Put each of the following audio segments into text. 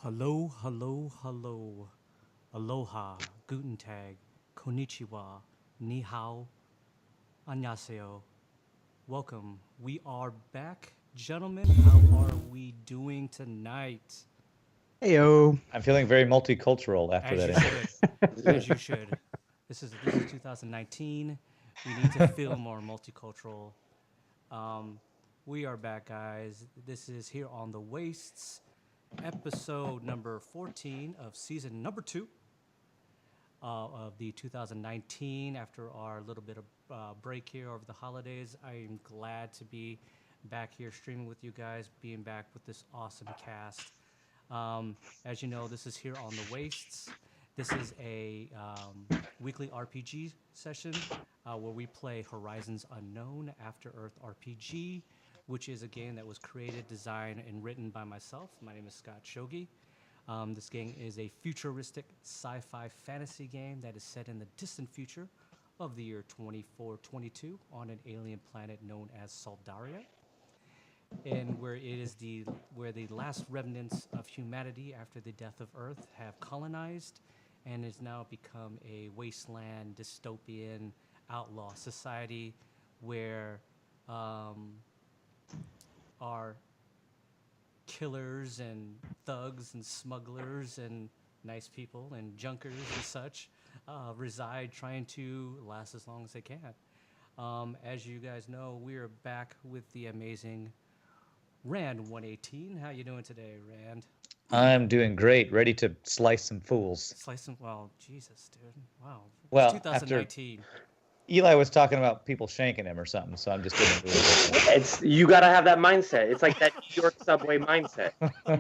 Hello, hello, hello. Aloha, guten tag, konnichiwa, ni hao, annyeonghaseyo. Welcome. We are back. Gentlemen, how are we doing tonight? Heyo. I'm feeling very multicultural after As that you intro. should. As you should. This is 2019. We need to feel more multicultural. Um, we are back, guys. This is Here on the Wastes, episode number 14 of season number 2 of the 2019. After our little bit of break here over the holidays, I am glad to be back here streaming with you guys, being back with this awesome cast. As you know, this is Here on the Wastes. This is a weekly RPG session where we play Horizons Unknown After Earth RPG, which is a game that was created, designed, and written by myself. My name is Scott Shogi. This game is a futuristic sci-fi fantasy game that is set in the distant future of the year 2422 on an alien planet known as Soldaria, and where the last remnants of humanity after the death of Earth have colonized and has now become a wasteland dystopian outlaw society where um, our killers and thugs and smugglers and nice people and junkers and such reside, trying to last as long as they can. As you guys know, we are back with the amazing Rand 118. How you doing today, Rand? I'm doing great, ready to slice some fools. Slicing, well, Jesus, dude. Wow. It's Well, after 2019. Eli was talking about people shanking him or something, so I'm just getting into It's you gotta have that mindset. It's like that New York subway mindset. You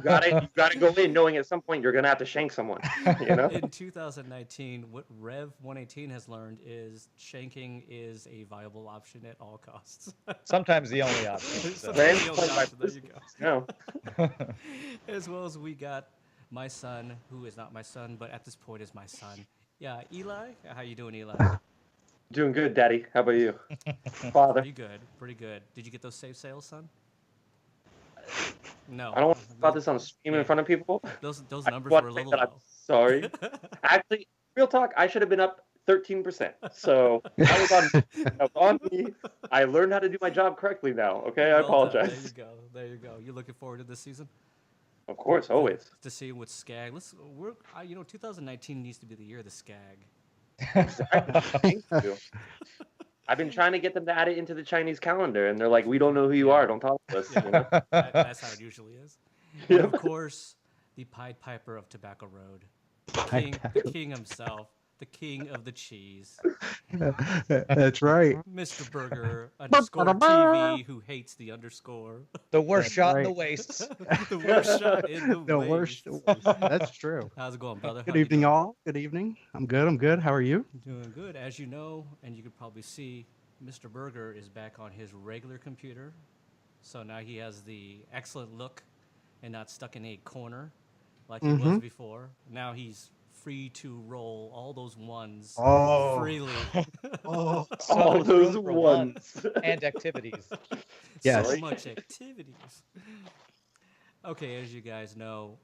gotta go in knowing at some point you're gonna have to shank someone. You know? In 2019, what Rev 118 has learned is shanking is a viable option at all costs. Sometimes the only option. So. Sometimes the only option. There you go. No. As well as we got my son, who is not my son, but at this point is my son. Yeah, Eli. How you doing, Eli? Doing good, Daddy. How about you? Father. Pretty good. Pretty good. Did you get those safe sales, son? No. I don't want to talk about this on stream in front of people. Those I numbers want were a to say little that I'm low. sorry. Actually, real talk, I should have been up 13%. So that was on me. I learned how to do my job correctly now. Okay, I Well done. There you apologize. go. There you go. You looking forward to this season? Of course, always. To see what Skag. We're 2019 needs to be the year of the Skag. Thank you. I've been trying to get them to add it into the Chinese calendar, and they're like, "We don't know who you are. Don't talk to us." Yeah. You know? That's how it usually is. And of Yeah. course, the Pied Piper of Tobacco Road, the king himself, the king of the cheese, That's right. Mr. Burger underscore TV, who hates the underscore. The worst That's shot in the right. waist. The worst shot in the The waist. worst. That's true. How's it going, brother? Good How you evening, doing? all. Good evening. I'm good. I'm good. How are you? Doing good. As you know, and you could probably see, Mr. Burger is back on his regular computer. So now he has the excellent look and not stuck in a corner like he was before. Now he's free to roll all those ones Oh. freely. Oh. So All much those room for ones. and activities. Yes. So much activities. Okay, as you guys know,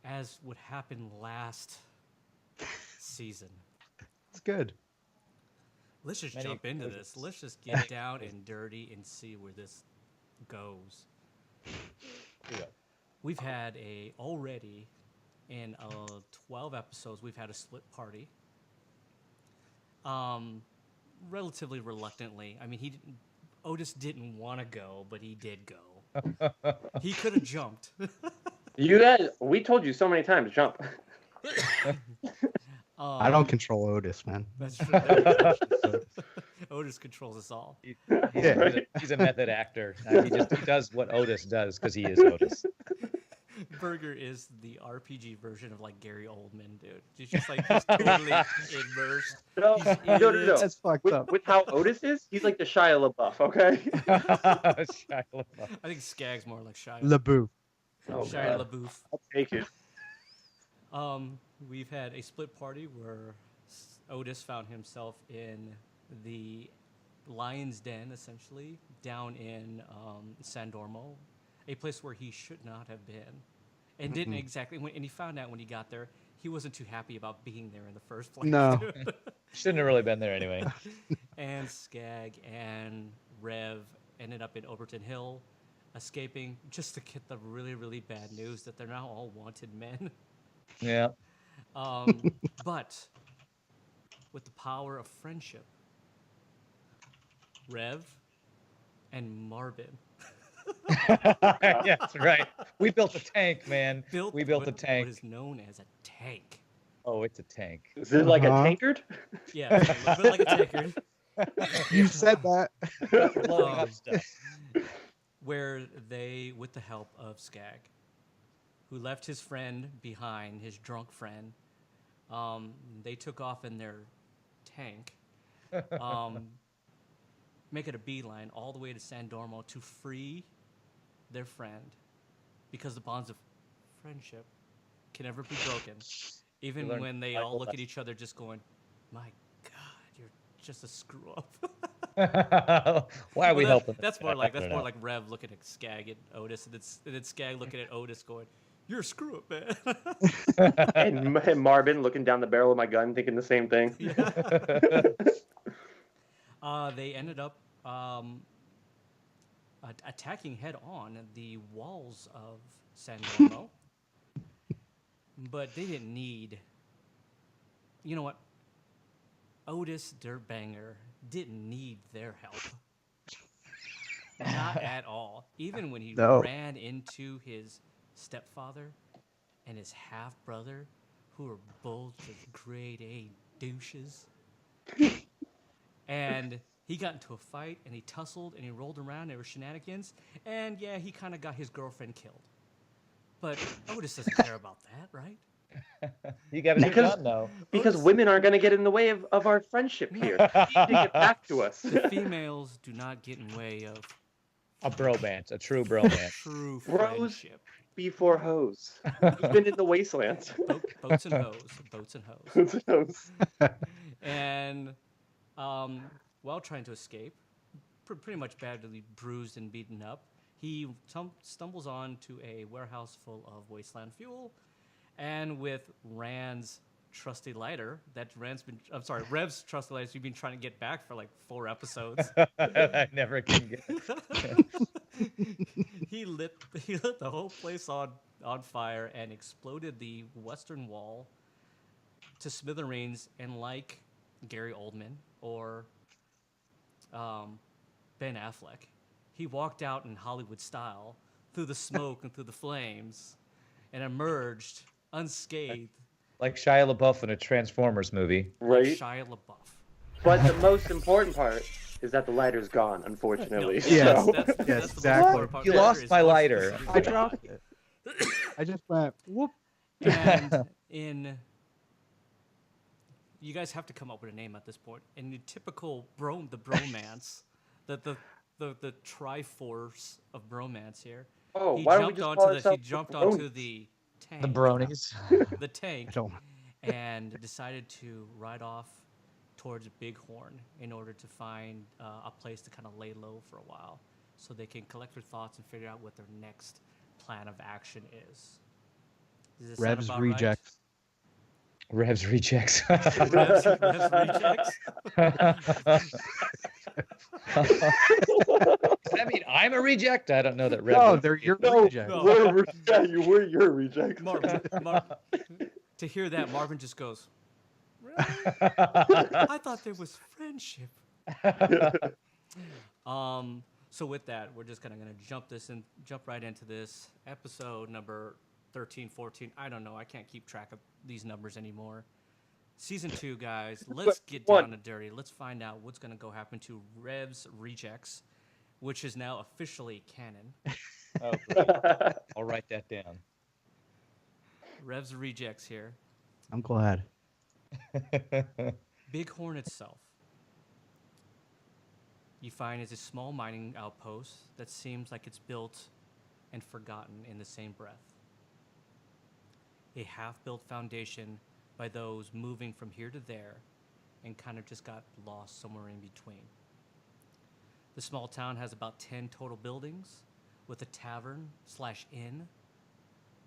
as what happened last season, It's good. let's just Many jump into this. quizzes. Let's just get down and dirty and see where this goes. Here we go. We've had already in 12 episodes, we've had a split party. Relatively reluctantly. I mean, Otis didn't want to go, but he did go. He could have jumped. You guys, we told you so many times, jump. I don't control Otis, man. That's true. Otis controls us all. He's a method actor. He does what Otis does because he is Otis. Burger is the RPG version of like Gary Oldman, dude. He's just like he's totally immersed. No, He's no, in no, it. no. That's fucked With, up. with how Otis is, he's like the Shia LaBeouf, okay? Shia LaBeouf. I think Skag's more like Shia. LaBeouf. Oh, Shia God. LaBeouf. I'll take it. We've had a split party where Otis found himself in the lion's den, essentially, down in San Dormo, a place where he should not have been. and didn't exactly. And he found out when he got there, he wasn't too happy about being there in the first place. No. Shouldn't have really been there anyway. And Skag and Rev ended up in Overton Hill, escaping just to get the really, really bad news that they're now all wanted men. Yeah. But with the power of friendship, Rev and Marvin Yeah, that's right. We built a tank, man. We built a what tank. is known as a tank. Oh, it's a tank. Is it like a Uh-huh. tankard? Yeah, it's a little bit like a tankard, You said that. Blowing up stuff. where they, with the help of Skag, who left his friend behind, his drunk friend, they took off in their tank, making a beeline all the way to San Dormo to free their friend, because the bonds of friendship can never be broken, even learned when they valuable all look at lessons. each other just going, my God, you're just a screw up. Why are we Well, helping? That's this more guy? like I don't know. Rev looking at Skag and Otis, and then Skag looking at Otis going, "You're a screw up, man." And Marvin looking down the barrel of my gun, thinking the same thing. They ended up attacking head on the walls of San Dormo, but they didn't need. You know what? Otis Dirtbanger didn't need their help. Not at all. Even when he No. ran into his stepfather and his half brother, who were both just grade A douches. And he got into a fight and he tussled and he rolled around. There were shenanigans. And yeah, he kind of got his girlfriend killed. But Otis doesn't care about that, right? You got a new Because- gun, though. Because Otis- women aren't going to get in the way of our friendship here. You need to get back to us. The females do not get in way of A bromance, a true bromance. true Rose. friendship. Before hose. Even in the wastelands. Boats and hoes. Boats and hoes. Hose. And while trying to escape, pretty much badly bruised and beaten up, he stumbles onto a warehouse full of wasteland fuel, and with Rev's trusty lighter Rev's trusty lighter you've been trying to get back for like 4 episodes. I never can get it. he lit the whole place on fire and exploded the western wall to smithereens, and like Gary Oldman or Ben Affleck, he walked out in Hollywood style through the smoke and through the flames and emerged unscathed Like Shia LaBeouf in a Transformers movie. like Right? Shia LaBeouf. But the most important part is that the lighter's gone, unfortunately. No, Yes. So- that's the most exactly. important part You there lost is my once lighter. this is I gone. dropped it. I just went whoop. And you guys have to come up with a name at this point. In the typical bromance, the triforce of bromance here. Oh, He why don't we jumped just onto call the ourselves tank, The bronies. the tank, I don't. and decided to ride off towards Bighorn in order to find a place to kind of lay low for a while, so they can collect their thoughts and figure out what their next plan of action is. Does this sound Rev's about rejects. Rev's rejects. Right? Rev's rejects. Does that mean I'm a reject? I don't know that Rev. No, would they're be. your No, rejects. No. we're your reject. To hear that, Marvin just goes, "Really? I thought there was friendship." So with that, we're just gonna jump right into this episode number 13, 14. I don't know. I can't keep track of these numbers anymore. Season 2, guys. Let's get down to dirty. Let's find out what's gonna go happen to Rev's Rejects, which is now officially canon. Oh, great. I'll write that down. Rev's Rejects here. I'm glad. Bighorn itself, you find, is a small mining outpost that seems like it's built and forgotten in the same breath. A half-built foundation by those moving from here to there and kind of just got lost somewhere in between. The small town has about 10 total buildings with a tavern/inn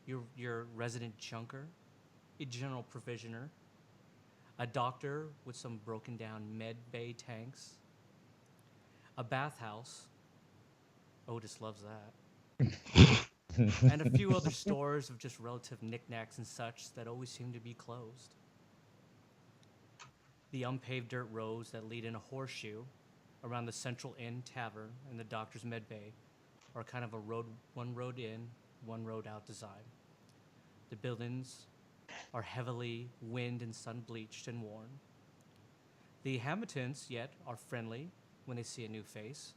your resident junker, a general provisioner, a doctor with some broken down med bay tanks, a bathhouse. Otis loves that. And a few other stores of just relative knickknacks and such that always seem to be closed. The unpaved dirt roads that lead in a horseshoe around the Central Inn Tavern and the Doctor's Med Bay are kind of a one road in, one road out design. The buildings are heavily wind and sun bleached and worn. The inhabitants yet are friendly when they see a new face,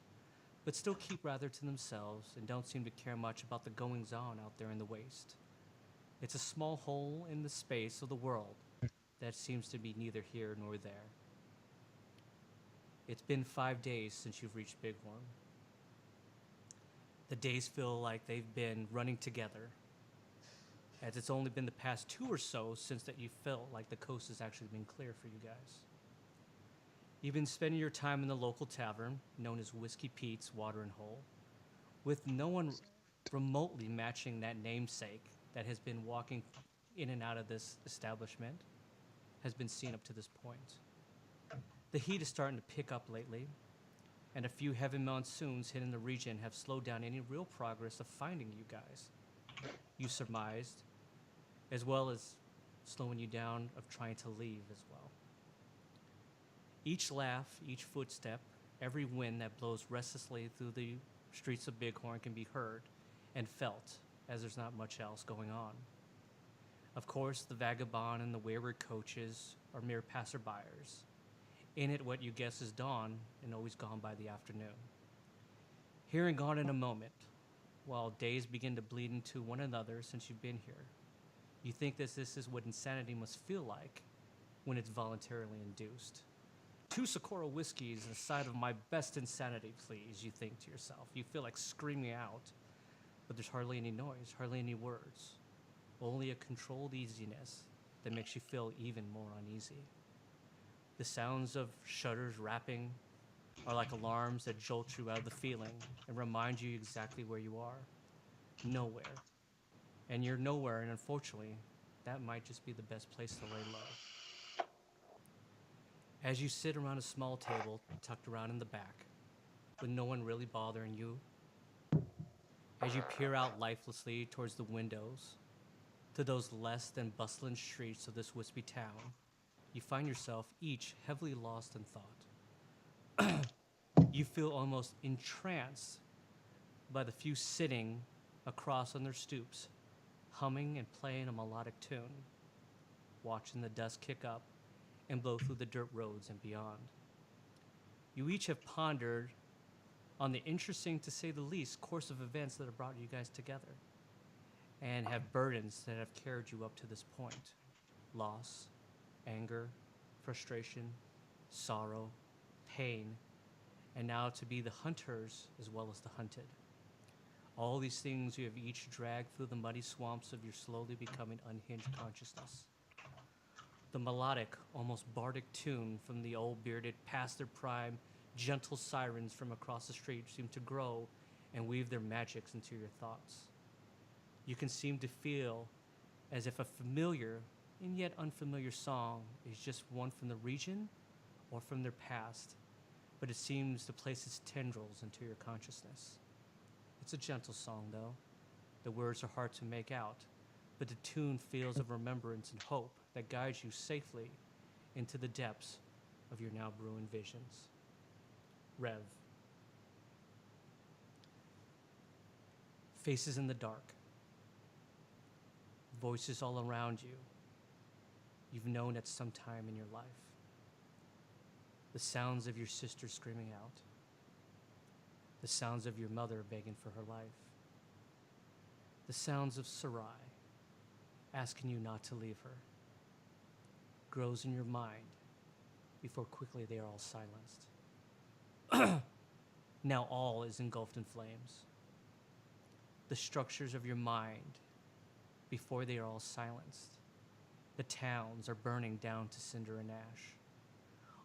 but still keep rather to themselves and don't seem to care much about the goings-on out there in the waste. It's a small hole in the space of the world that seems to be neither here nor there. It's been 5 days since you've reached Bighorn. The days feel like they've been running together, as it's only been the past 2 or so since that you felt like the coast has actually been clear for you guys. You've been spending your time in the local tavern, known as Whiskey Pete's Water and Hole, with no one remotely matching that namesake that has been walking in and out of this establishment, has been seen up to this point. The heat is starting to pick up lately, and a few heavy monsoons hitting the region have slowed down any real progress of finding you guys. You surmised, as well as slowing you down of trying to leave as well. Each laugh, each footstep, every wind that blows restlessly through the streets of Bighorn can be heard and felt, as there's not much else going on. Of course, the vagabond and the wayward coaches are mere passerbyers, in it what you guess is dawn and always gone by the afternoon. Here and gone in a moment, while days begin to bleed into one another since you've been here. You think that this is what insanity must feel like when it's voluntarily induced. 2 Socorro whiskeys and a side of my best insanity, please, you think to yourself. You feel like screaming out, but there's hardly any noise, hardly any words. Only a controlled easiness that makes you feel even more uneasy. The sounds of shutters rapping are like alarms that jolt you out of the feeling and remind you exactly where you are. Nowhere. And you're nowhere, and unfortunately, that might just be the best place to lay low. As you sit around a small table tucked around in the back, with no one really bothering you, as you peer out lifelessly towards the windows, to those less than bustling streets of this wispy town, you find yourself each heavily lost in thought. You feel almost entranced by the few sitting across on their stoops, humming and playing a melodic tune, watching the dust kick up and blow through the dirt roads and beyond. You each have pondered on the interesting, to say the least, course of events that have brought you guys together, and have burdens that have carried you up to this point. Loss, anger, frustration, sorrow, pain, and now to be the hunters as well as the hunted. All these things you have each dragged through the muddy swamps of your slowly becoming unhinged consciousness. The melodic, almost bardic tune from the old bearded, past their prime, gentle sirens from across the street seem to grow and weave their magics into your thoughts. You can seem to feel as if a familiar and yet unfamiliar song is just one from the region or from their past, but it seems to place its tendrils into your consciousness. It's a gentle song, though. The words are hard to make out, but the tune feels of remembrance and hope that guides you safely into the depths of your now brewing visions. Rev. Faces in the dark. Voices all around you. You've known at some time in your life. The sounds of your sister screaming out. The sounds of your mother begging for her life. The sounds of Sarai asking you not to leave her. Grows in your mind before quickly they are all silenced. Now all is engulfed in flames. The structures of your mind before they are all silenced. The towns are burning down to cinder and ash.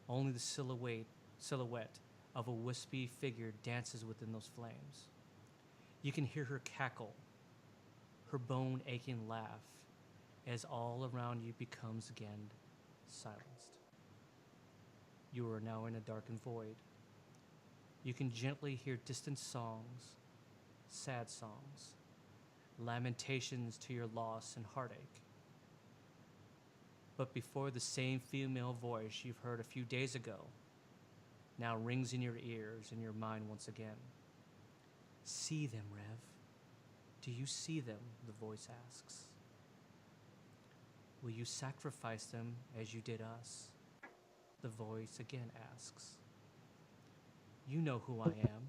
Only the silhouette of a wispy figure dances within those flames. You can hear her cackle, her bone-aching laugh as all around you becomes again silenced. You are now in a darkened void. You can gently hear distant songs, sad songs, lamentations to your loss and heartache. But before the same female voice you've heard a few days ago now rings in your ears and your mind once again. See them, Rev. Do you see them? The voice asks. Will you sacrifice them as you did us? The voice again asks. You know who I am.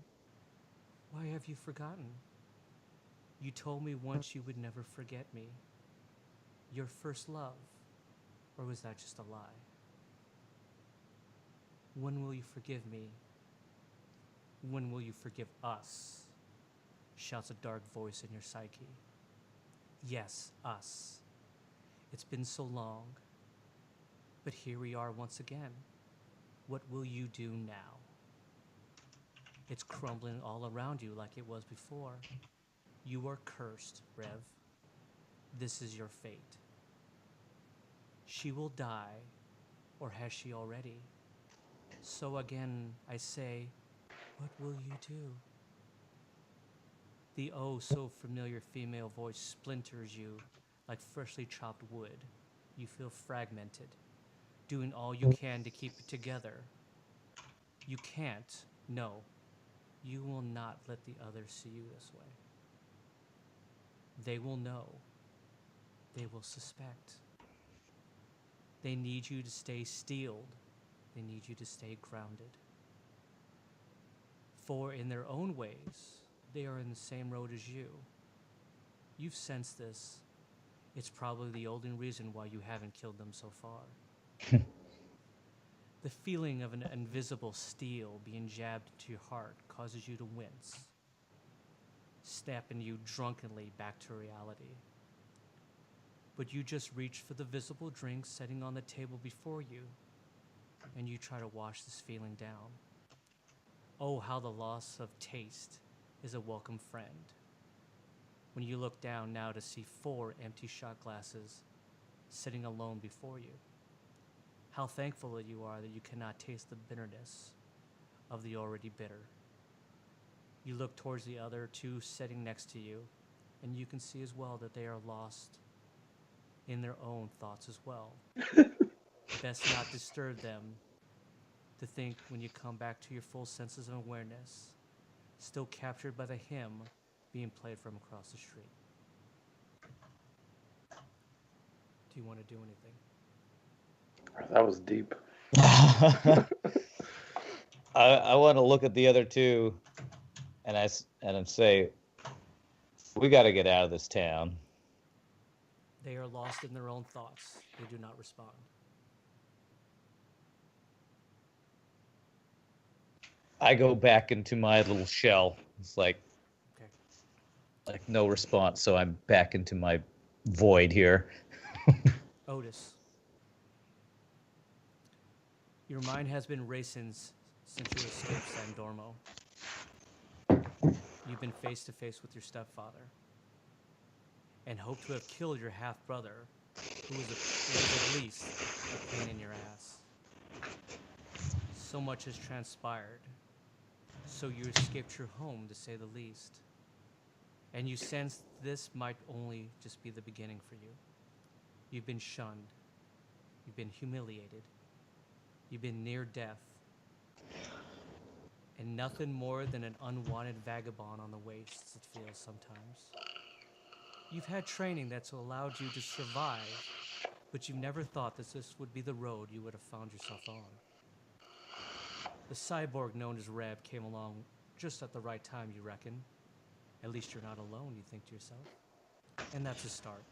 Why have you forgotten? You told me once you would never forget me. Your first love. Or was that just a lie? When will you forgive me? When will you forgive us? Shouts a dark voice in your psyche. Yes, us. It's been so long. But here we are once again. What will you do now? It's crumbling all around you like it was before. You are cursed, Rev. This is your fate. She will die, or has she already? So again, I say, what will you do? The oh so familiar female voice splinters you like freshly chopped wood. You feel fragmented, doing all you can to keep it together. You can't, no. You will not let the others see you this way. They will know. They will suspect. They need you to stay steeled. They need you to stay grounded. For in their own ways, they are in the same road as you. You've sensed this. It's probably the only reason why you haven't killed them so far. The feeling of an invisible steel being jabbed into your heart causes you to wince, snapping you drunkenly back to reality. But you just reach for the visible drink sitting on the table before you, and you try to wash this feeling down. Oh, how the loss of taste is a welcome friend. When you look down now to see 4 empty shot glasses sitting alone before you. How thankful you are that you cannot taste the bitterness of the already bitter. You look towards the other 2 sitting next to you, and you can see as well that they are lost in their own thoughts as well. Best not disturb them to think when you come back to your full senses of awareness, still captured by the hymn being played from across the street. Do you want to do anything? That was deep. I want to look at the other 2 and say, we got to get out of this town. They are lost in their own thoughts. They do not respond. I go back into my little shell. It's like no response, so I'm back into my void here. Otis, your mind has been racing since you escaped San Dormo. You've been face to face with your stepfather and hope to have killed your half-brother, who was at least a pain in your ass. So much has transpired, so you escaped your home, to say the least. And you sense this might only just be the beginning for you. You've been shunned. You've been humiliated. You've been near death. And nothing more than an unwanted vagabond on the wastes, it feels sometimes. You've had training that's allowed you to survive, but you never thought that this would be the road you would have found yourself on. The cyborg known as Reb came along just at the right time, you reckon. At least you're not alone, you think to yourself. And that's a start.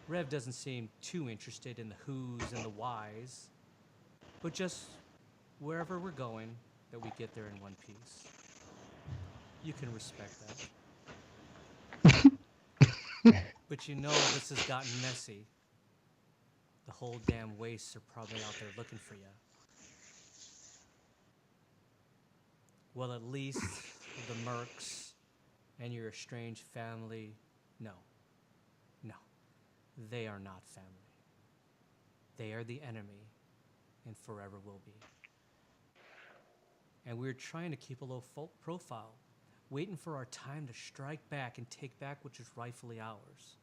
Rev doesn't seem too interested in the who's and the whys, but just wherever we're going, that we get there in one piece. You can respect that. But you know this has gotten messy. The whole damn wastes are probably out there looking for you. Well, at least the mercs and your estranged family No, no, they are not family. They are the enemy and forever will be. And we're trying to keep a low profile, waiting for our time to strike back and take back what is rightfully ours.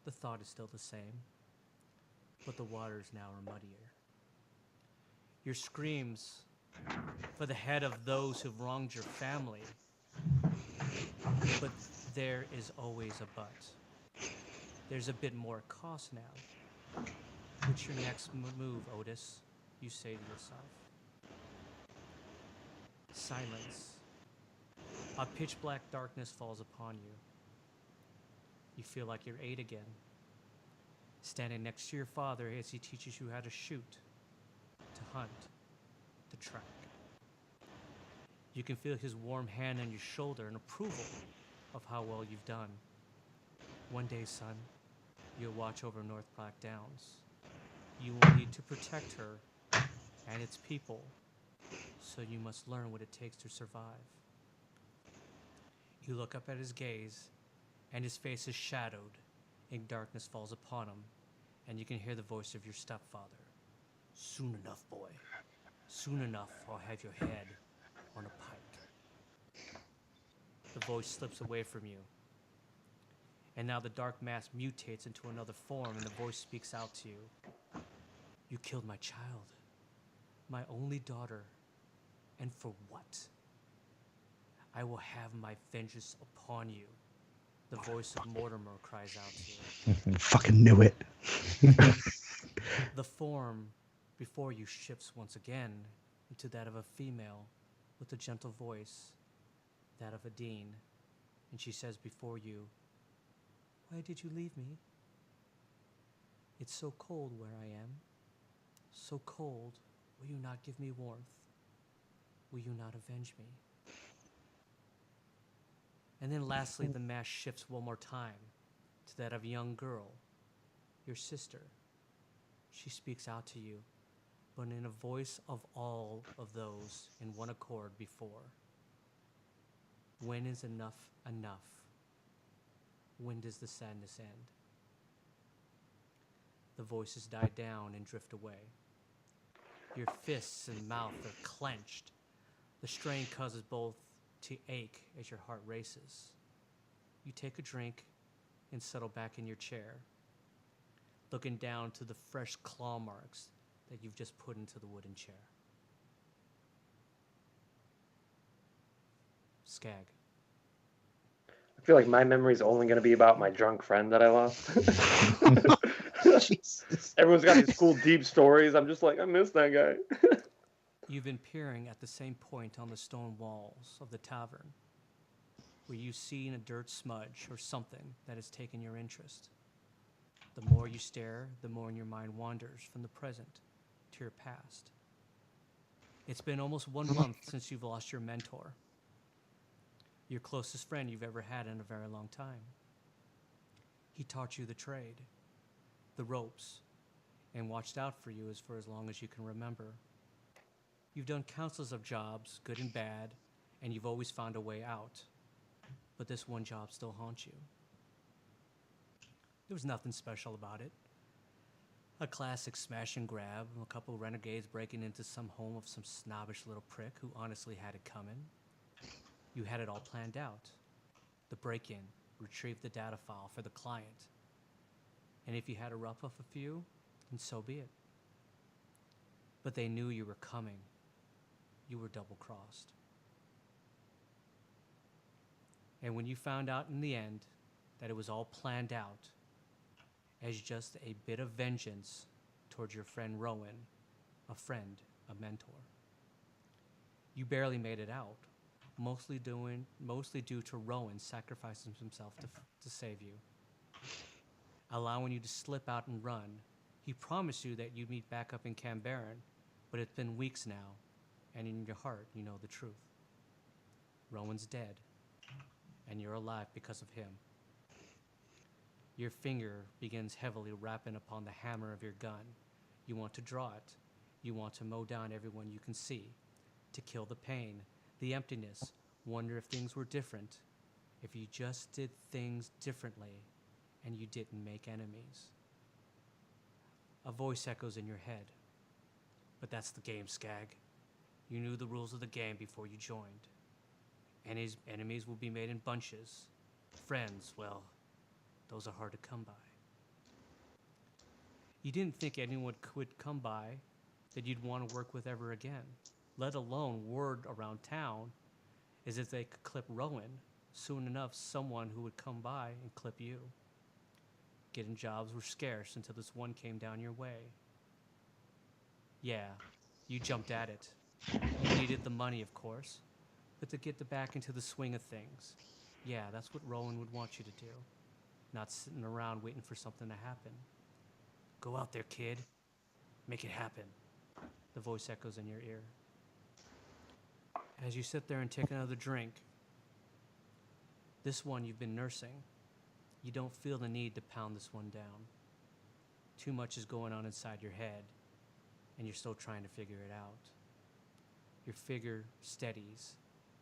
The thought is still the same, but the waters now are muddier. Your screams for the head of those who've wronged your family, but there is always a but. There's a bit more cost now. What's your next move, Otis? You say to yourself. Silence. A pitch black darkness falls upon you. You feel like you're 8 again, standing next to your father as he teaches you how to shoot, to hunt, to track. You can feel his warm hand on your shoulder in approval of how well you've done. One day, son, you'll watch over North Black Downs. You will need to protect her and its people, so you must learn what it takes to survive. You look up at his gaze, and his face is shadowed, and darkness falls upon him, and you can hear the voice of your stepfather. Soon enough, boy. Soon enough, I'll have your head on a pike. The voice slips away from you, and now the dark mass mutates into another form, and the voice speaks out to you. You killed my child, my only daughter, and for what? I will have my vengeance upon you. The voice of Mortimer cries out to you. Fucking knew it. The form before you shifts once again into that of a female with a gentle voice, that of a dean, and she says before you, why did you leave me? It's so cold where I am. So cold, will you not give me warmth? Will you not avenge me? And then lastly, the mass shifts one more time to that of a young girl, your sister. She speaks out to you, but in a voice of all of those in one accord before. When is enough enough? When does the sadness end? The voices die down and drift away. Your fists and mouth are clenched. The strain causes both to ache as your heart races. You take a drink and settle back in your chair, looking down to the fresh claw marks that you've just put into the wooden chair. Skag. I feel like my memory's only going to be about my drunk friend that I lost. Jesus. Everyone's got these cool deep stories. I'm just like, I miss that guy. You've been peering at the same point on the stone walls of the tavern, where you've seen a dirt smudge or something that has taken your interest. The more you stare, the more your mind wanders from the present to your past. It's been almost 1 month since you've lost your mentor, your closest friend you've ever had in a very long time. He taught you the trade, the ropes, and watched out for you for as long as you can remember. You've done countless of jobs, good and bad, and you've always found a way out. But this one job still haunts you. There was nothing special about it. A classic smash and grab, a couple of renegades breaking into some home of some snobbish little prick who honestly had it coming. You had it all planned out. The break-in, retrieve the data file for the client. And if you had to rough up a few, then so be it. But they knew you were coming. You were double-crossed. And when you found out in the end that it was all planned out as just a bit of vengeance towards your friend Rowan, a friend, a mentor, you barely made it out, mostly due to Rowan sacrificing himself to save you, allowing you to slip out and run. He promised you that you'd meet back up in Cambaron, but it's been weeks now, and in your heart, you know the truth. Rowan's dead, and you're alive because of him. Your finger begins heavily rapping upon the hammer of your gun. You want to draw it. You want to mow down everyone you can see, to kill the pain, the emptiness, wonder if things were different. if you just did things differently and you didn't make enemies. A voice echoes in your head. But that's the game, Skag. You knew the rules of the game before you joined. Enemies will be made in bunches. Friends, well, those are hard to come by. You didn't think anyone would come by that you'd want to work with ever again, let alone word around town is if they could clip Rowan, soon enough someone who would come by and clip you. Getting jobs were scarce until this one came down your way. Yeah, you jumped at it. You needed the money, of course, but to get back into the swing of things. Yeah, that's what Rowan would want you to do, not sitting around waiting for something to happen. Go out there, kid. Make it happen. The voice echoes in your ear. As you sit there and take another drink, this one you've been nursing, you don't feel the need to pound this one down. Too much is going on inside your head, and you're still trying to figure it out. Your figure steadies,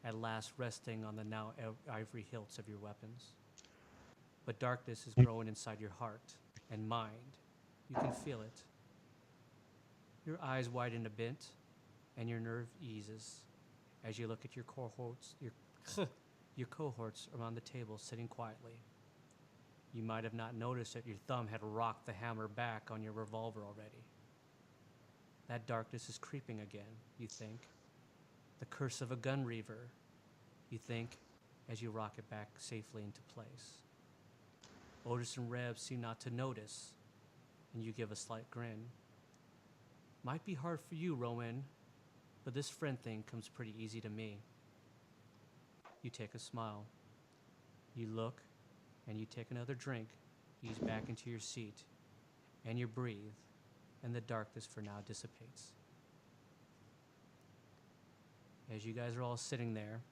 at last resting on the now ivory hilts of your weapons. But darkness is growing inside your heart and mind. You can feel it. Your eyes widen a bit, and your nerve eases as you look at your cohorts, your cohorts around the table sitting quietly. You might have not noticed that your thumb had rocked the hammer back on your revolver already. That darkness is creeping again, you think. The curse of a gun reaver, you think, as you rock it back safely into place. Otis and Reb seem not to notice, and you give a slight grin. Might be hard for you, Rowan, but this friend thing comes pretty easy to me. You take a smile. You look, and you take another drink, ease back into your seat, and you breathe, and the darkness for now dissipates. As you guys are all sitting there,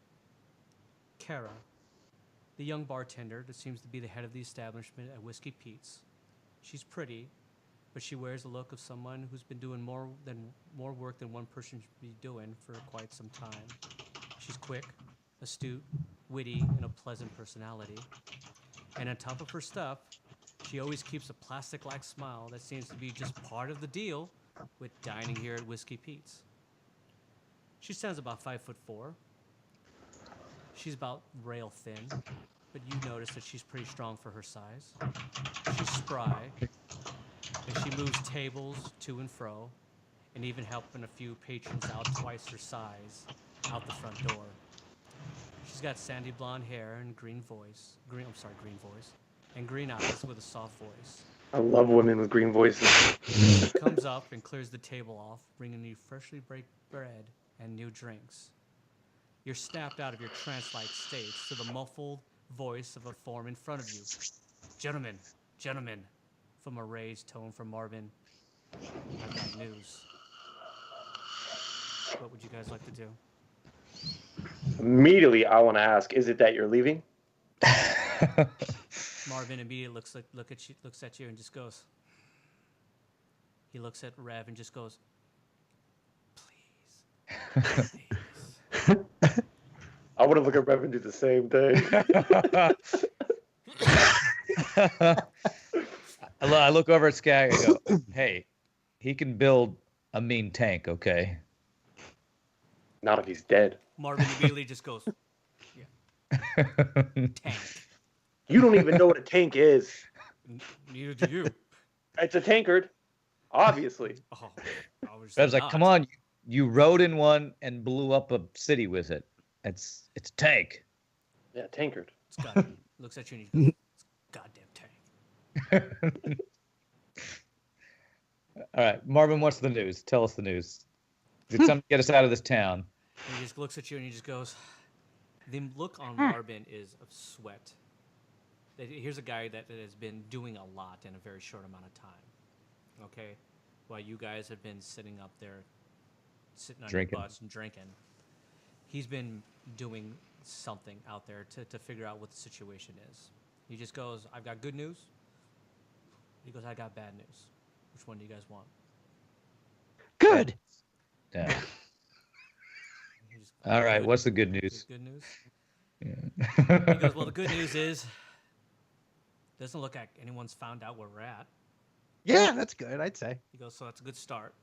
Kara, the young bartender that seems to be the head of the establishment at Whiskey Pete's, she's pretty, but she wears the look of someone who's been doing more work than one person should be doing for quite some time. She's quick, astute, witty, and a pleasant personality. And on top of her stuff, she always keeps a plastic-like smile that seems to be just part of the deal with dining here at Whiskey Pete's. She stands about 5'4". She's about rail thin, but you notice that she's pretty strong for her size. She's spry, and she moves tables to and fro, and even helping a few patrons out twice her size out the front door. She's got sandy blonde hair and green voice, and green eyes with a soft voice. I love women with green voices. She comes up and clears the table off, bringing you freshly baked bread and new drinks. You're snapped out of your trance-like states to the muffled voice of a form in front of you. Gentlemen, from a raised tone from Marvin, I've got news. What would you guys like to do? Immediately, I want to ask, is it that you're leaving? Marvin immediately looks at you and just goes. He looks at Rev and just goes, please. I want to look at Rev and do the same thing. I look over at Skag and go, hey, he can build a mean tank, okay? Not if he's dead. Marvin immediately just goes, yeah. Tank. You don't even know what a tank is. Neither do you. It's a tankard, obviously. Oh, I was like, come on, you rode in one and blew up a city with it. It's a tank. Yeah, tankard. It's looks at you and he goes, it's a goddamn tank. All right, Marvin, what's the news? Tell us the news. Did something get us out of this town? And he just looks at you and he just goes, the look on Marvin is of sweat. Here's a guy that has been doing a lot in a very short amount of time. Okay? While you guys have been sitting up there, sitting on your butts and drinking, he's been doing something out there to figure out what the situation is. He just goes, I've got good news. He goes, I got bad news. Which one do you guys want? Good. Yeah. All right, what's the good news? Good news? He goes, well, the good news is, doesn't look like anyone's found out where we're at. Yeah, that's good, I'd say. He goes, so that's a good start.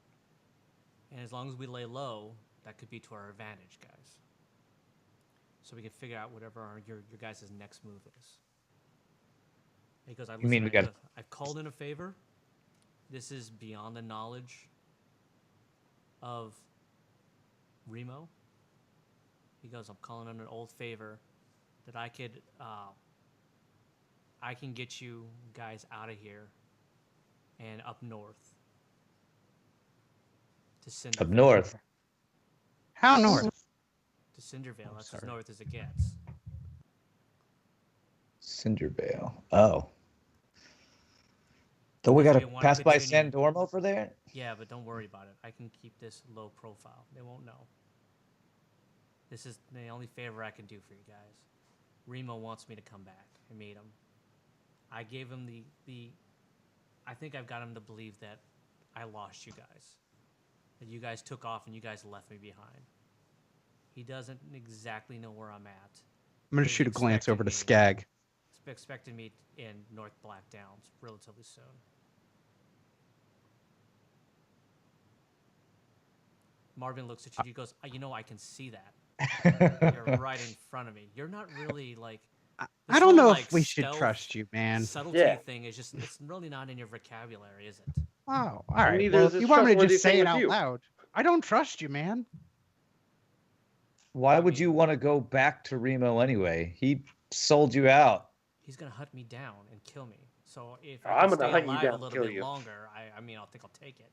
And as long as we lay low, that could be to our advantage, guys. So we can figure out whatever your guys' next move is. He goes, You mean we got- I've called in a favor. This is beyond the knowledge of Remo. He goes, I'm calling in an old favor that I can get you guys out of here and up north to Cindervale. Up north. How north? To Cindervale. That's as sorry. north as it gets. Cindervale. Oh. So we Because got to we wanna pass by continue- San Dormo for there? Yeah, but don't worry about it. I can keep this low profile. They won't know. This is the only favor I can do for you guys. Remo wants me to come back and meet him. I gave him the I think I've got him to believe that I lost you guys. That you guys took off and you guys left me behind. He doesn't exactly know where I'm at. I'm going to He's shoot a glance over to expecting Skag. He's expecting me in North Black Downs relatively soon. Marvin looks at you. He goes, you know, I can see that. You're right in front of me. You're not really like. I this don't whole, know like, if we should stealth, trust you, man. Subtlety Yeah. thing is just, it's really not in your vocabulary, is it? Oh, all right. Neither Well, is if this you want me to trustworthy just say thing it with out you. loud, I don't trust you, man. Why would mean- you want to go back to Remo anyway? He sold you out. He's gonna hunt me down and kill me. So if I'm I can gonna stay hunt you alive down a and little kill bit you. longer, I mean, I think I'll take it.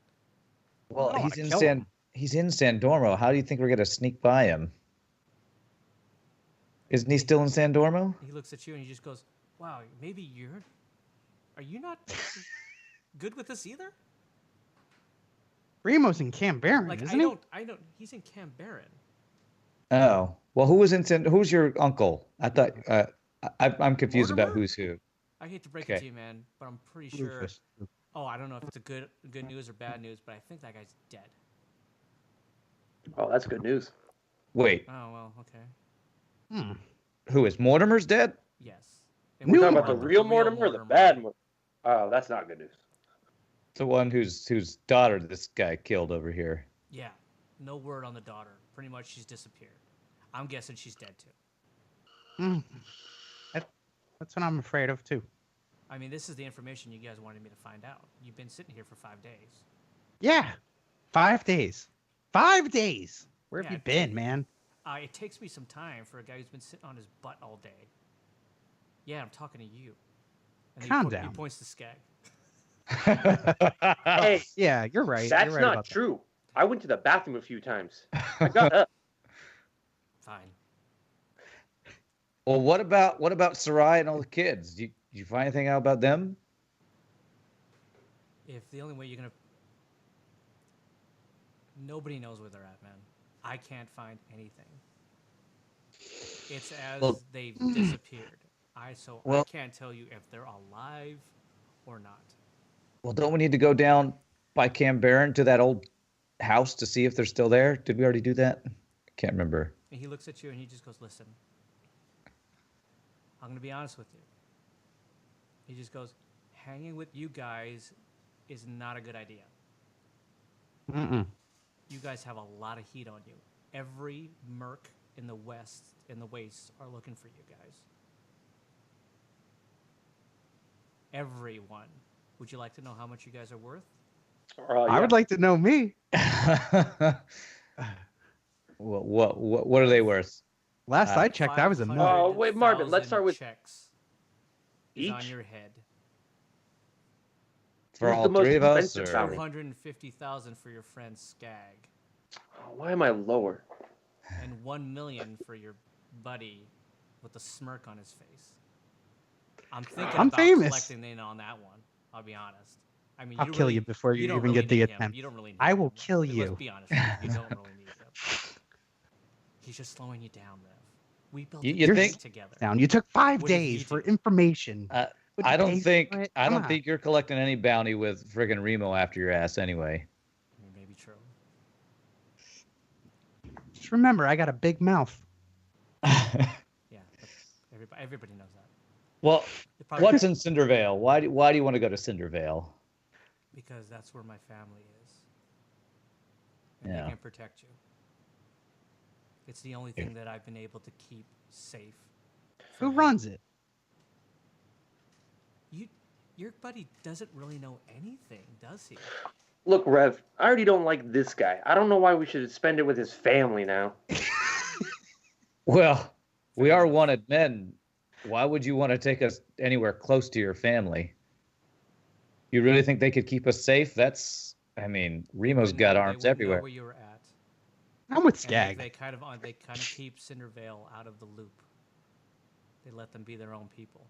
Well, I don't he's wanna in kill San him. he's in San Dormo. How do you think we're gonna sneak by him? Isn't he still in San Dormo? He looks at you and he just goes, "Wow, maybe are you not good with this either?" Remo's in Camp Barron, Like isn't he? I don't. He's in Camp Barron. Oh, well, who's your uncle? I thought I'm confused about Mortimer? who's who. I hate to break it Okay. to you, man, but I'm pretty sure. Rufus. Oh, I don't know if it's a good news or bad news, but I think that guy's dead. Oh, that's good news. Wait, Oh well, okay. Hmm. who is Mortimer's dead? Yes. We're New talking about the Mortimer. real Mortimer or the bad Mortimer? Oh, that's not good news. The one whose daughter this guy killed over here. Yeah. No word on the daughter. Pretty much, she's disappeared. I'm guessing she's dead too. Hmm. That's what I'm afraid of, too. I mean, this is the information you guys wanted me to find out. You've been sitting here for 5 days. Yeah. 5 days. 5 days. Where have Yeah, you been, man? It takes me some time for a guy who's been sitting on his butt all day. Yeah, I'm talking to you. And Calm He down. points to Skag. Hey, Yeah, you're right. that's you're right not about that. true. I went to the bathroom a few times. I got up. Fine. Well, what about Sarai and all the kids? Did you find anything out about them? If the only way you're gonna, nobody knows where they're at, man. I can't find anything. It's as Well- they've disappeared. I Well- can't tell you if they're alive or not. Well, don't we need to go down by Camp Barron to that old house to see if they're still there? Did we already do that? I can't remember. And he looks at you and he just goes, "Listen, I'm gonna be honest with you." He just goes, "Hanging with you guys is not a good idea. Mm-mm. You guys have a lot of heat on you. Every merc in the west, in the wastes, are looking for you guys. Everyone. Would you like to know how much you guys are worth?" I would like to know me. What are they worth? Last I checked, I was a million. Oh, wait, Marvin, let's start with- checks is on Each? your head. For Who's all the most three of us? expensive Or... bounty? 250,000 for your friend Skag, Oh, why am I lower? and 1 million for your buddy with a smirk on his face. I'm thinking I'm about famous. collecting in on that one. I'll be honest. I mean, I'll you kill really, you before you don't even really get the need him. attempt. You don't really need I him. will kill Let's you. be honest. You don't really need him. He's just slowing you down, Rev. We built You this think- together. Down. You took 5 What did he days for do? information. Would I you don't pay think for it? I Come don't on. think you're collecting any bounty with friggin' Remo after your ass anyway. Maybe true. Just remember, I got a big mouth. Yeah. Everybody knows that. Well, It probably- what's in Cindervale? Why do you want to go to Cindervale? Because that's where my family is. And Yeah. they can protect you. It's the only thing that I've been able to keep safe. Who from runs it? Your buddy doesn't really know anything, does he? Look, Rev, I already don't like this guy. I don't know why we should spend it with his family now. Well, we are wanted men. Why would you want to take us anywhere close to your family? You really think they could keep us safe? I mean, Remo's got arms They wouldn't everywhere. know where you were at. I'm with And Skag. they kind of keep Cindervale out of the loop. They let them be their own people.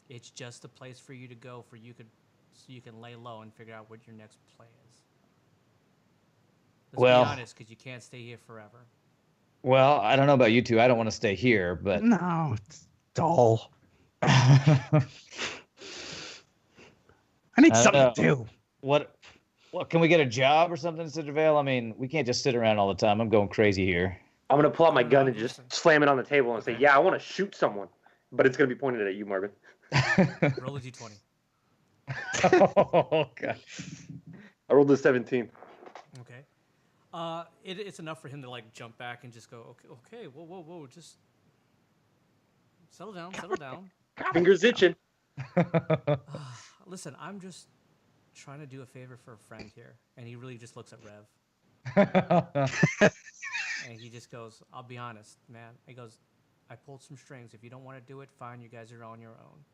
It's just a place for you to go so you can lay low and figure out what your next play is. Let's Well- be honest, because you can't stay here forever. Well, I don't know about you two. I don't want to stay here, but No, it's dull. I need I don't something know. to do. what can we get a job or something in Cindervale? I mean, we can't just sit around all the time. I'm going crazy here. I'm going to pull out my No, gun and just listen. slam it on the table and say, Okay. yeah, I want to shoot someone. But it's going to be pointed at you, Marvin. Roll a d20. Oh god. I rolled a 17. Okay. It's enough for him to like jump back and just go, okay, whoa, just settle down. Fingers itching. Listen, I'm just trying to do a favor for a friend here, and he really just looks at Rev, and he just goes, "I'll be honest, man." He goes, "I pulled some strings. If you don't want to do it, fine. You guys are on your own."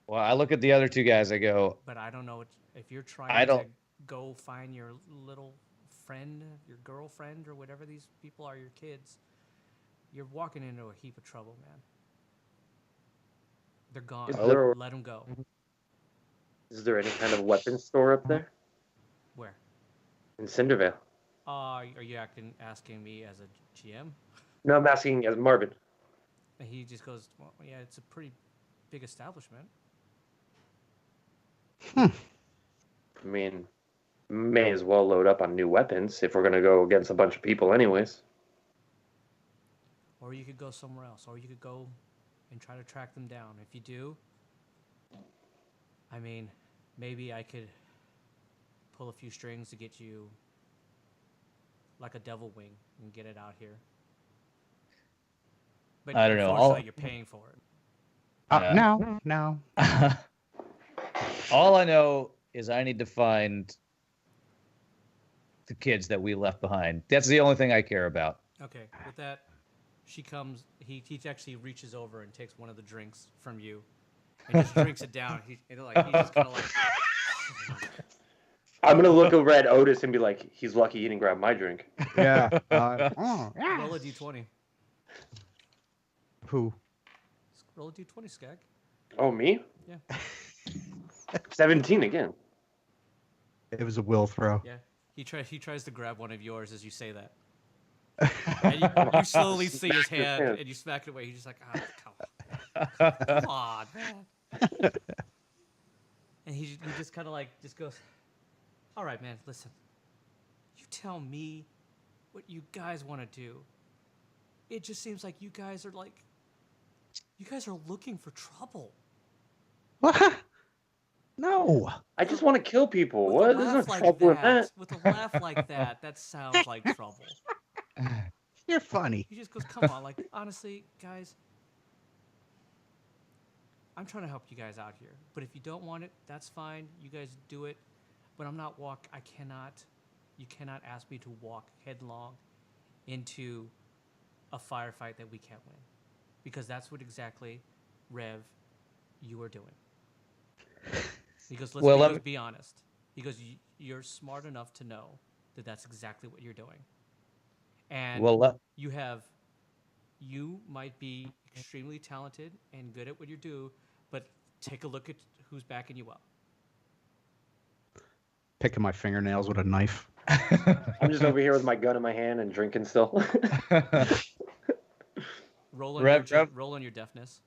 Well, I look at the other two guys. I go, But I don't know if you're I trying to don't- go find your little friend, your girlfriend, or whatever these people are, your kids. You're walking into a heap of trouble, man. They're gone. Is there- Let them go. Is there any kind of weapons store up there? Where? In Cindervale? Are you asking me as a GM? No, I'm asking as Marvin. And he just goes, well, yeah, it's a pretty big establishment. I mean, may as well load up on new weapons if we're going to go against a bunch of people anyways. Or you could go somewhere else. Or you could go and try to track them down. If you do, I mean, maybe I could pull a few strings to get you like a devil wing and get it out here. But I don't know. unfortunately, you're paying for it. Yeah. No. all I know is I need to find the kids that we left behind. That's the only thing I care about. Okay, with that, she comes. He actually reaches over and takes one of the drinks from you, and just drinks it down. He's just kind of like. I'm going to look over at Otis and be like, he's lucky he didn't grab my drink. Yeah. Roll a d20. Who? Roll a d20, Skag. Oh, me? Yeah. 17 again. It was a will throw. Yeah. He tries to grab one of yours as you say that. And you slowly see his hand, and you smack it away. He's just like, come on, man. And he just kind of like just goes, all right, man, listen. You tell me what you guys want to do. It just seems like you guys are looking for trouble. What? No. I just want to kill people. With What? a There's no laugh like trouble in that, that. with a laugh like that sounds like trouble. You're funny. He just goes, come on, like, honestly, guys, I'm trying to help you guys out here. But if you don't want it, that's fine. You guys do it. But you cannot ask me to walk headlong into a firefight that we can't win. Because that's what exactly, Rev, you are doing. He goes, let's be honest. He goes, you're smart enough to know that that's exactly what you're doing. And you might be extremely talented and good at what you do, but take a look at who's backing you up. Picking my fingernails with a knife. I'm just over here with my gun in my hand and drinking still. Roll on your deafness.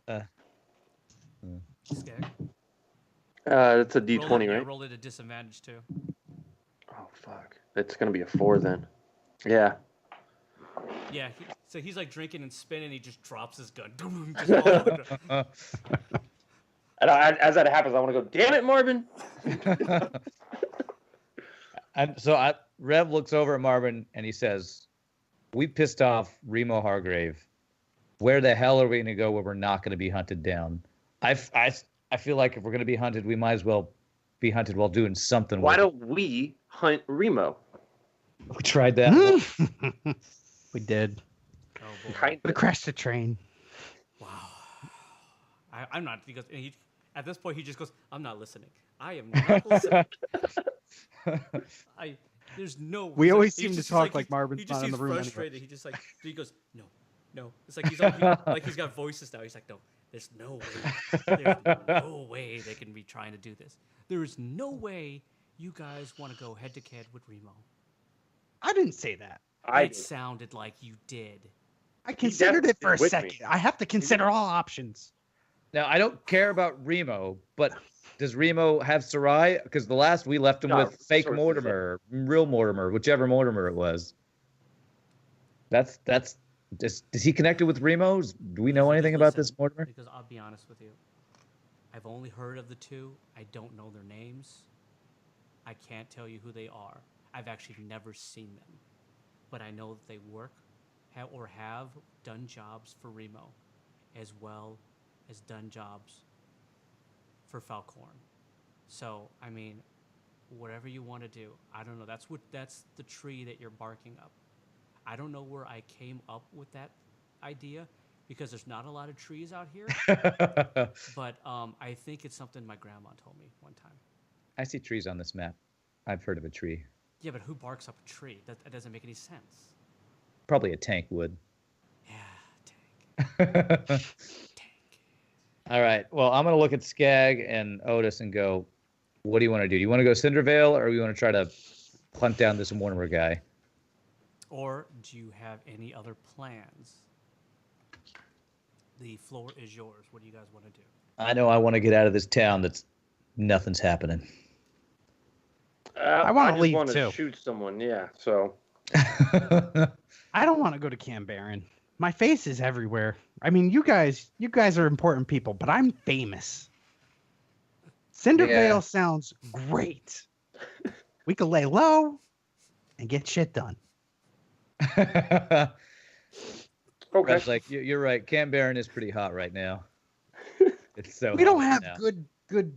Skag. It's a D20, right? Roll it at disadvantage too. Oh, fuck. It's going to be a 4 then. Yeah. Yeah, so he's like drinking and spinning. He just drops his gun. Just all over the- And as that happens, I want to go, damn it, Marvin. And so Rev looks over at Marvin and he says, "We pissed off Remo Hargrave. Where the hell are we going to go where we're not going to be hunted down? I feel like if we're going to be hunted, we might as well be hunted while doing something. Why with don't we hunt Remo? it. We tried that? We did. Oh boy! Kind We crashed the train. Wow. I'm not because at this point he just goes, "I'm not listening. I am not listening." There's no. We always he seem to just- talk he's like Marvin's he just not in seems the room anyway. frustrated. He goes, no. It's like he's got voices now. He's like, no, there's no way. There's no way they can be trying to do this. There is no way you guys want to go head to head with Remo. I didn't say that. It sounded like you did. I considered it for a with me. second. I have to consider all options. Now, I don't care about Remo, but does Remo have Sarai? Because the last we left him No, with fake sources, Mortimer, real Mortimer, whichever Mortimer it was. That's is he connected with Remo? Do we know anything about this Mortimer? Because I'll be honest with you, I've only heard of the two. I don't know their names. I can't tell you who they are. I've actually never seen them, but I know that they work or have done jobs for Remo, as well as done jobs for Falcorn. So I mean, whatever you want to do, I don't know. That's the tree that you're barking up. I don't know where I came up with that idea because there's not a lot of trees out here. But I think it's something my grandma told me one time. I see trees on this map. I've heard of a tree. Yeah, but who barks up a tree? That doesn't make any sense. Probably a tank would. Yeah, tank. All right. Well, I'm going to look at Skag and Otis and go, what do you want to do? Do you want to go Cindervale or do you want to try to hunt down this Mortimer guy? Or do you have any other plans? The floor is yours. What do you guys want to do? I know I want to get out of this town that's nothing's happening. I wanna just leave, wanna too. shoot someone, yeah. So I don't want to go to Cam Baron. My face is everywhere. I mean, you guys are important people, but I'm famous. Cindervale Yeah. sounds great. We could lay low and get shit done. okay. Rev's like, you're right. Cam Baron is pretty hot right now. It's so We don't hot have now. good,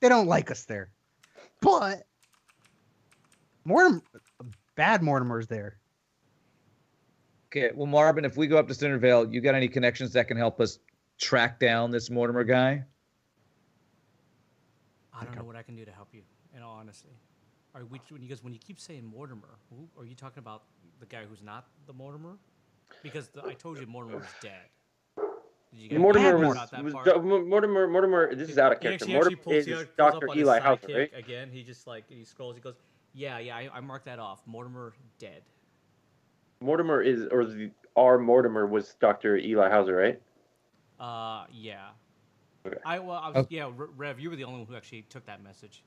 they don't like us there. But bad Mortimer's there. Okay, well, Marvin, if we go up to Cindervale, you got any connections that can help us track down this Mortimer guy? I don't know what I can do to help you, in all honesty. When you keep saying Mortimer, who, are you talking about the guy who's not the Mortimer? Because I told you Mortimer was dead. Did you get Mortimer that was, part? Mortimer. This is out of character. Mortimer is pulls Dr. up on his Eli Hauser, sidekick right? Again, he just he scrolls. He goes, "Yeah, I marked that off. Mortimer dead." Mortimer our Mortimer was Dr. Eli Hauser, right? Yeah. Okay. Rev, you were the only one who actually took that message.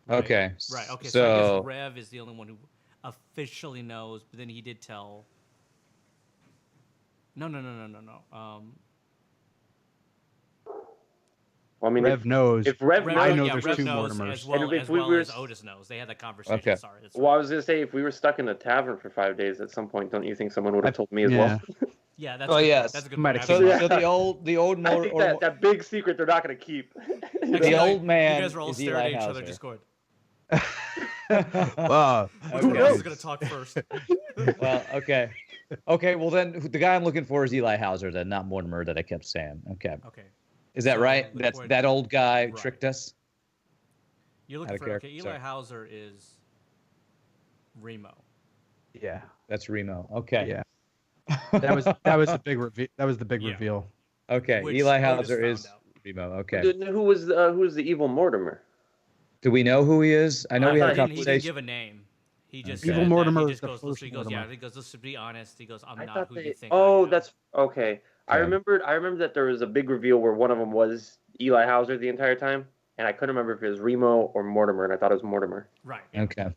Right? Okay. Right. Okay. So I So, guess Rev is the only one who officially knows, but then he did tell. No. Well, I mean, Rev knows. if Rev Rev, knows, know yeah, there's Rev two knows Mortimers. as well, And if as, we well were- as Otis knows. They had that conversation. Okay. Sorry. That's well, I was gonna say, if we were stuck in a tavern for 5 days at some point, don't you think someone would have told me as well? Yeah, that's Oh, a good yes. point. That's a good Might point. have so, Yeah. so the old I think that big secret they're not gonna keep. the old man You guys were all is staring Eli at each other, Hauser. just going, Well, "Who else is gonna talk first?" Well, okay. Okay, well then the guy I'm looking for is Eli Hauser, then not Mortimer that I kept saying. Okay. Okay. Is that So, right? look That's for it. that old guy Right. tricked us? You're Out looking of for character, Eli sorry. Hauser is Remo. yeah, That's Remo. Okay. yeah. That was the big reveal. That was the big Yeah. reveal. Okay. Which Eli Otis Hauser found is out. Remo. Okay. Who was the evil Mortimer? Do we know who he is? I know we had a he didn't conversation. give a name. He just Okay. said Evil that. Mortimer He is just the goes, first he goes, Mortimer. he goes, let's be honest. He goes, I'm I not thought who they. you think. I Oh, am." that's okay. I Okay. remembered that there was a big reveal where one of them was Eli Hauser the entire time, and I couldn't remember if it was Remo or Mortimer, and I thought it was Mortimer. right. Okay.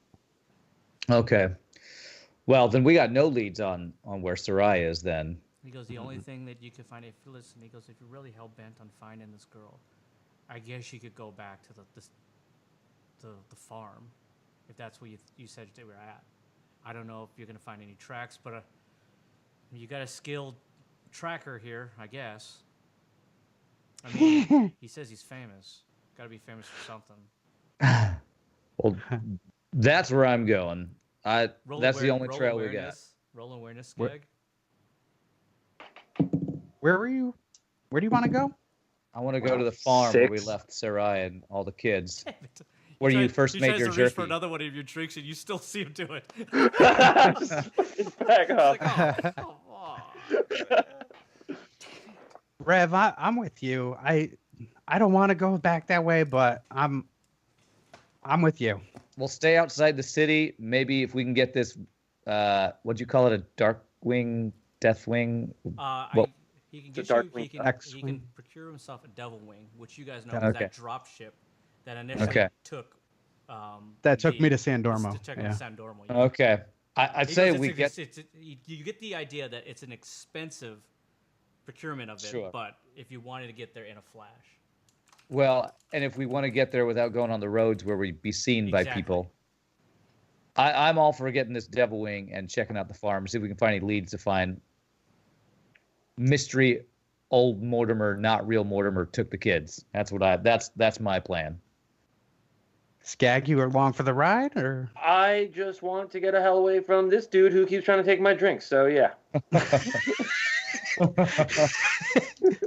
Okay. Well, then we got no leads on where Sarai is then. He goes, the only thing that you can find, if you listen, he goes, if you're really hell bent on finding this girl, I guess you could go back to the farm, if that's where you said they were at. I don't know if you're gonna find any tracks, but you got a skilled tracker here, I guess. I mean, he says he's famous. Got to be famous for something. Well, that's where I'm going. That's the only trail we got. Roll awareness, Skag. Where were you? Where do you want to go? I want to go to the farm where we 6. left Sarai and all the kids. Damn it. Where you first he made tries your to reach for jerky. another one of your drinks, and you still see him do it. It's back up. Like, oh, come on. Rev, I'm with you. I don't want to go back that way, but I'm with you. We'll stay outside the city. Maybe if we can get this, what'd you call it, a dark wing, death wing? Well, He can The get dark you. wing He can X-wing. procure himself a devil wing, which you guys know Okay. is that drop ship that initially Okay. took. That took me to To Sandormo. check Yeah. out Sandormo. Yeah. Okay. I'd He say goes, we it's- get. you get the idea that it's an expensive procurement of it, Sure. but if you wanted to get there in a flash, Well, and if we want to get there without going on the roads where we'd be seen by Exactly. people, I'm all for getting this devil wing and checking out the farm, see if we can find any leads to find mystery old Mortimer, not real Mortimer, took the kids. That's my plan. Skag, you along for the ride, or I just want to get a hell away from this dude who keeps trying to take my drink. So yeah.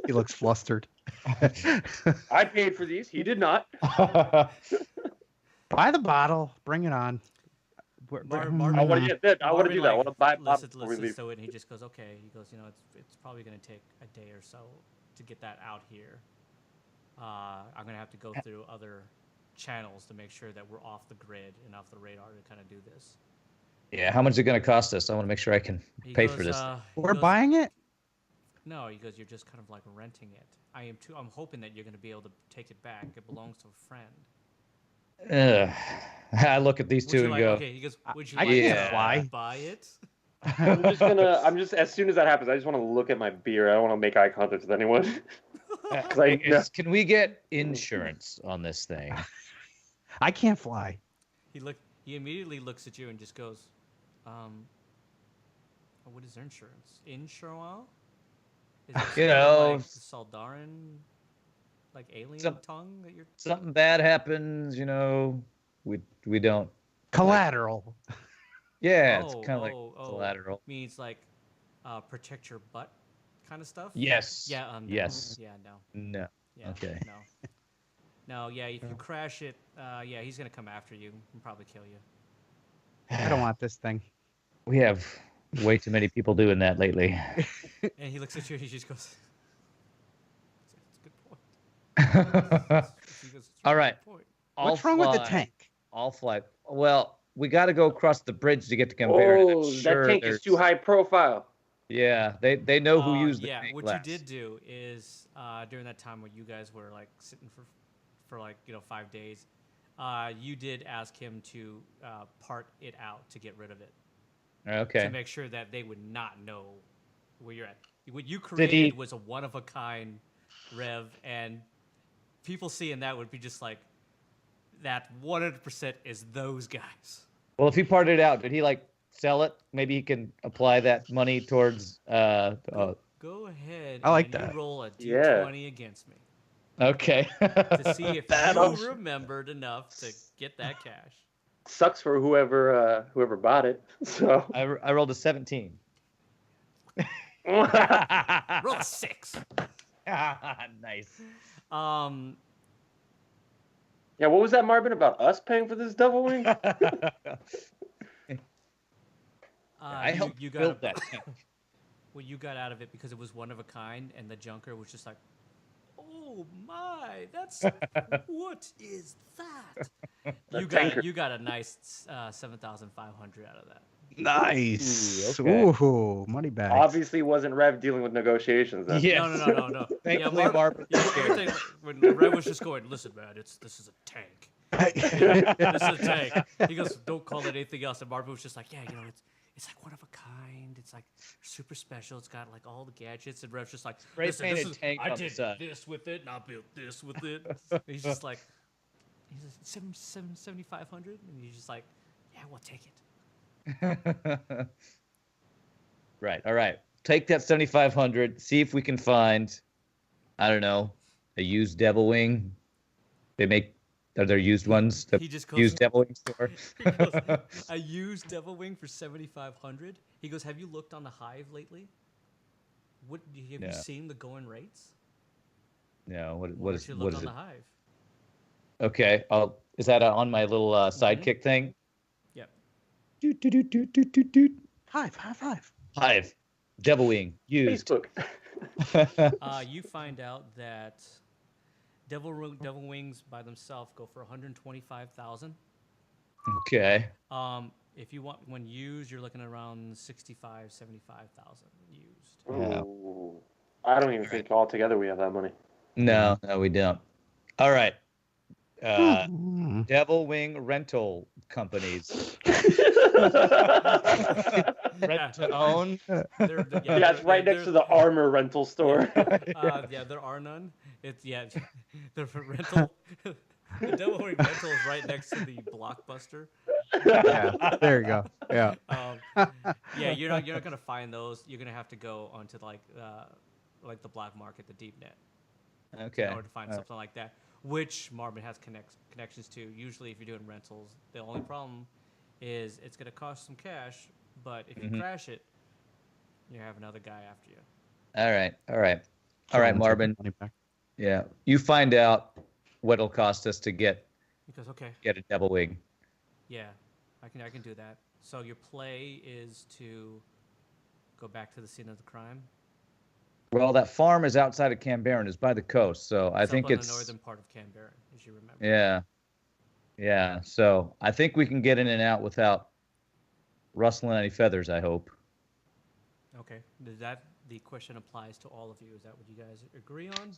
he looks flustered. I paid for these. He did not. Buy the bottle. Bring it on. I want to get that. I want to do that. I want to buy a bottle listen, before we leave. so and he just goes, okay. He goes, it's probably going to take a day or so to get that out here. I'm going to have to go through other channels to make sure that we're off the grid and off the radar to kind of do this. Yeah, how much is it going to cost us? I want to make sure I can He pay goes, for this. he We're goes, buying it. No, he goes, you're just kind of like renting it. I'm hoping that you're going to be able to take it back. It belongs to a friend. I look at these Would two you and like, go, okay, he goes, would you I like can't to fly. buy it? I'm just as soon as that happens, I just want to look at my beer. I don't want to make eye contact with anyone. 'Cause I know- can we get insurance on this thing? I can't fly. He immediately looks at you and just goes, what is insurance? Insurance? Is it You sort of know, like the Saldaran, like alien tongue that you're? Something bad happens, we don't. Collateral. Yeah, it's Oh, kind of like oh, oh. collateral. Means like, protect your butt, kind of stuff. Yes. Yeah. No. Yes. Yeah. No. No. Yeah. Okay. No. No. Yeah. If you crash it, yeah, he's gonna come after you and probably kill you. I don't want this thing. We have way too many people doing that lately. And he looks at you and he just goes, "That's a good point." He goes, "It's a All good right. point." What's wrong with the fly. tank? I'll fly. Well, we got to go across the bridge to get to Canberra. Oh, that tank is too high profile. Yeah, they know who used the yeah, tank what last. you did do is during that time when you guys were like sitting for like 5 days, you did ask him to part it out to get rid of it to Okay. make sure that they would not know where you're at. What you Did created he- was a one of a kind Rev, and people seeing that would be just like, that 100% is those guys. Well, if he parted it out, did he sell it? Maybe he can apply that money towards. Go ahead. I like and that. You roll a Yeah. d20 against me Okay. to see if That'll- you remembered enough to get that cash. Sucks for whoever bought it. So I rolled a 17. Roll a 6. Nice. yeah, what was that, Marvin, about us paying for this devil wing? I helped you got build that tank. Well, you got out of it because it was one of a kind, and the junker was just like, "Oh my, that's what is that?" tanker. You got a nice 7,500 out of that. Nice. Ooh, okay. Ooh, money back. Obviously wasn't Rev dealing with negotiations then. Yeah. No. Thankfully, Marv- Barbara- everything, when Red was just going, "Listen, man, this is a tank. This is a tank." He goes, "Don't call it anything else." And Marvin was just like, "Yeah, it's like one of a kind. It's like super special. It's got like all the gadgets. And Rev's just like, Spray listen, painted tank I on the did side. this with it, and I built this with it. And he's just like, he's like, 7,500, and he's just like, yeah, we'll take it. Right. All right. Take that 7,500. See if we can find, I don't know, a used Devil Wing. Are there used ones? The He just goes, used Devil Wing store. he goes, I used Devil Wing for 7,500. He goes, have you looked on the Hive lately? Have you No. seen the going rates? No. Why What don't is you what look is on it? the Hive? Okay. Is that on my little sidekick thing? Yep. Doot, doot, doot, doot, doot, doot, doot. Hive. Hive. Devil Wing. Used. Facebook. You find out that Devil Wings by themselves go for 125,000. Okay. If you want when used, you're looking around 65, 75,000 used. Yeah. Ooh. I don't even think altogether we have that money. No, we don't. All right. Hmm. Devil Wing rental companies. Rent to own. Yeah, it's right next to the armor rental store. Yeah, there are none. It's the rental. The Devil Wing rental is right next to the Blockbuster. Yeah, there you go. Yeah. Yeah, you're not gonna find those. You're gonna have to go onto like the black market, the deep net, Okay. in order to find something like that, which Marvin has connections to. Usually, if you're doing rentals, the only problem is it's gonna cost some cash. But if you crash it, you have another guy after you. All right, Marvin. Yeah, you find out what it'll cost us to get He goes, okay, a Devil Wing. yeah, I can do that. So your play is to go back to the scene of the crime. Well, that farm is outside of Canberra. It's by the coast, so I It's think up on it's the northern part of Canberra, as you remember. Yeah. So I think we can get in and out without rustling any feathers. I hope. Okay. The question applies to all of you? Is that what you guys agree on?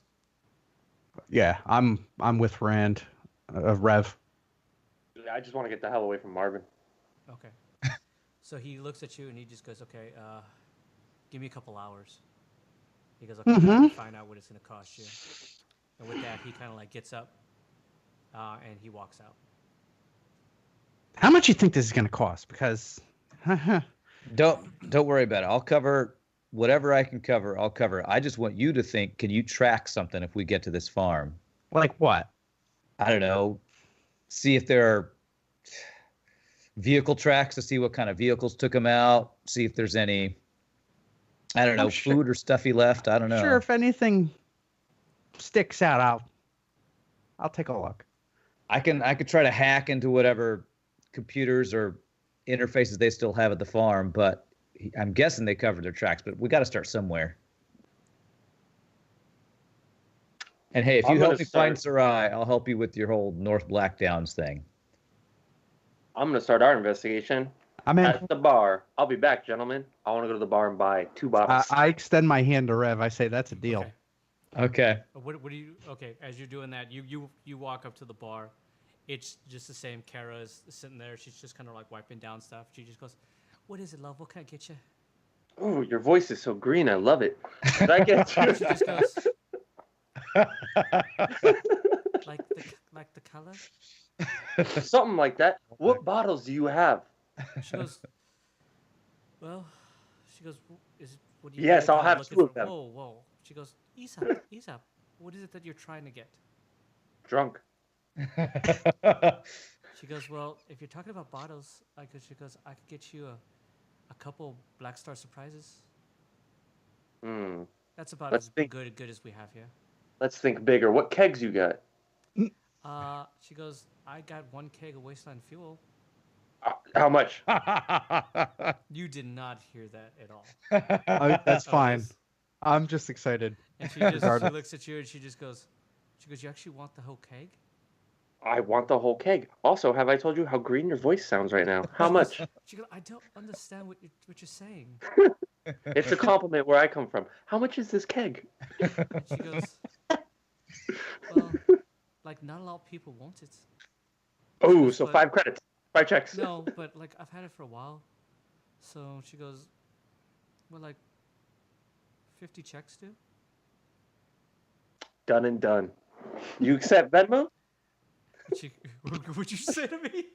Yeah, I'm with Rand, Rev. I just want to get the hell away from Marvin. Okay. So he looks at you and he just goes, okay, give me a couple hours. He goes, okay, I can find out what it's going to cost you. And with that, he kind of like gets up and he walks out. How much you think this is going to cost? Because Don't worry about it. I'll cover whatever I can cover. I'll cover. I just want you to think. Can you track something if we get to this farm? like what? I don't know. See if there are vehicle tracks to see what kind of vehicles took him out. See if there's any, I don't know, food or stuff he left. I don't know. Sure, if anything sticks out, I'll take a look. I could try to hack into whatever computers or interfaces they still have at the farm, but I'm guessing they covered their tracks. But we got to start somewhere. And hey, if you help me find Sarai, I'll help you with your whole North Black Downs thing. I'm going to start our investigation I'm in. at the bar. I'll be back, gentlemen. I want to go to the bar and buy 2 bottles. I extend my hand to Rev. I say that's a deal. Okay. What do you? Okay, as you're doing that, you walk up to the bar. It's just the same. Kara is sitting there. She's just kind of like wiping down stuff. She just goes, "What is it, love? What can I get you?" Oh, your voice is so green. I love it. Did I get you? She just goes, like the color. Something like that. What bottles do you have? She goes, well, what do you? Yes, what are I'll you have looking 2 of for?" them. Whoa. She goes, Aesop, what is it that you're trying to get? Drunk. She goes, well, if you're talking about bottles, she goes, I could get you a couple Black Star surprises. Hmm. That's about Let's as think. good as we have here. Let's think bigger. What kegs you got? She goes, I got 1 keg of Wasteland Fuel. How much? You did not hear that at all. That's fine. Yes. I'm just excited. And she looks at you and she goes, you actually want the whole keg? I want the whole keg. Also, have I told you how green your voice sounds right now? How much? She goes, I don't understand what you're saying. It's a compliment where I come from. How much is this keg? And she goes, well, like not a lot of people want it. Oh, so 5 credits. 5 checks. No, but like I've had it for a while. So she goes, "What, like 50 checks, do?" Done and done. You accept Venmo? And she, what'd you say to me?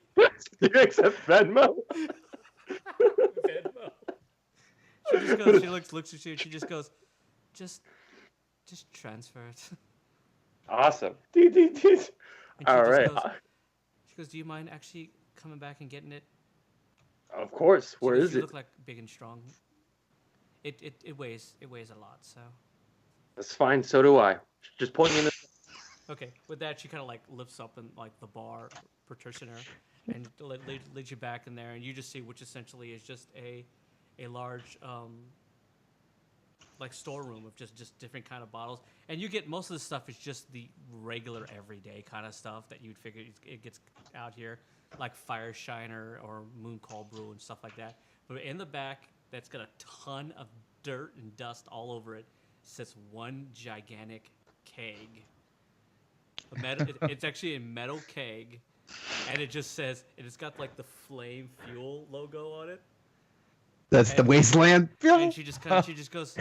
You accept Venmo? Venmo. She just goes. She looks at you. And she just goes, just transfer it. Awesome. And she All just right. goes, she goes, "Do you mind actually coming back and getting it?" Of course. She Where goes, is "You it? look like big and strong. It weighs a lot, so." That's fine. So do I. Just point me in the. Okay, with that, she kind of like lifts up in like the bar partitioner and leads you back in there, and you just see which essentially is just a large like storeroom of just different kind of bottles, and you get most of the stuff is just the regular everyday kind of stuff that you'd figure it gets out here, like Fire Shiner or Moon Call Brew and stuff like that. But in the back, that's got a ton of dirt and dust all over it, sits one gigantic keg. It's actually a metal keg, and it just says it's got like the Flame Fuel logo on it. That's the wasteland. And she just goes,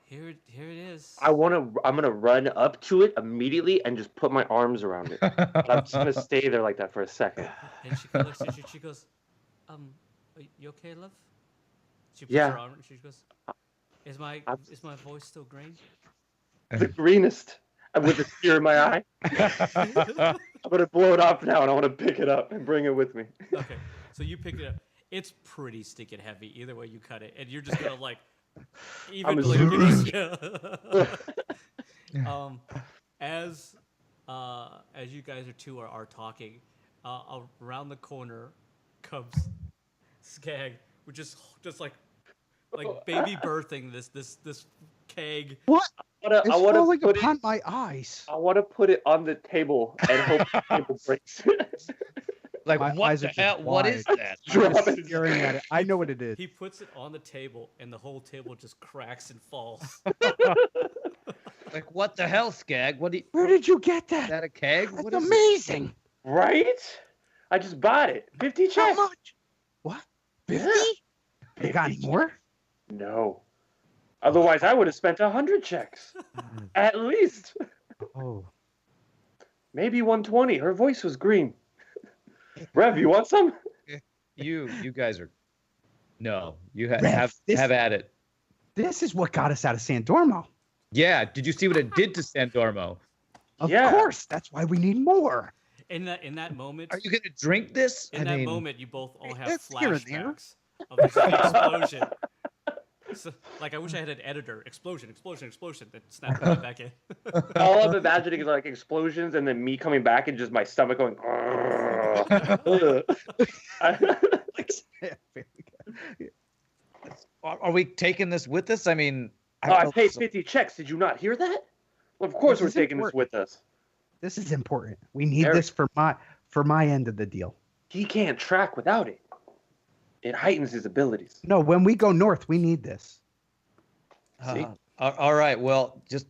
here it is. I'm gonna run up to it immediately and just put my arms around it. But I'm just gonna stay there like that for a second. And she looks at you. She goes, are you okay, love? She puts Yeah. her arm. And she goes, is my voice still green? The greenest. With a tear in my eye. I'm gonna blow it off now, and I want to pick it up and bring it with me. Okay, so you pick it up. It's pretty stinking heavy. Either way you cut it, and you're just gonna like, even I'm like, as you guys are talking, around the corner comes Skag, which is just like baby birthing this keg. What? I It's want falling to put upon it. my eyes. I want to put it on the table and hope the table breaks. Like, My what eyes the are just hell? What is wide. that? Drop I'm it. staring at it. I know what it is. He puts it on the table, and the whole table just cracks and falls. Like, what the hell, Skag? What do you, Where did you get is that? that a keg? That's What is it? amazing. Right? I just bought it. 50 How checks. much? What? 50? You got any more? No. Otherwise, I would have spent 100 checks. At least. Oh. Maybe 120. Her voice was green. Rev, you want some? You guys are. No, you Rev, have this- at it. This is what got us out of San Dormo. Yeah. Did you see what it did to San Dormo? Of Yeah. course. That's why we need more. In that moment, Are you gonna drink this? in that moment, you both all have It's here and there. flashbacks of this explosion. So, like, I wish I had an editor. Explosion, explosion, explosion. That snapped right back in. All I'm imagining is like explosions and then me coming back and just my stomach going. Are we taking this with us? I mean, I paid 50 checks. Did you not hear that? Well, of course This we're is taking this important. important. with us. This is important. We need Eric. this for my end of the deal. He can't track without it. It heightens his abilities. No, when we go north, we need this. See? all right. Well, just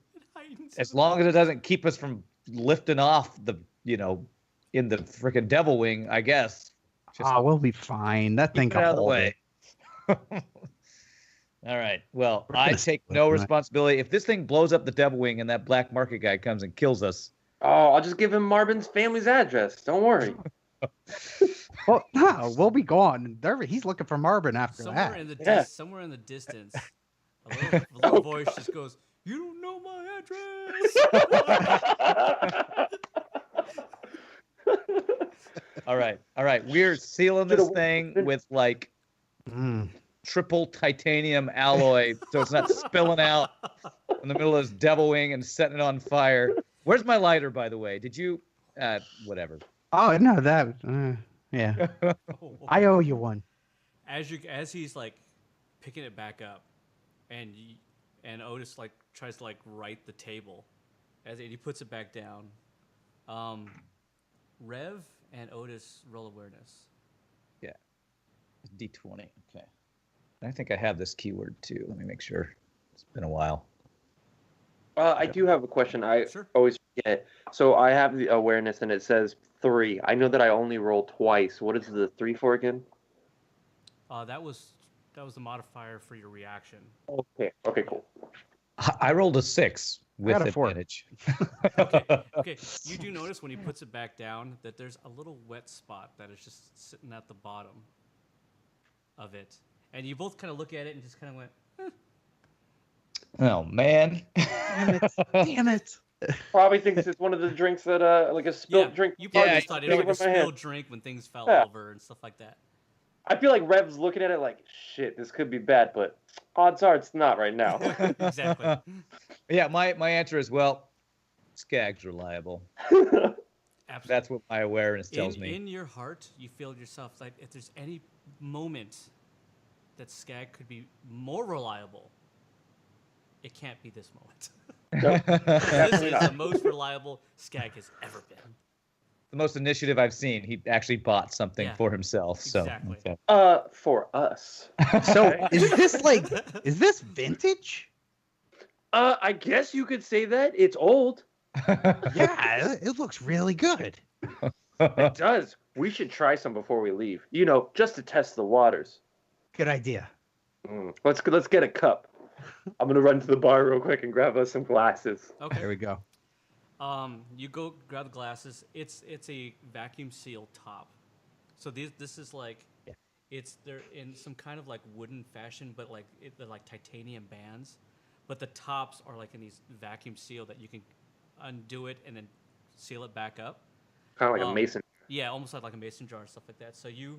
as long as it doesn't keep us from lifting off the, in the freaking devil wing, I guess. Just We'll be fine. That thing keep it can out of the hold way. it. All right. Well, We're I gonna take split, no right? responsibility. If this thing blows up the devil wing and that black market guy comes and kills us, Oh, I'll just give him Marvin's family's address. Don't worry. Well, no, we'll be gone. He's looking for Marvin after Somewhere that. in the Yeah. somewhere in the distance, a little voice just goes, "You don't know my address." all right. We're sealing this thing with like Mm. triple titanium alloy so it's not spilling out in the middle of this devil wing and setting it on fire. Where's my lighter, by the way? Did you whatever. Oh no, that yeah. I owe you one. As he's like picking it back up, and Otis like tries to like right the table, and he puts it back down. Rev and Otis roll awareness. D20. Okay. I think I have this keyword too. Let me make sure. It's been a while. I do have a question. I Sure. always forget. So I have the awareness and it says 3. I know that I only roll twice. What is the 3 for again? That was That was the modifier for your reaction. Okay. Okay. Cool. I rolled a 6 with got a 4. advantage. Okay. You do notice when he puts it back down that there's a little wet spot that is just sitting at the bottom of it, and you both kind of look at it and just kind of went, Oh man. Damn it! Damn it! Probably thinks it's one of the drinks that like a spilled drink. You probably Yeah, just thought it take was like a it from my hand. spilled drink when things fell Yeah. over and stuff like that. I feel like Rev's looking at it like, shit, this could be bad, but odds are it's not right now. Exactly. Yeah, my answer is, well, Skag's reliable. Absolutely. That's what my awareness tells in, me. In your heart, you feel yourself like if there's any moment that Skag could be more reliable, it can't be this moment. This is the most reliable Skag has ever been. The most initiative I've seen. He actually bought something Yeah. for himself. So Exactly. okay. For us. So is this vintage? I guess you could say that. It's old. Yeah, it looks really good. It does. We should try some before we leave. You know, just to test the waters. Good idea. Let's get a cup. I'm gonna run to the bar real quick and grab us some glasses. Okay. There we go. You go grab the glasses. It's a vacuum seal top. So this is like, they're in some kind of like wooden fashion, but like they're like titanium bands. But the tops are like in these vacuum seal that you can undo it and then seal it back up. Kind of like a mason. Yeah, almost like a mason jar and stuff like that. So you're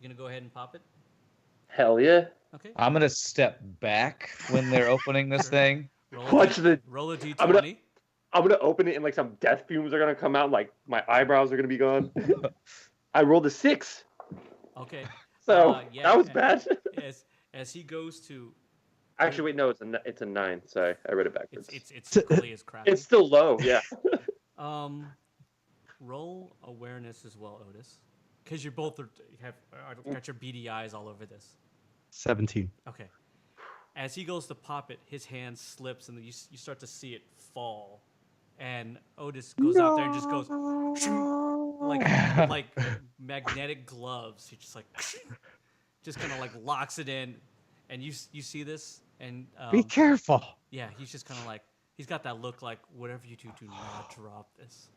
gonna go ahead and pop it. Hell yeah. Okay. I'm gonna step back when they're opening this thing. Roll Watch roll a d20. I'm gonna open it and like some death fumes are gonna come out. And, like my eyebrows are gonna be gone. I rolled a 6. Okay. So Yeah, that was bad. As he goes to, Actually, wait, no, it's a 9. Sorry, I read it backwards. it's equally as crappy. It's still low. Yeah. Roll awareness as well, Otis, because you both got your beady eyes all over this. 17. Okay. As he goes to pop it, his hand slips and you start to see it fall, and Otis goes out there and just goes like magnetic gloves. He just like just kind of like locks it in, and you see this and Be careful. yeah, he's just kind of like he's got that look like whatever you do not drop this.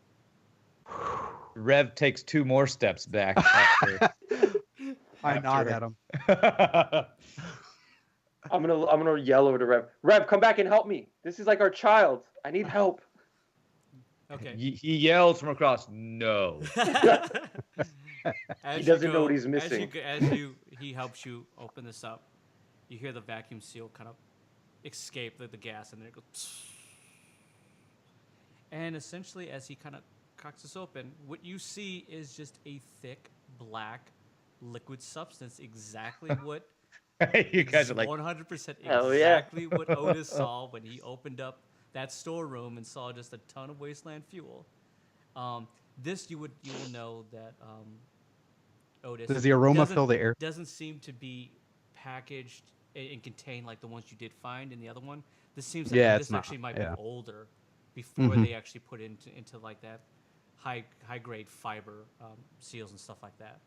Rev takes 2 more steps back. After. I nod at him. I'm gonna yell over to Rev. Rev, come back and help me. This is like our child. I need help. Okay. He yells from across, "No!" He doesn't know what he's missing. He helps you open this up. You hear the vacuum seal kind of escape the gas, and then it goes. And essentially, as he kind of cocks this open, what you see is just a thick black liquid substance. Exactly what You guys are like, 100% Hell yeah. exactly what Otis saw when he opened up that storeroom and saw just a ton of wasteland fuel. This you will know that Otis. Does the aroma doesn't- fill the air? Doesn't seem to be packaged and contain like the ones you did find in the other one. This seems like Yeah, this it's not, actually might yeah. be older before they actually put into like that high grade fiber seals and stuff like that.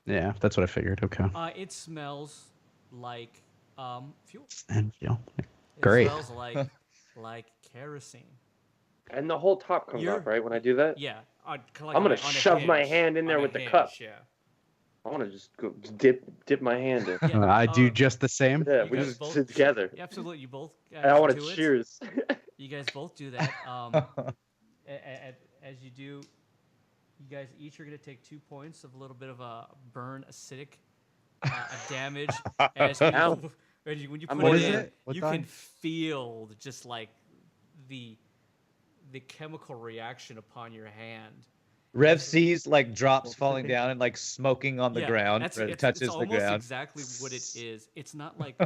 Yeah, that's what I figured. Okay. It smells like fuel. And It Great. smells like kerosene. And the whole top comes You're- off, right? When I do that, Yeah, I'm gonna shove my hand in there with the cup. Yeah. I want to just go dip my hand in. Yeah, I do just the same. Yeah, You we guys just both- sit together. Yeah, absolutely. You both. And I want do to it. cheers. You guys both do that. As you do, you guys each are going to take 2 points of a little bit of a burn, acidic damage. As Ow. when you I'm put What it is in, it? What you die? can feel just like the chemical reaction upon your hand. Rev sees like drops falling down and like smoking on the ground. That's, Rev it's touches the almost ground. exactly what it is. It's not like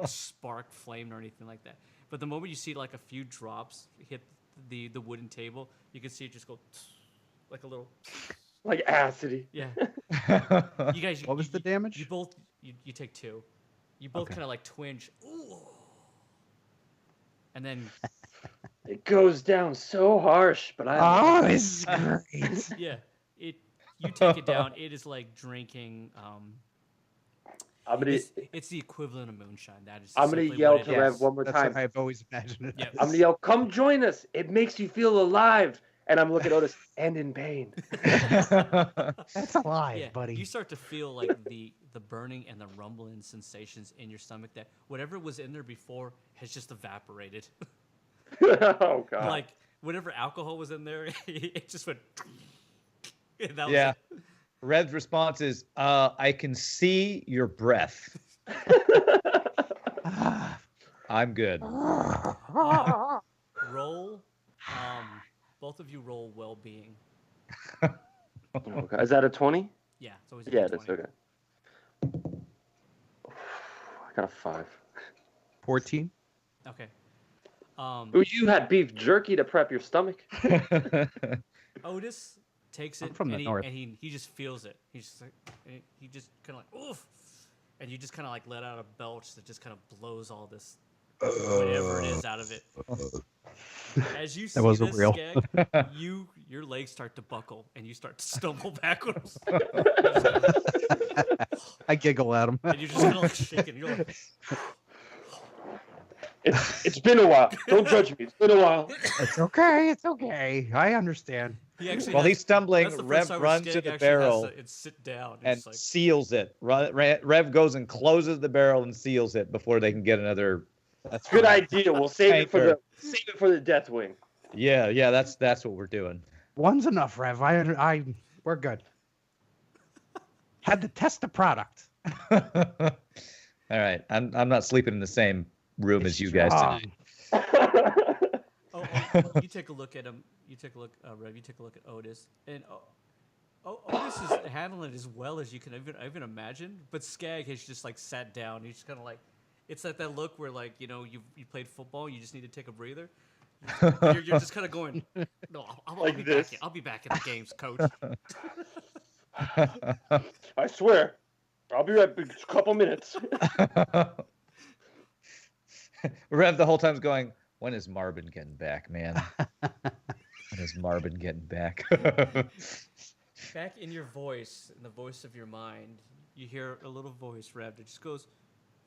spark flame or anything like that. But the moment you see like a few drops hit the wooden table, you can see it just go like a little. Like acidy. Yeah. You guys. What was the damage? You both. You take 2. You both Okay. kind of like twinge. Ooh. And then It goes down so harsh, but I. Oh, this is great. yeah, you take it down. It is like drinking I'm gonna It's the equivalent of moonshine. That is. I'm gonna simply yell what to it Rev is. one more That's time. what I've always imagined it. Yep. I'm gonna yell, "Come join us! It makes you feel alive." And I'm looking at Otis and in pain. That's alive, Yeah, buddy. you start to feel like the burning and the rumbling sensations in your stomach that whatever was in there before has just evaporated. Oh god. Like whatever alcohol was in there, it just went. And that Yeah. was it. Rev's response is, I can see your breath. I'm good. Roll. Both of you roll well-being. Oh, god. Is that a 20? Yeah, it's always a Yeah, D20. that's okay. I got a 5. 14. Okay. Ooh, you had beef jerky to prep your stomach. Otis takes it I'm from the and, north. he just feels it. He's just like he just kind of like oof, and you just kind of like let out a belch that just kind of blows all this whatever it is out of it. As you see wasn't this, real. Skag, your legs start to buckle and you start to stumble backwards. I giggle at him. And you're just kind of like shaking. You're like, It's been a while. Don't judge me. It's been a while. It's okay. It's okay. I understand. he actually While has- he's stumbling, that's the first Rev time where runs Skag to the actually has barrel to- and sit down and just like, seals it. Rev goes and closes the barrel and seals it before they can get another. That's Good fine. idea. We'll save it for the death wing. Yeah, that's what we're doing. One's enough, Rev. We're good. Had to test the product. All right, I'm not sleeping in the same room as you guys tonight. oh, you take a look at him. You take a look, Rev. You take a look at Otis, and Otis is handling it as well as you can even imagine. But Skag has just like sat down. He's just kind of like, it's like that look where like you played football. You just need to take a breather. You're just kind of going, no, I'll Like be this. back. I'll be back in the games, coach. I swear. I'll be right back. A couple minutes. Rev the whole time's going, when is Marvin getting back, man? When is Marvin getting back? Back in your voice, in the voice of your mind, you hear a little voice, Rev, that just goes,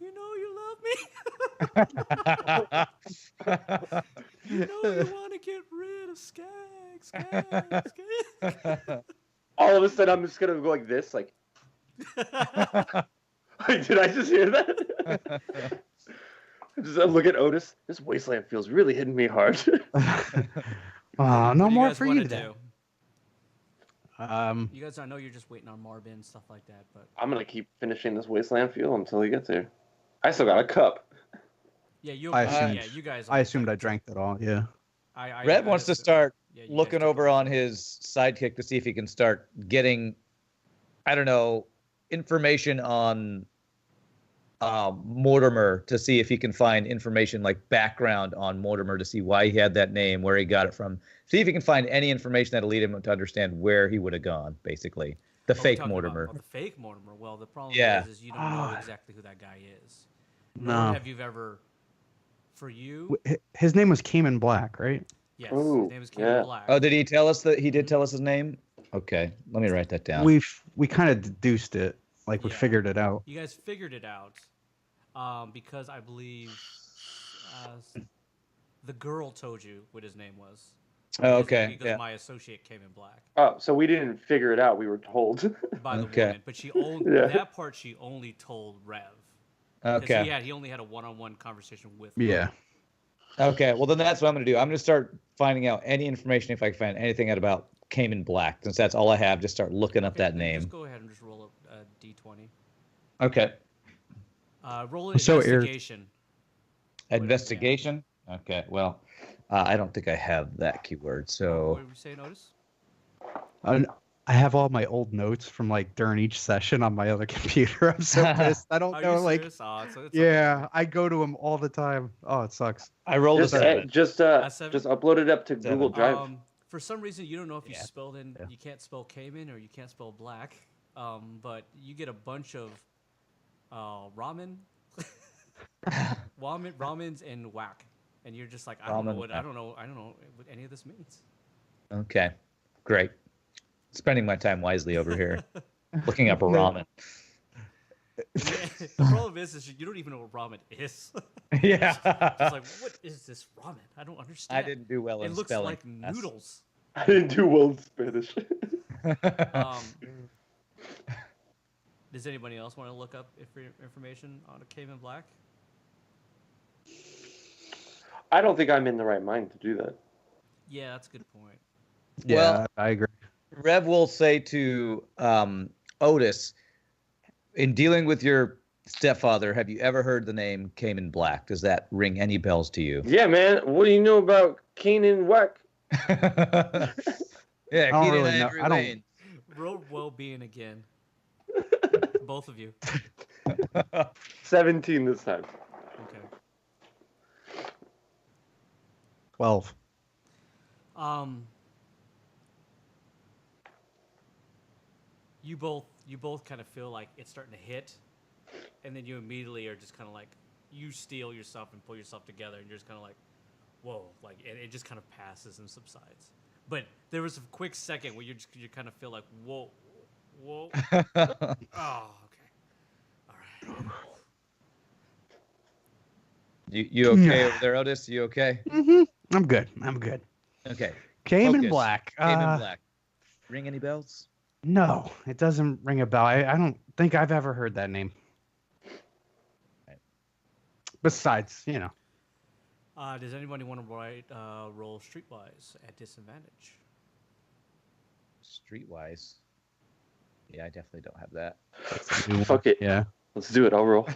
you know you love me. You know you want to get rid of Skag. All of a sudden, I'm just gonna go like this, like. Did I just hear that? I look at Otis. This wasteland feels really hitting me hard. What No do more guys for wanna you then. do? You guys, I know you're just waiting on Marvin and stuff like that, but I'm gonna keep finishing this wasteland fuel until he gets here. I still got a cup. yeah, you guys. I assumed I drank that all. Yeah. Rev wants to start Yeah, you guys looking took over it. on his sidekick to see if he can start getting, I don't know, information on Mortimer, to see if he can find information like background on Mortimer, to see why he had that name, where he got it from. See if he can find any information that'll lead him to understand where he would have gone, basically. The Oh, we're fake talking Mortimer. about the fake Mortimer. Well, the problem Yeah. is you don't know exactly who that guy is. No. Nor have you ever, for you, His name was Cayman Black, right? yes, Ooh, his name is Kevin yeah. Black. Oh, did he tell us that he did tell us his name? Okay, let me write that down. We kind of deduced it, like we Yeah. figured it out. You guys figured it out because I believe the girl told you what his name was. Oh, okay. Because Yeah. my associate came in black Oh, so we didn't figure it out. We were told. by the Okay. woman, but she only Yeah. that part she only told Rev. 'Cause Okay. he only had a one-on-one conversation with. Yeah. Rev. Okay. Well, then that's what I'm going to do. I'm going to start finding out any information, if I can find anything out about Cayman Black, since that's all I have. Just start looking up Okay, that then name. Just go ahead and just roll up a d20. Okay. Roll an So investigation. Investigation. Okay. Well, I don't think I have that keyword. What So did we say, Notice? I have all my old notes from like during each session on my other computer. I'm so pissed. I don't Are know, you like, serious? Oh, so it's yeah, I go to them all the time. Oh, it sucks. I rolled a just, 7. just A7? upload it up to Google Drive. For some reason, you don't know if you Yeah. spelled in. Yeah. You can't spell Cayman or you can't spell black. But you get a bunch of ramen, ramens and whack, and you're just like, I don't know Ramen, what whack. I don't know what any of this means. Okay. Great. Spending my time wisely over here, looking up ramen. The problem is you don't even know what ramen is. Yeah. It's like, what is this ramen? I don't understand. I didn't do well in It looks spelling like class. noodles. I didn't do well in Spanish. Does anybody else want to look up information on a Cayman Black? I don't think I'm in the right mind to do that. Yeah, that's a good point. Yeah, Well- I agree. Rev will say to Otis, in dealing with your stepfather, have you ever heard the name Cayman Black? Does that ring any bells to you? Yeah, man. What do you know about Canaan Weck? Yeah, don't Keenan really know. Ivory I don't- Lane. Road well-being again. Both of you. 17 this time. Okay. 12. You both kind of feel like it's starting to hit, and then you immediately are just kind of like, you steel yourself and pull yourself together, and you're just kind of like, whoa, like it just kind of passes and subsides. But there was a quick second where you kind of feel like, whoa. Oh, okay. All right. You okay over there, Otis? You okay? I'm good. Okay. Cayman Focus. Black. Cayman Black. Ring any bells? No, it doesn't ring a bell. I don't think I've ever heard that name. Right. Besides, Does anybody want to roll Streetwise at disadvantage? Streetwise. Yeah, I definitely don't have that. Fuck it. Yeah. Let's do it. I'll roll.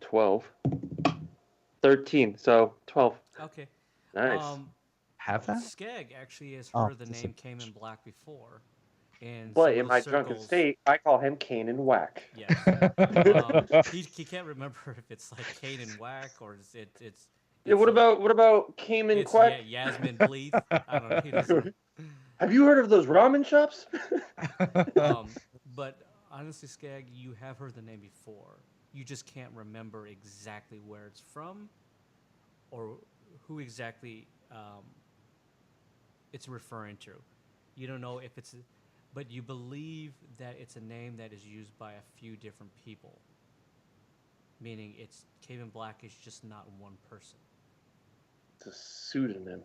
12. 13. So 12. Okay. Nice. Have that? Skeg actually has Oh, heard the name Cayman Black before. And But some in of the my drunken circles- state, I call him Canaan Whack. Yes. He can't remember if it's like Kane and Whack or it's Yeah, what about Cayman it's Quack? Yasmin Bleeth. I don't know. He doesn't. Have you heard of those ramen shops? But honestly, Skag, you have heard the name before. You just can't remember exactly where it's from or who exactly it's referring to. You don't know if it's, but you believe that it's a name that is used by a few different people. Meaning it's Cayman Black is just not one person. It's a pseudonym.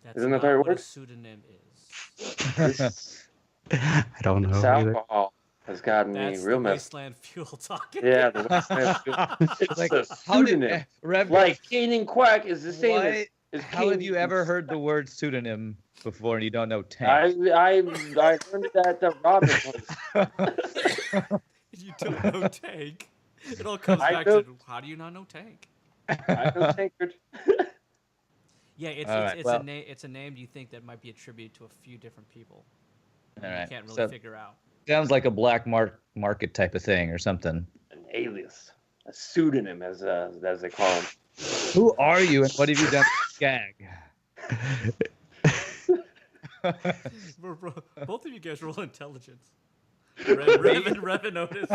That's Isn't that not the right what word? a pseudonym is. I don't know. This either. alcohol has gotten me That's real the messed. Wasteland Fuel talking. Yeah, the Wasteland Fuel. It's Like, a how did pseudonym. Rev? Like Canaan Quack is the same as How have you ever heard the word pseudonym before and you don't know tank? I learned that the Robin was. You don't know Tank. It all comes I back know- to how do you not know Tank? I know Tankard. Yeah, it's All it's, right, it's well- a name. It's a name you think that might be attributed to a few different people. All You right. can't really So figure out. sounds like a black market type of thing or something. An alias, a pseudonym, as they call him. Who are you and what have you done to Skag? Both of you guys roll intelligence. Rev and Otis.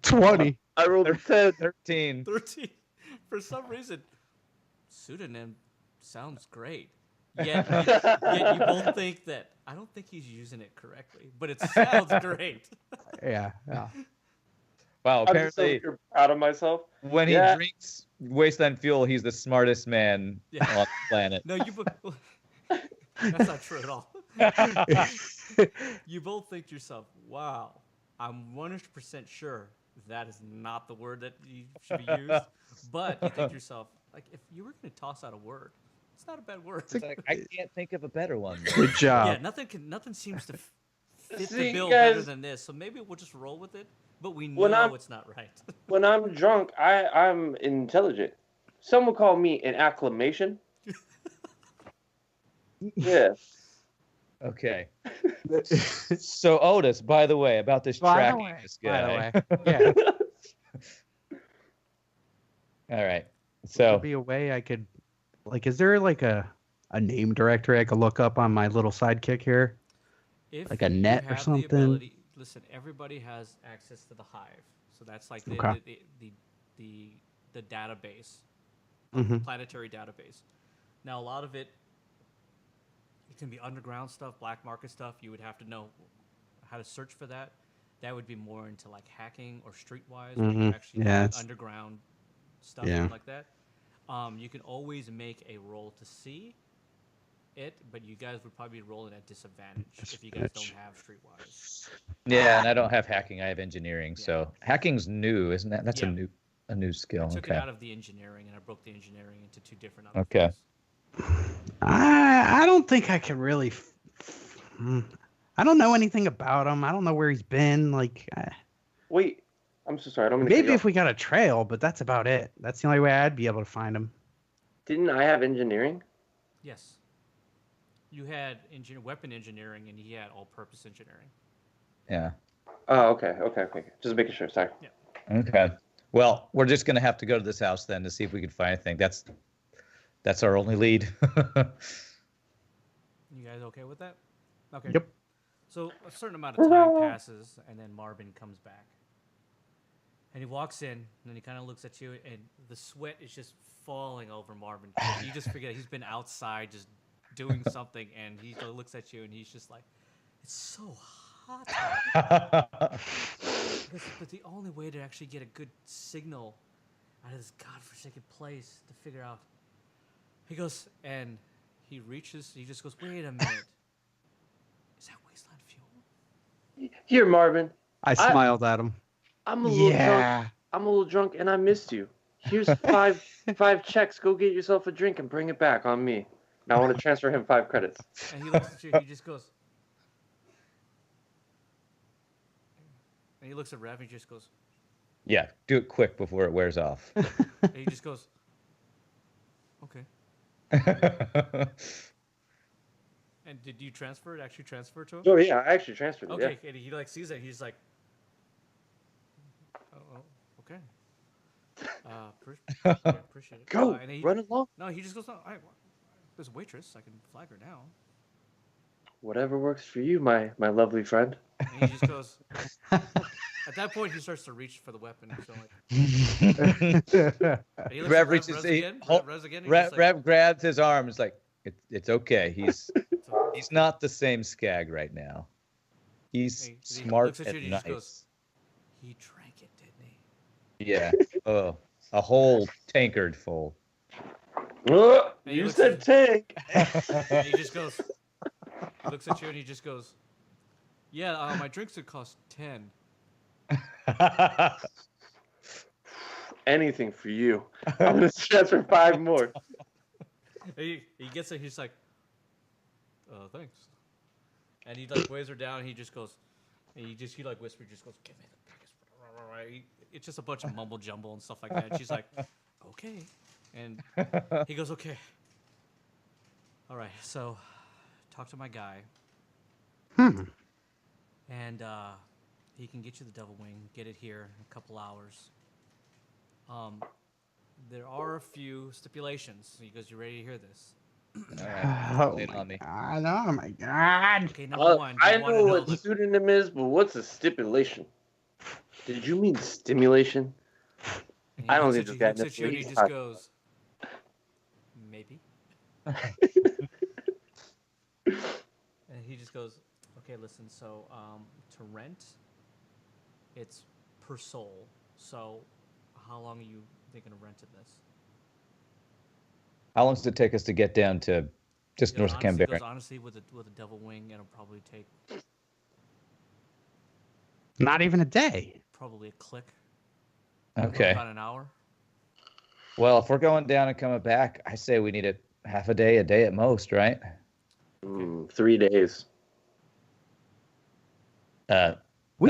20. I rolled a 10. 13. 13. For some reason, pseudonym sounds great. Yet you both think that I don't think he's using it correctly, but it sounds great. Yeah. Wow, I'm just so apparently proud of myself. when Yeah. he drinks Wasteland Fuel, he's the smartest man Yeah. on the planet. No, that's not true at all. You both think to yourself, wow, I'm 100% sure that is not the word that should be used. But you think to yourself, like, if you were going to toss out a word, it's not a bad word. It's like, I can't think of a better one. Good job. Yeah, nothing seems to fit See, the bill guys- better than this. So maybe we'll just roll with it. But we When know I'm- it's not right. When I'm drunk, I'm intelligent. Some would call me an acclamation. Yeah. Okay. So Otis, by the way, about this By the tracking way, this by guy. the way. Yeah. All right. Would So there be a way I could, like, is there like a name directory I could look up on my little sidekick here? If Like a you net or have the something? ability- listen, everybody has access to the Hive, so that's like Okay. the database, Mhm. planetary database. Now, a lot of it, It can be underground stuff, black market stuff. You would have to know how to search for that. That would be more into like hacking or streetwise, where you're actually Yeah, doing it's- underground stuff Yeah. like that. You can always make a roll to see it, but you guys would probably be rolling at disadvantage if you guys don't have streetwise. Yeah, and I don't have hacking. I have engineering. Yeah. So hacking's new, isn't that? That's Yeah. a new skill. I took Okay. it out of the engineering and I broke the engineering into two different other Okay. things. I don't think I can really. I don't know anything about him. I don't know where he's been. Like, Wait, I'm so sorry. I don't mean to cut maybe you if off. we got a trail, but that's about it. That's the only way I'd be able to find him. Didn't I have engineering? Yes. You had weapon engineering and he had all-purpose engineering. Yeah. Oh, okay. Just making sure. Sorry. Okay. Well, we're just gonna have to go to this house then to see if we can find anything. That's our only lead. You guys okay with that? Okay. Yep. So a certain amount of time passes, and then Marvin comes back. And he walks in, and then he kind of looks at you, and the sweat is just falling over Marvin. You just forget he's been outside just doing something, and he looks at you, and he's just like, "It's so hot out." But the only way to actually get a good signal out of this godforsaken place to figure out. He goes, and he just goes, "Wait a minute. Is that wasteland fuel?" Here, Marvin. I smiled at him. I'm a little drunk. I'm a little drunk, and I missed you. Here's five checks. Go get yourself a drink and bring it back on me. Now I want to transfer him 5 credits. And he looks at you, he just goes, and he looks at Rev, and he just goes, Yeah, do it quick before it wears off. and he just goes, "Okay." And did you transfer it? Actually transfer to him? Oh yeah, I actually transferred it. Okay, and he like sees it, he's like, "Oh, okay. Appreciate it." Go, and he, run along. No, he just goes, "No, there's a waitress. I can flag her now." Whatever works for you, my lovely friend. And he just goes. At that point, he starts to reach for the weapon. So like, and he looks Rev at reaches Revs again. He's just like, Rev grabs his arm. It's like it's okay. so He's not the same skag right now. He's he smart looks at and you and he nice. just goes, "He drank it, didn't he?" Yeah. Oh, a whole tankard full. Oh, And he you looks said at- tank. And he just goes. He looks at you and he just goes, "Yeah, my drinks would cost 10." Anything for you. I'm gonna transfer 5 more. And he gets it. He's like, "Thanks." And he like waves her down. And he just goes, and he like whispers, just goes, "Give me the biggest." It's just a bunch of mumble jumble and stuff like that. And she's like, "Okay," and he goes, "Okay. All right, so talk to my guy, and he can get you the devil wing. Get it here in a couple hours. There are a few stipulations. He goes, "You ready to hear this?" Oh Lay it my on me. god! Oh my god! Okay, number one. I you wanna know what the- pseudonym is, but what's a stipulation? Did you mean stimulation? and he I don't looks think at this you- guy he looks knows at you what and he he's just talking goes, "Maybe." And he just goes, "Okay, listen. So, to rent, it's per soul. So, how long are you thinking of renting this?" How long does it take us to get down to just north of Canberra? Honestly, with a devil wing, it'll probably take Not even a day. probably a click. Okay. About an hour. Well, if we're going down and coming back, I say we need it half a day at most, right? 3 days. We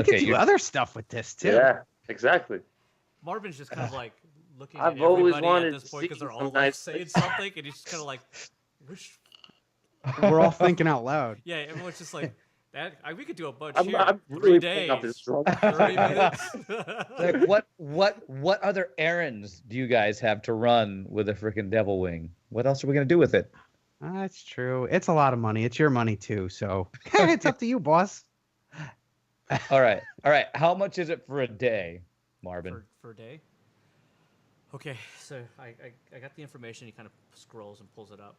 Okay, could do you're- other stuff with this too. Yeah, exactly. Marvin's just kind of like looking I've at always everybody wanted at this to point because see they're all some like nice saying things. something, and he's just kind of like, "Wish." We're all thinking out loud. Yeah, everyone's just like that. We could do a bunch I'm, here. I'm 3 really days. pulling up this drunk. 30 minutes. Like what other errands do you guys have to run with a freaking devil wing? What else are we gonna do with it? That's true. It's a lot of money. It's your money too. So it's up to you, boss. All right. How much is it for a day, Marvin? for a day. Okay, so I got the information. He kind of scrolls and pulls it up,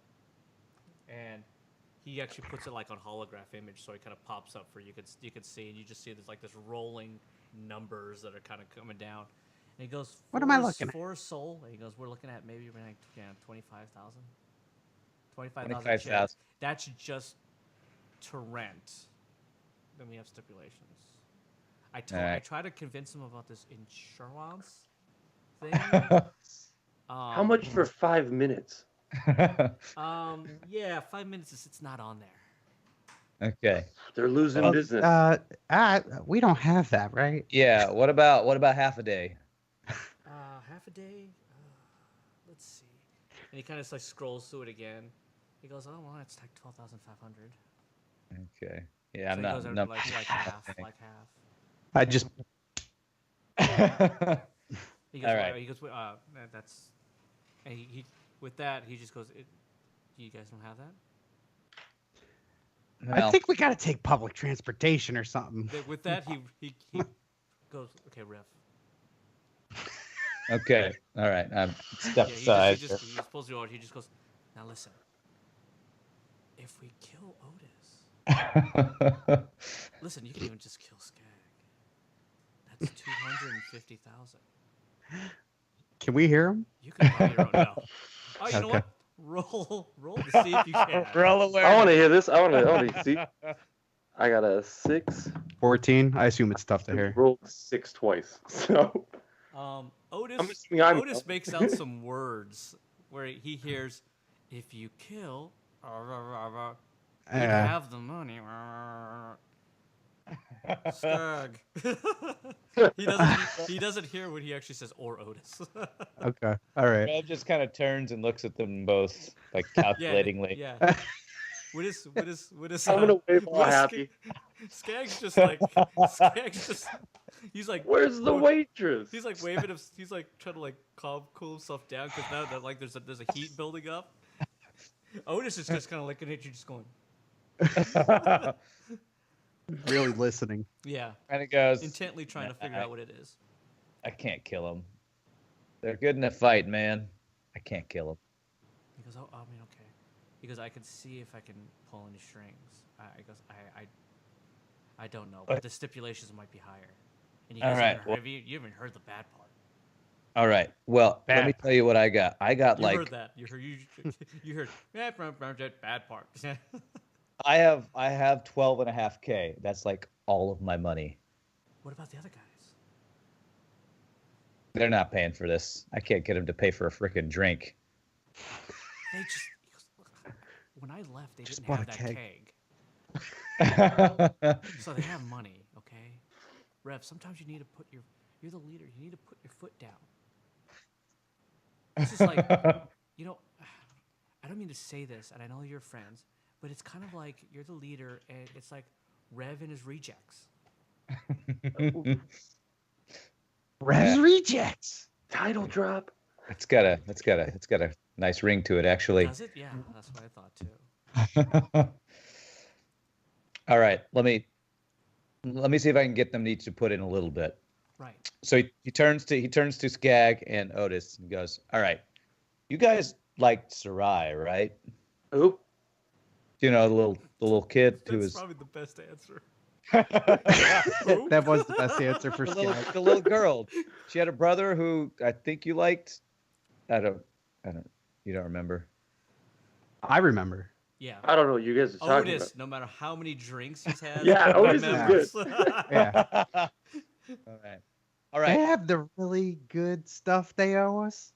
and he actually puts it like on holograph image, so it kind of pops up for you could see, and you just see there's like this rolling numbers that are kind of coming down. And he goes, What am I looking at? For a soul? And he goes, we're looking at maybe like 25,000. 25,000. 25,000. That's just to rent. Then we have stipulations. I try to convince him about this insurance thing. How much for 5 minutes? Yeah, 5 minutes it's not on there. Okay. They're losing business. We don't have that, right? Yeah. What about half a day? Half a day. Let's see. And he kind of like scrolls through it again. He goes, "Oh well, it's like 12,500." Okay. Yeah, so I'm not. Goes, No. like half. I just. He goes, All right. He goes, that's. And he with that he just goes, "You guys don't have that?" Well, I think we got to take public transportation or something. With that he goes, "Okay, Rev." okay. All right. Step Yeah, aside. he just pulls you over. He just goes, "Now listen. If we kill Otis, listen, you can even just kill Skag. That's 250,000. Can we hear him? You can buy your own now. Oh, you know Okay. what? Roll to see if you can. Roll away. I want to hear this. I want to see. I got a 6. 14. I assume it's tough to I hear. rolled 6 twice. So Otis I'm assuming I'm- Otis makes out some words where he hears, "If you kill, you have the money." Skag. He doesn't hear what he actually says, or Otis. Okay. All right. Rev just kind of turns and looks at them both, like calculatingly. Yeah. What is I'm gonna wave all happy. Skag's just he's like, Where's the waitress? he's like waving him, he's like trying to like cool himself down because now that like there's a heat building up. Otis is just kind of looking at you, just going, Really listening. yeah, And it goes. intently trying to figure out what it is. I can't kill them. They're good in a fight, man. I can't kill them. He goes, "Oh, I mean, okay." He goes, "I can see if I can pull any strings." I don't know, but the stipulations might be higher. And he goes, All right, you haven't heard the bad part. All right. Well, let me tell you what I got. I got You heard that. You heard bad part. I have 12.5K. That's like all of my money. What about the other guys? They're not paying for this. I can't get them to pay for a freaking drink. He goes, "Look, when I left, they Just didn't bought have a that keg." keg. So they have money, okay? Rev, sometimes you're the leader, you need to put your foot down. It's just like, I don't mean to say this, and I know you're friends, but it's kind of like you're the leader, and it's like Rev and his rejects. Rev's rejects. Title drop. It's got a nice ring to it, actually. Does it? Yeah, that's what I thought too. All right, let me see if I can get them each to put in a little bit. Right. So he turns to Skag and Otis and goes, "All right, you guys liked Sarai, right? Who? You know, the little kid who That's was probably the best answer. That was the best answer for Skag. the little girl. She had a brother who I think you liked. I don't. You don't remember? I remember. Yeah. I don't know what you guys are talking Otis, about. no matter how many drinks he's had, Yeah, Otis is remembers. Yeah. All They right. have the really good stuff they owe us.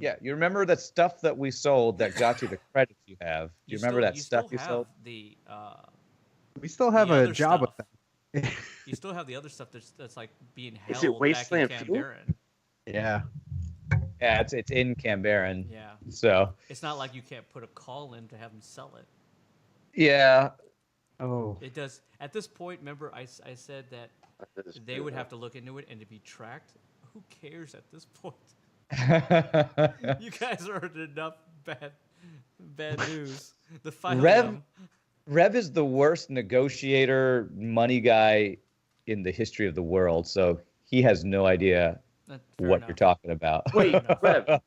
Yeah, you remember that stuff that we sold that got you the credits you have? Do you remember that stuff you sold? The, We still have the a other job stuff. with them. You still have the other stuff that's like being held Is it Wasteland back in Fuel? Canberra. Yeah. Yeah, it's in Canberra. Yeah. So It's not like you can't put a call in to have them sell it. yeah, Oh. It does. At this point, remember I said that they would have to look into it and to be tracked. Who cares at this point? You guys are in enough bad news. The five Rev- of them. Rev is the worst negotiator, money guy in the history of the world. So he has no idea Fair what enough. you're talking about. Wait, Rev. What?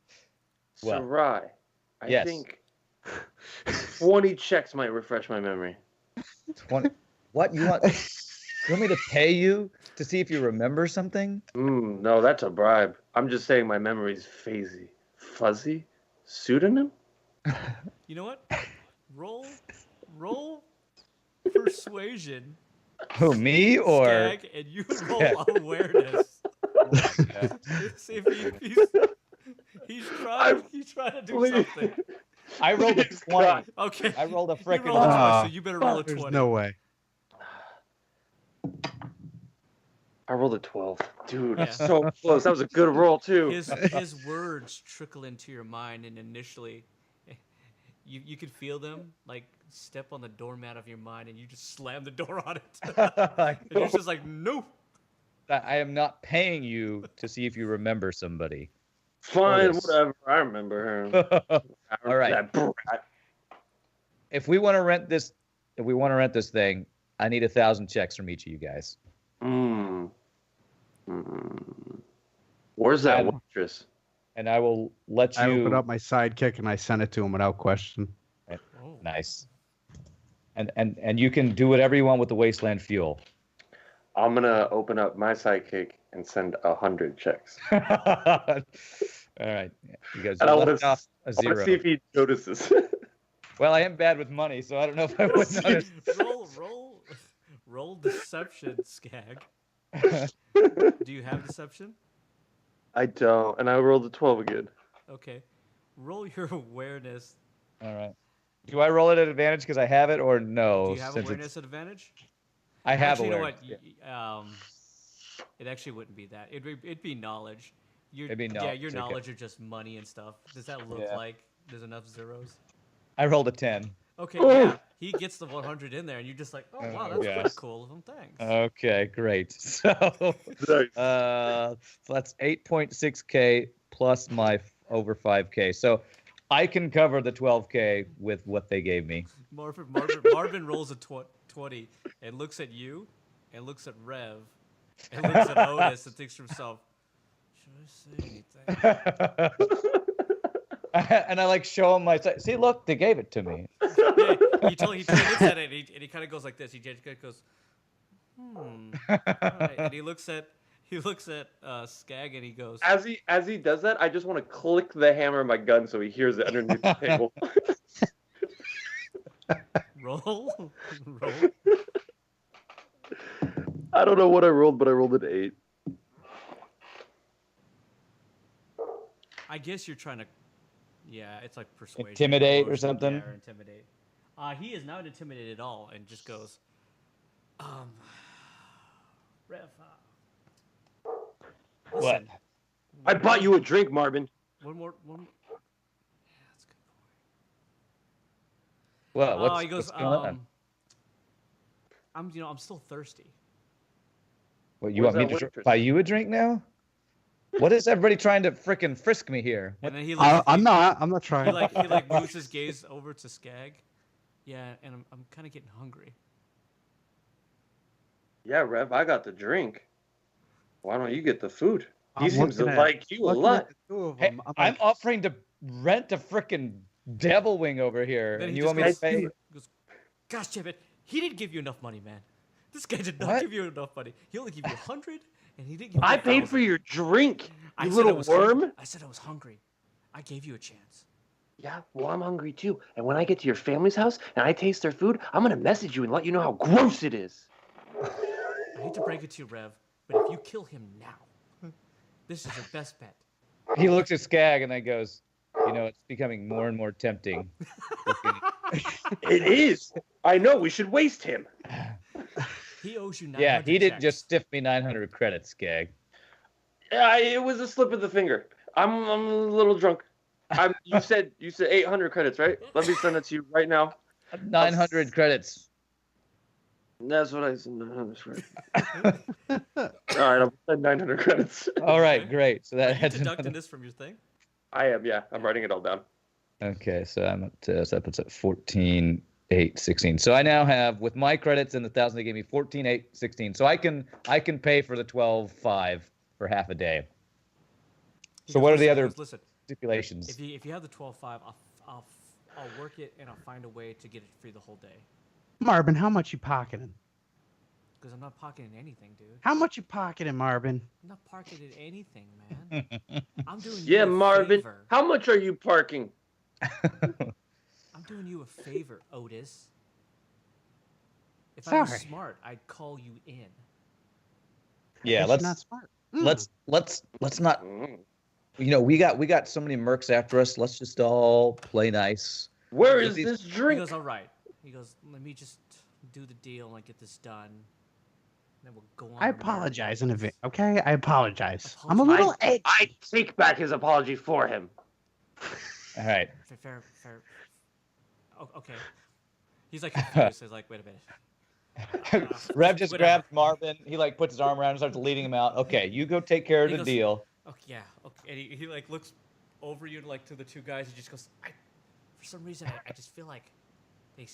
Sarai. I Yes. think 20 checks might refresh my memory. 20. What you want? You want me to pay you to see if you remember something? No, that's a bribe. I'm just saying my memory's phasey. Fuzzy? Pseudonym? You know what? Roll persuasion. Who, me or? Skag, and you roll awareness. See if he's trying to do something. I rolled a 20. Okay. I rolled a You freaking. rolled a 20, so you better roll a 20. There's no way. I rolled a 12. Dude, Yeah. so close. That was a good roll, too. His words trickle into your mind, and initially, you could feel them like step on the doormat of your mind, and you just slam the door on it. And you're just like, nope. I am not paying you to see if you remember somebody. Fine, Otis. whatever. I remember her. All right. That brat. If we want to rent this thing, I need 1,000 checks from each of you guys. Where's that And- waitress? And I will let you. I opened up my sidekick and I sent it to him without question. Oh. Nice. And you can do whatever you want with the wasteland fuel. I'm gonna open up my sidekick and send 100 checks. All right. You guys And I left wanna off a I want to zero. see if he notices. Well, I am bad with money, so I don't know if I would notice. roll deception, Skag. Do you have deception? I don't, and I rolled a 12 again. Okay. Roll your awareness. All right. Do I roll it at advantage because I have it, or no? Do you have since awareness at advantage? I have Actually, awareness. you know what? It actually wouldn't be that. It'd be knowledge. It'd be Yeah, knowledge, your okay. knowledge of just money and stuff. Does that look Yeah. like there's enough zeros? I rolled a 10. Okay, Oh. yeah. He gets the 100 in there, and you're just like, oh, wow, that's yes. pretty cool of him. Thanks. Okay, great. So, Nice. so that's 8.6K plus my over 5K. So I can cover the 12K with what they gave me. Marvin rolls a 20 and looks at you and looks at Rev and looks at Otis and thinks to himself, should I say anything? And I like show him my side. See, look, they gave it to me. Yeah, he looks at it and he kind of goes like this. He just goes, Right. And he looks at Skag and he goes, As he does that, I just want to click the hammer of my gun so he hears it underneath the table. roll. I don't know what I rolled, but I rolled an 8. I guess you're trying to, yeah, it's like persuasion. Intimidate or emotion, something? Yeah, or intimidate. He is not intimidated at all and just goes, Rev, What? listen, I bought you a drink, Marvin. one more. Yeah, that's a good point. Well, He goes, what's going on? I'm still thirsty. What, you Where's want me that to waitress? buy you a drink now? What is everybody trying to frickin' frisk me here? And then he I'm not he trying. like moves his gaze over to Skag. Yeah, and I'm kind of getting hungry. Yeah, Rev, I got the drink. Why don't you get the food? He I'm seems to looking at- like you a Looking lot. at the two of Hey, them, I'm I'm like, offering to rent a frickin' devil wing over here, Then and he you just want me to goes, pay? he goes, gosh, damn it, he didn't give you enough money, man. This guy did not What? give you enough money. He only gave you 100, and he didn't give you I paid for 1,000. your drink, I you said I little was worm. hungry. I said I was hungry. I gave you a chance. Yeah, well, I'm hungry too. And when I get to your family's house and I taste their food, I'm going to message you and let you know how gross it is. I hate to break it to you, Rev, but if you kill him now, this is your best bet. He looks at Skag and then goes, you know, it's becoming more and more tempting. It is. I know. We should waste him. He owes you 900 Yeah, he didn't checks. just stiff me 900 credits, Skag. Yeah, it was a slip of the finger. I'm a little drunk. You said 800 credits, right? Let me send it to you right now. 900 credits. That's what I said. 900 credits. All right, I'll send 900 credits. All right, great. So Are that you had deducting this from your thing? I am, yeah. I'm writing it all down. Okay, so I'm up to, so that puts at 14, 8, 16. So I now have, with my credits and the 1,000 they gave me, 14, 8, 16. So I can pay for the 12.5 for half a day. He So goes, what are the "Listen," other he goes, listen, stipulations? if you have the 12.5, I'll work it and I'll find a way to get it free the whole day. Marvin, how much you pocketing? Because I'm not pocketing anything, dude. How much you pocketing, Marvin? I'm not pocketing anything, man. I'm doing Yeah, you a Marvin. favor. How much are you parking? I'm doing you a favor, Otis. If I was Sorry. smart, I'd call you in. Yeah, Guess you're not smart. let's not. Mm. You know, we got so many mercs after us. Let's just all play nice. Where Get is these- this He drink? goes, all right. He goes, let me just do the deal and get this done. Then we'll go on. I our merry apologize in ways. advance. Okay, I apologize. I'm a little edgy. I take back his apology for him. All right. Fair. Oh, okay. He's like confused. He's like, wait a minute. Rev just Whatever. grabs Marvin. He like puts his arm around and starts leading him out. Okay, you go take care of He the goes- deal. Okay, yeah. Okay. And he like looks over you like to the two guys. He just goes, for some reason, I just feel like they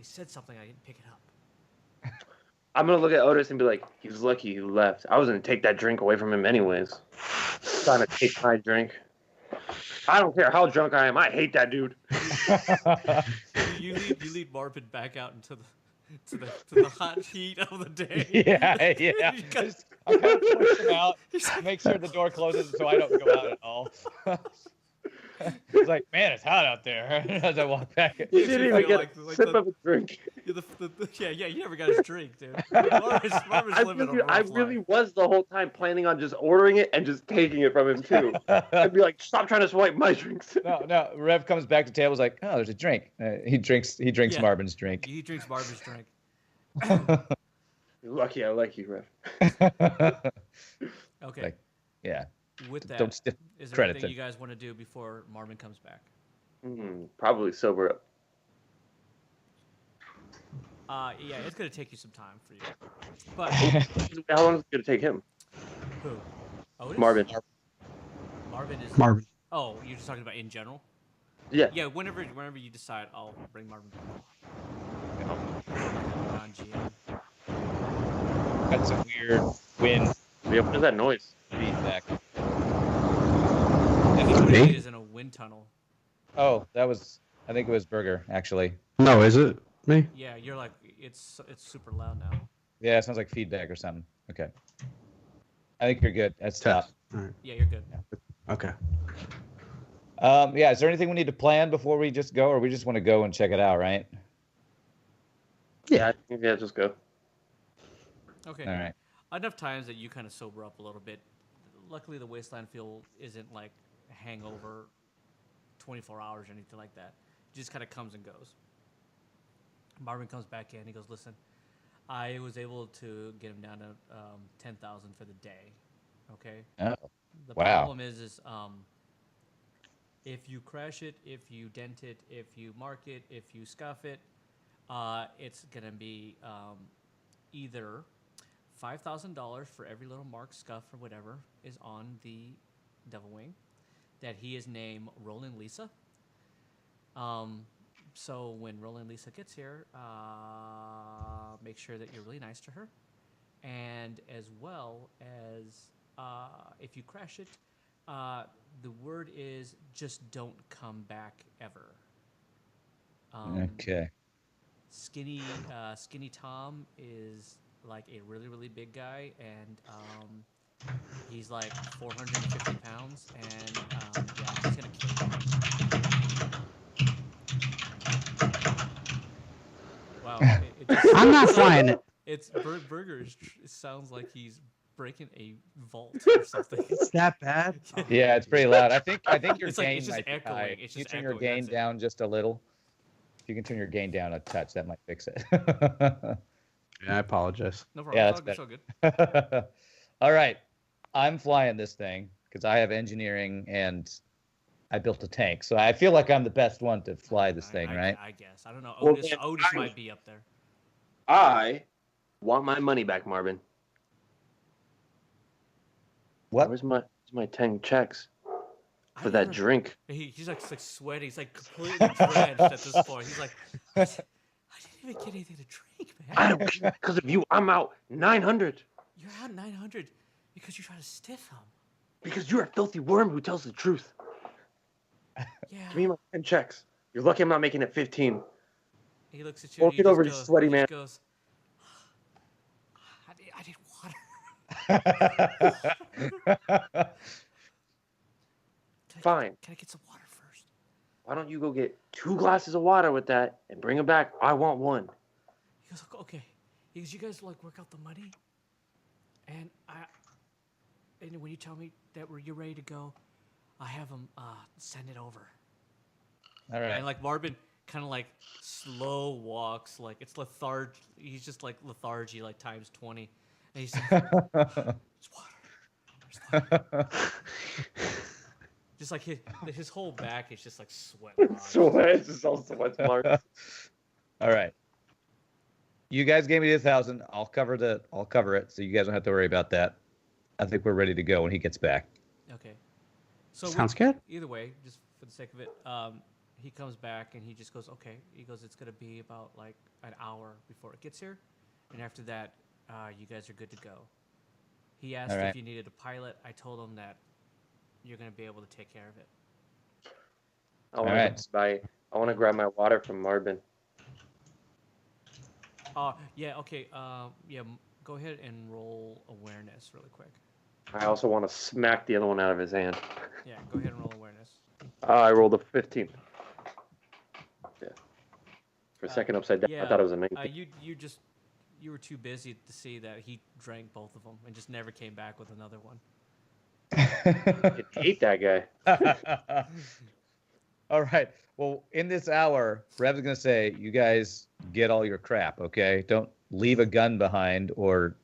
said something. I didn't pick it up. I'm gonna look at Otis and be like, he's lucky he left. I was gonna take that drink away from him anyways. Trying to take my drink. I don't care how drunk I am. I hate that dude. You lead Marvin back out into the hot heat of the day. yeah. You guys- I'm kind of pushing out. Make sure the door closes so I don't go out at all. It's like, man, it's hot out there. As I walk back. He Makes didn't me even feel get like a sip the- of a drink. Yeah, you never got his drink, dude. Marvin's living a I rough really life. was the whole time planning on just ordering it and just taking it from him too. I'd be like, stop trying to swipe my drinks. No. Rev comes back to table. Is like, oh, there's a drink. He drinks Yeah. Marvin's drink. He drinks Marvin's drink. You're lucky I like you, Rev. Okay. Like, yeah. With that, Don't stiff is there credit anything him. you guys want to do before Marvin comes back? Probably sober up. Yeah, it's gonna take you some time for you. But How long is it gonna take him? who? Otis? Marvin. Marvin is. Marvin. Oh, you're just talking about in general. Yeah. Yeah, whenever you decide, I'll bring Marvin back. Non-GM. That's a weird wind Yeah, what is that noise? feedback. Everybody is in a wind tunnel. Oh, I think it was Burger, actually. No, is it me? Yeah, you're like it's super loud now. Yeah, it sounds like feedback or something. Okay. I think you're good. That's top. Test. All right. Yeah, you're good. Okay. Yeah, is there anything we need to plan before we just go, or we just want to go and check it out, right? Yeah, just go. Okay. All right. Enough times that you kind of sober up a little bit. Luckily, the Wasteland Feel isn't like a hangover 24 hours or anything like that. It just kind of comes and goes. Marvin comes back in. He goes, listen, I was able to get him down to 10,000 for the day. Okay? Oh, The wow. problem is if you crash it, if you dent it, if you mark it, if you scuff it, it's going to be either $5,000 for every little mark, scuff, or whatever is on the Devil Wing that he is named Rolling Lisa. So when Rolling Lisa gets here, make sure that you're really nice to her. And as well as if you crash it, the word is just don't come back ever. Okay. Skinny Tom is like a really, really big guy, and he's like 450 pounds, and yeah, he's gonna kill you. Wow, it just, I'm not flying it. It's Burger. It sounds like he's breaking a vault or something. It's that bad. Yeah, it's pretty loud. I think your It's like- gain it's just might be echoing. high. It's Can you just turn your echoing, gain that's it. down just a little? If you can turn your gain down a touch, that might fix it. Yeah, I apologize. No problem. Yeah, it's that's all good. It's all good. All right. I'm flying this thing because I have engineering and I built a tank. So I feel like I'm the best one to fly this thing, right? I guess. I don't know. Well, Otis, then, Otis might be up there. I want my money back, Marvin. What? Where's my 10 checks I for that never- drink? He's like sweating. He's like completely drenched at this point. He's like, I didn't even get anything to drink, man. I don't care. Because of you, I'm out 900. You're out 900 because you're trying to stiff him. Because you're a filthy worm who tells the truth. Yeah. Give me my 10 checks. You're lucky I'm not making it 15. He looks at you Walk and it over, you sweaty he man. just goes, I need water. Fine. Can I get some water first? Why don't you go get 2 glasses of water with that and bring them back? I want 1. He goes, okay. He goes, you guys like work out the money, and when you tell me that you're ready to go, I have him send it over. All right. And like Marvin kind of like slow walks, like it's lethargy. He's just like lethargy, like times 20. And he's like, there's water. There's water. Just like his whole back is just like sweating. Sweat. It's just all sweat marks. All right. You guys gave me the 1,000. I'll cover it, so you guys don't have to worry about that. I think we're ready to go when he gets back. Okay. So Sounds good. Either way, just for the sake of it, he comes back and he just goes, okay. He goes, it's gonna be about like an hour before it gets here, and after that, you guys are good to go. He asked if you needed a pilot. I told him that you're gonna be able to take care of it. I want to grab my water from Marvin. Yeah, okay. Go ahead and roll awareness really quick. I also want to smack the other one out of his hand. Yeah, go ahead and roll awareness. I rolled a 15. Yeah. For a second upside down, Yeah, I thought it was amazing. You were too busy to see that he drank both of them and just never came back with another one. I hate that guy. All right. Well, in this hour, Rev's going to say, you guys get all your crap, okay? Don't leave a gun behind or,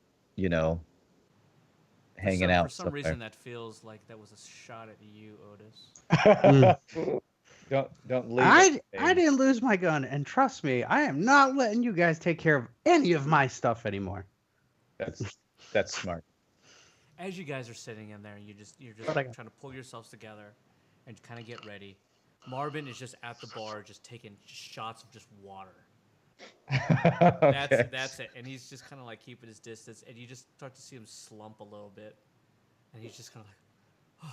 hanging out. For some reason, that feels like that was a shot at you, Otis. Don't leave. I didn't lose my gun, and trust me, I am not letting you guys take care of any of my stuff anymore. That's smart. As you guys are sitting in there, you're just trying to pull yourselves together and kind of get ready. Marvin is just at the bar, just taking shots of just water. Okay. That's it, and he's just kind of like keeping his distance, and you just start to see him slump a little bit, and he's just kind of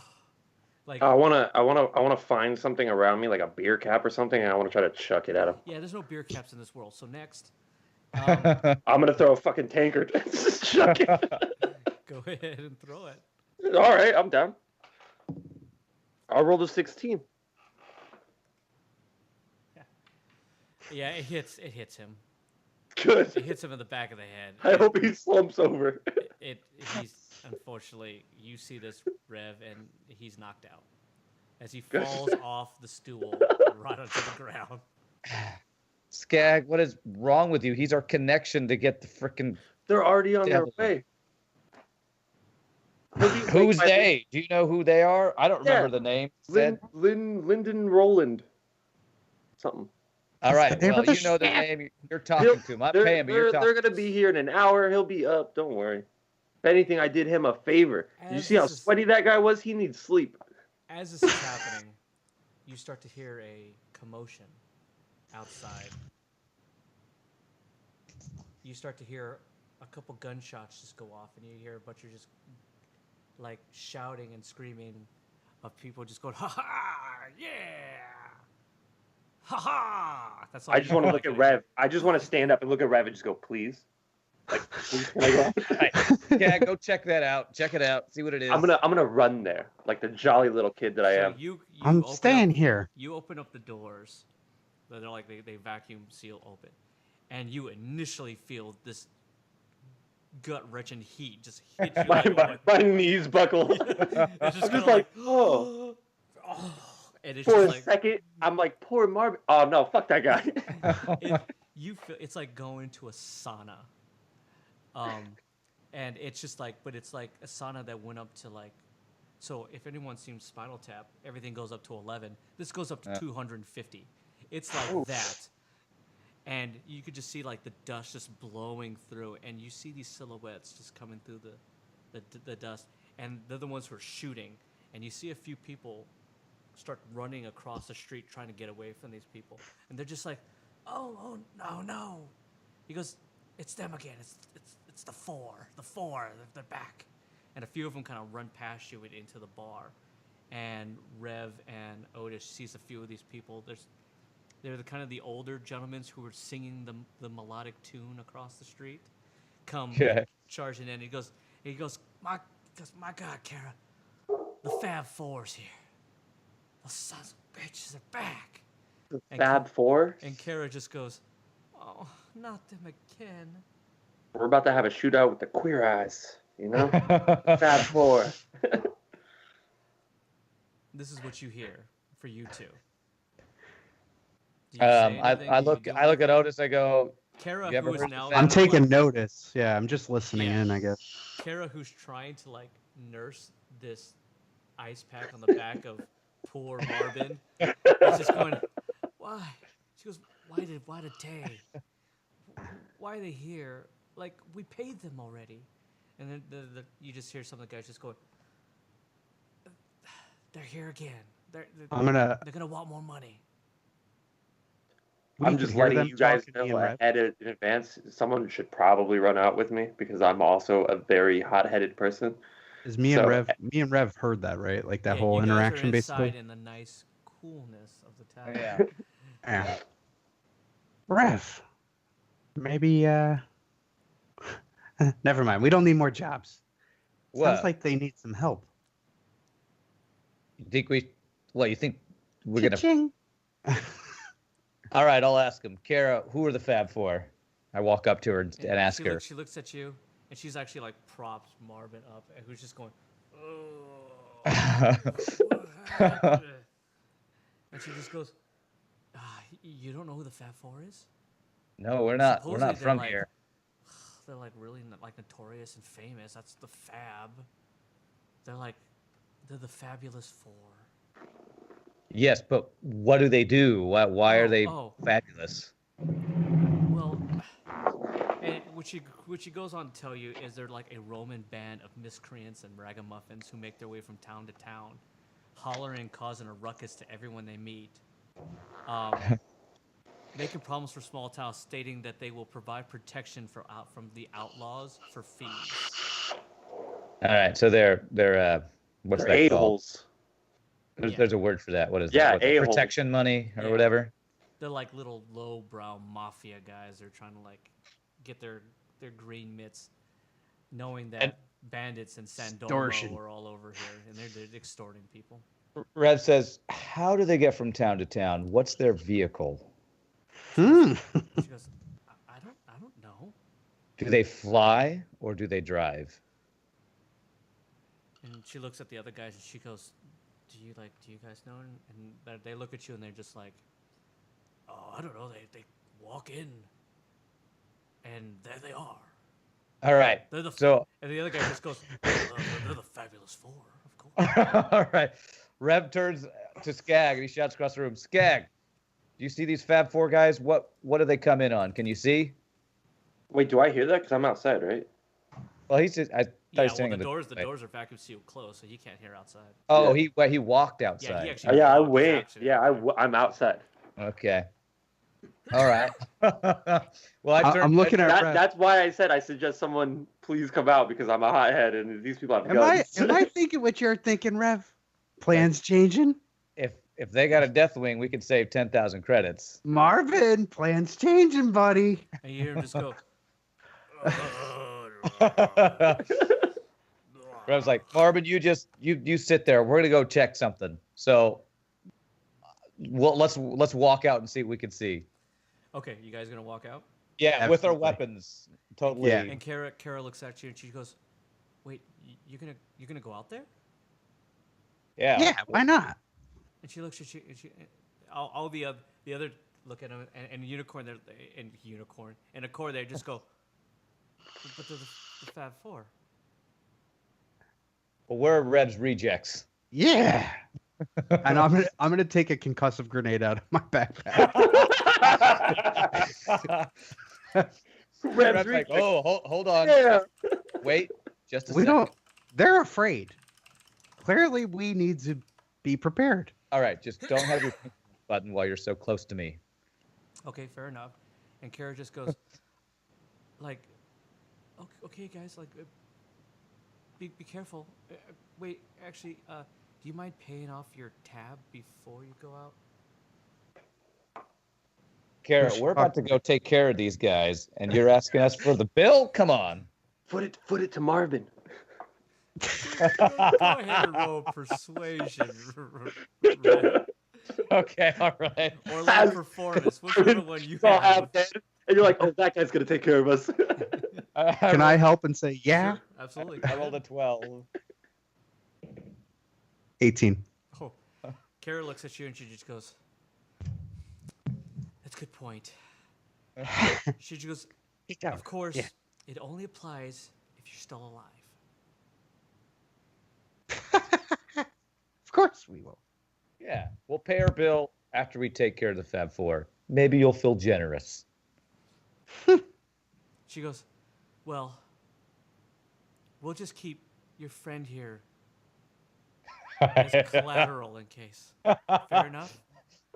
like, I wanna find something around me, like a beer cap or something, and I want to try to chuck it at him. Yeah, there's no beer caps in this world. So next, I'm gonna throw a fucking tankard. Just chuck it. go ahead and throw it. All right, I'm down. I'll roll the 16. Yeah, it hits him. Good. It hits him in the back of the head. I hope he slumps over. He's unfortunately, you see this, Rev, and he's knocked out as he falls off the stool right onto the ground. Skag, what is wrong with you? He's our connection to get the frickin'... They're already on their way. Who's they? Do you know who they are? I don't remember the name. Lyndon Roland. Something. All right. Well, you know the name. You're talking to him. I'm paying, but you're talking. They're going to be here in an hour. He'll be up. Don't worry. If anything, I did him a favor. Did you see how sweaty that guy was? He needs sleep. As this is happening, you start to hear a commotion outside. You start to hear a couple gunshots just go off, and you hear a bunch of just like shouting and screaming of people just going, ha ha, yeah, ha ha. That's all. I just want to look at Rev. I just want to stand up and look at Rev and just go, please. Like, please, can I go? Right. Yeah, go check that out. Check it out. See what it is. I'm gonna run there like the jolly little kid that I am. I'm staying here. You open up the doors. They're like they vacuum seal open, and you initially feel this gut-wrenching heat just hit you. my knees buckle. It's just like, oh. And it's for just a like, second, I'm like, poor Marvin. Oh no, fuck that guy. You feel it's like going to a sauna. And it's just like, but it's like a sauna that went up to like, so if anyone's seen Spinal Tap, everything goes up to 11. This goes up to 250. It's like that. And you could just see like the dust just blowing through, and you see these silhouettes just coming through the dust, and they're the ones who are shooting. And you see a few people start running across the street trying to get away from these people, and they're just like, oh no. He goes, it's them again. It's the four. They're back. And a few of them kind of run past you and into the bar. And Rev and Otis sees a few of these people. they're the kind of the older gentlemen who were singing the melodic tune across the street. Come Okay. charging in. He goes, my God, Kara, the Fab Four's here. The sons of bitches are back. And Fab Four. And Kara just goes, oh, not them again. We're about to have a shootout with the Queer Eyes. You know, Fab Four. This is what you hear for you two. Do you say anything? I Do you look do at anything? Otis. I go, Kara, you ever who is heard now of I'm Fab taking notice. Yeah, I'm just listening Yeah. in, I guess. Kara, who's trying to like nurse this ice pack on the back of poor Marvin, is just going, why? She goes, why did they? Why are they here? Like, we paid them already. And then you just hear some of the guys just going, they're here again. They're gonna want more money. We I'm can just hear letting them you guys talking, me know and Rev. ahead in advance. Someone should probably run out with me because I'm also a very hot-headed person. Is me and Rev heard that, right? Like that Yeah, whole you interaction, guys are inside basically. in the nice coolness of the tavern. Yeah. Yeah. Rev, maybe. Never mind. We don't need more jobs. what? Sounds like they need some help. You think you think we're gonna? Cha-ching. All right, I'll ask him. Kara, who are the Fab Four? I walk up to her and ask her. She looks at you, and she's actually like props Marvin up, and who's just going, oh, what happened?" And she just goes, you don't know who the Fab Four is? No, we're not. Supposedly We're not they're from like- here. They're like really like notorious and famous. That's the Fab. They're the Fabulous Four. Yes, but what do they do? Why are they fabulous? Well, and what she goes on to tell you is they're like a Roman band of miscreants and ragamuffins who make their way from town to town, hollering and causing a ruckus to everyone they meet, making problems for small towns, stating that they will provide protection from the outlaws for fees. All right, so they're what's They're that called? a-holes. There's a word for that. What is Yeah, that? What, a-hole. protection money or Yeah. whatever. They're like little lowbrow mafia guys. They're trying to like get their green mitts, knowing that bandits and Sandormo are all over here, and they're extorting people. Rev says, "How do they get from town to town? What's their vehicle? She goes, I don't know. Do they fly or do they drive?" And she looks at the other guys and she goes, do you guys know? And they look at you and they're just like, oh, I don't know. They walk in, and there they are. All right. And the other guy just goes, they're the Fabulous Four, of course. All right. Rev turns to Skag and he shouts across the room, "Skag, do you see these Fab Four guys? What do they come in on? Can you see?" Wait, do I hear that? Because I'm outside, right? Well, he's just. I thought he was saying the doors are vacuum sealed closed, so you can't hear outside. Oh, Yeah. he walked Yeah, outside. he actually. I walked. He's wait. actually- Yeah, I'm outside. Okay. All right. Well, I'm looking at Rev. That's why I suggest someone please come out because I'm a hothead and these people have Am guns. I thinking what you're thinking, Rev? Plans changing? If they got a Deathwing, we could save 10,000 credits. Marvin, plans changing, buddy. And you hear him just go. Rev's like, "Marvin, you sit there. We're gonna go check something. So, let's walk out and see what we can see." Okay, you guys gonna walk out? Yeah, with our Absolutely. weapons, totally. Yeah. And Kara looks at you and she goes, "Wait, you're gonna go out there?" Yeah. Yeah, why not? And she looks at you. And all the other look at him and unicorn there and a core there just go. But they're the Fab Four. Well, we're Rev's rejects. Yeah. And I'm gonna take a concussive grenade out of my backpack. Rev's like, "Oh, hold on. Yeah. Wait, just a We second. don't. They're afraid. Clearly, we need to be prepared. All right, just don't have your button while you're so close to me." Okay, fair enough. And Kara just goes, like, okay, guys, like, be careful. Wait, actually, do you mind paying off your tab before you go out? Kara, Push we're about fuck. to go take care of these guys, and you're asking us for the bill? Come on. Foot it to Marvin. Go ahead and roll persuasion, Red. Okay, all right. Or live performance, whichever one you All have. dead, and you're like, oh, that guy's gonna take care of us. Can I help and say yeah? Sure, absolutely. I rolled a 12. 18. Oh. Kara looks at you and she just goes, "That's a good point." She just goes, "Of course, Yeah. it only applies if you're still alive." Of course we will. Yeah, we'll pay our bill after we take care of the Fab Four. Maybe you'll feel generous. She goes, "Well, we'll just keep your friend here as collateral in case. Fair enough?"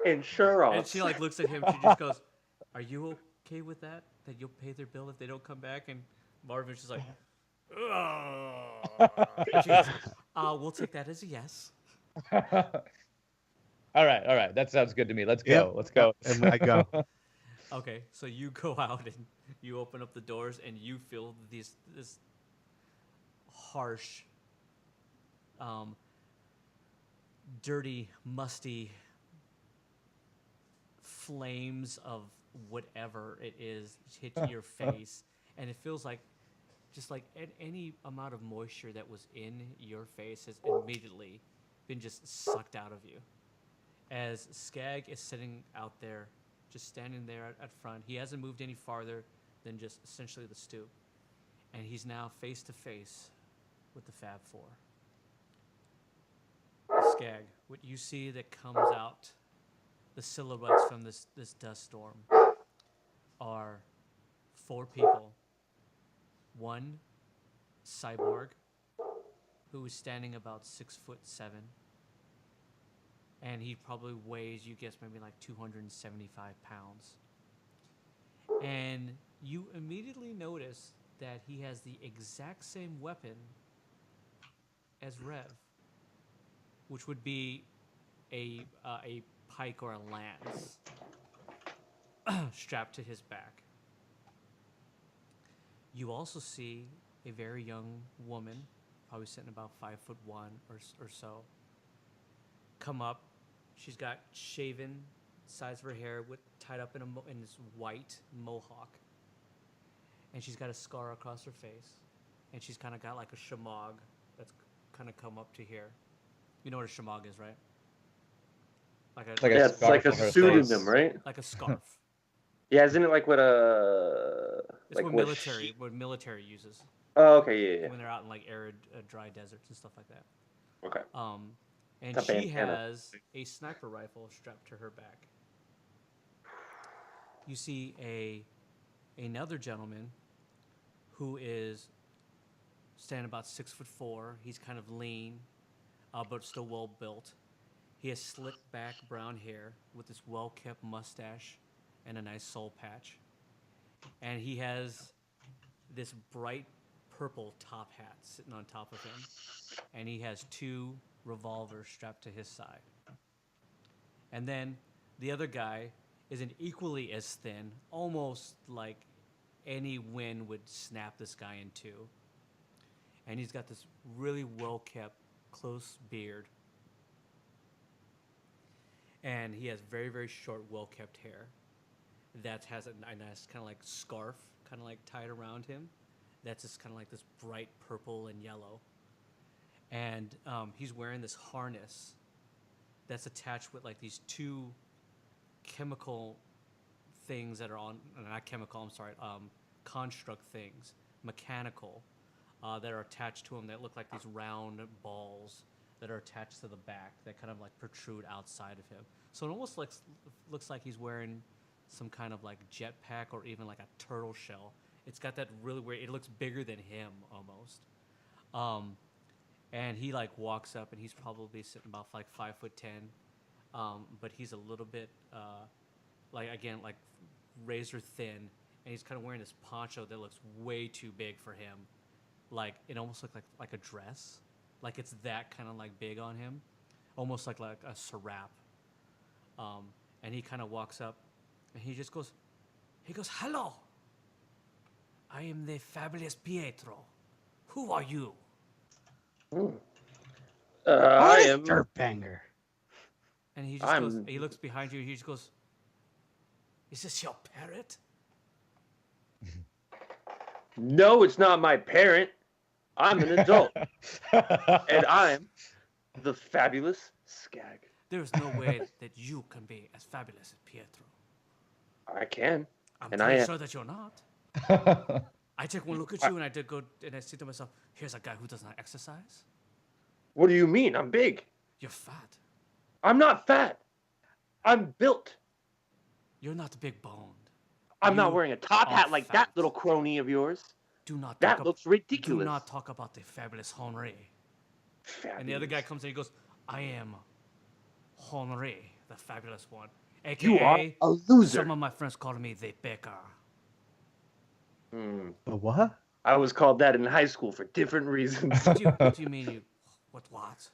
Insurance. And she like looks at him. She just goes, "Are you okay with that? That you'll pay their bill if they don't come back?" And Marvin's just like, "Ugh." And she goes, "We'll take that as a yes." All right. That sounds good to me. Let's Yep. go. Let's go. And I go. Okay, so you go out and you open up the doors and you feel this harsh, dirty, musty flames of whatever it is hitting your face, and it feels like just like any amount of moisture that was in your face has immediately been just sucked out of you. As Skag is sitting out there, just standing there at front, he hasn't moved any farther than just essentially the stoop, and he's now face to face with the Fab Four. Skag, what you see that comes out, the silhouettes from this dust storm, are 4 people. One cyborg, who is standing about 6'7", and he probably weighs, you guess, maybe like 275 pounds. And you immediately notice that he has the exact same weapon as Rev, which would be a pike or a lance strapped to his back. You also see a very young woman, probably sitting about 5'1" or so, come up. She's got shaven sides of her hair tied up in this white mohawk, and she's got a scar across her face, and she's kind of got like a shamag that's kind of come up to here. You know what a shamag is, right? Yeah, it's like a scarf on her pseudonym, face. right? Like a scarf. Yeah, isn't it like what It's like what military uses Oh, okay, yeah. when they're out in like arid, dry deserts and stuff like that. Okay. And It's a she bandana. has a sniper rifle strapped to her back. You see another gentleman who is standing about 6'4". He's kind of lean, but still well built. He has slicked back brown hair with this well-kept mustache and a nice soul patch. And he has this bright purple top hat sitting on top of him. And he has 2 revolvers strapped to his side. And then the other guy isn't equally as thin, almost like any wind would snap this guy in two. And he's got this really well-kept, close beard. And he has very, very short, well-kept hair. That has a nice kind of like scarf, kind of like tied around him. That's just kind of like this bright purple and yellow. And he's wearing this harness that's attached with like these 2 chemical things that are on, not chemical, I'm sorry, construct things, mechanical, that are attached to him that look like these round balls that are attached to the back that kind of like protrude outside of him. So it almost looks like he's wearing some kind of like jetpack or even like a turtle shell. It's got that really weird, it looks bigger than him almost. And he like walks up and he's probably sitting about like 5'10", but he's a little bit like razor thin, and he's kind of wearing this poncho that looks way too big for him. Like it almost looks like a dress, like it's that kind of like big on him, almost like a sarap. And he kind of walks up And he goes, hello. I am the fabulous Pietro. Who are you? I am. Dirtbanger. And he just goes, he looks behind you, he just goes, is this your parrot? No, it's not my parent. I'm an adult. And I'm the fabulous Skag. There's no way that you can be as fabulous as Pietro. I can. I'm And pretty I am. sure that you're not. I take one look at you and I did go and I say to myself, here's a guy who does not exercise. What do you mean? I'm big. You're fat. I'm not fat. I'm built. You're not big boned. I'm not You wearing a top are hat like fat. that little crony of yours. Do not That talk looks ridiculous. Do not talk about the fabulous Henri. And the other guy comes in, he goes, I am Henri, the fabulous one. AKA, You are a loser. some of my friends call me the Baker. The what? I was called that in high school for different reasons. What do you mean you... What?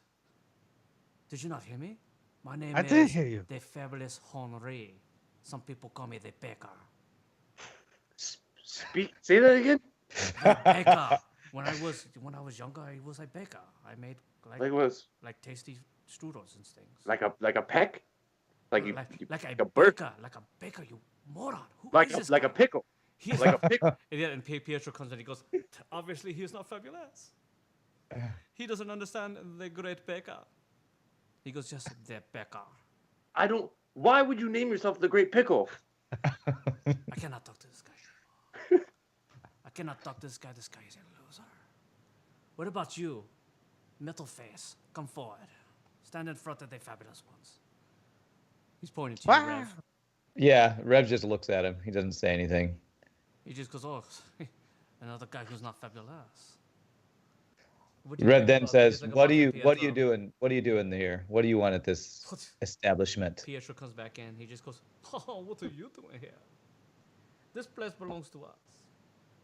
Did you not hear me? My name I is did hear you. the fabulous Henri. Some people call me the Baker. Say that again. The Baker. When I was younger, I was a baker. I made Like tasty strudels and things. like a peck, like a bird, baker, you moron. Who like is this a guy? pickle, He's like a pickle. and Pietro comes in. He goes, obviously he's not fabulous. He doesn't understand the great baker. He goes, just the baker. I don't. Why would you name yourself the Great Pickle? I cannot talk to this guy. I cannot talk to this guy. This guy is a loser. What about you, metal face? Come forward. Stand in front of the fabulous ones. He's pointing to you, Rev. Yeah, Rev just looks at him. He doesn't say anything. He just goes, oh, another guy who's not fabulous. Rev then says, "What are you doing? What are you doing here? What do you want at this establishment?" Pietro comes back in. He just goes, oh, what are you doing here? This place belongs to us.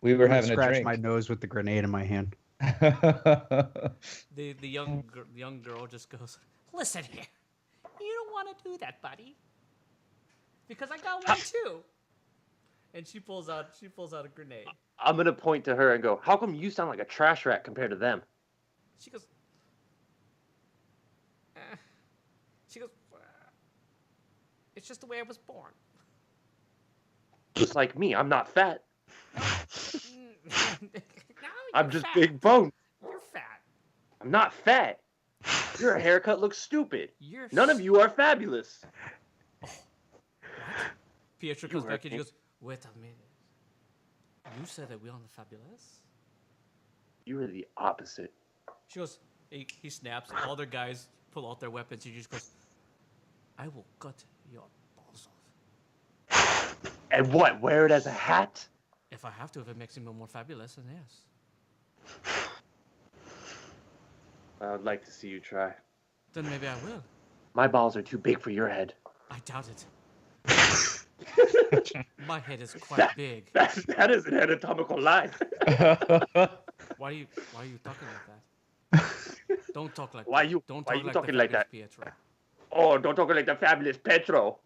We were having a scratch drink. my nose with the grenade in my hand. The young girl just goes, listen here, you don't want to do that, buddy, because I got one too. And she pulls out a grenade. I'm gonna point to her and go, "How come you sound like a trash rat compared to them?" She goes, it's just the way I was born. Just like me, I'm not fat. No, I'm you're just fat. big boned. You're fat. I'm not fat. Your haircut looks stupid. You're None of you are fabulous. What? Pietro comes back and he goes, wait a minute. You said that we're on the fabulous? You are the opposite. She goes, he snaps. All their guys pull out their weapons. He just goes, I will cut your balls off. And what? Wear it as a hat? If I have to, if it makes him more fabulous, then yes. I would like to see you try. Then maybe I will. My balls are too big for your head. I doubt it. My head is quite big. That is an anatomical lie. Why are you talking like that? Don't talk like Why that. you Don't why talk you like talking the like fabulous that? Pietro. Oh, don't talk like the fabulous Petro.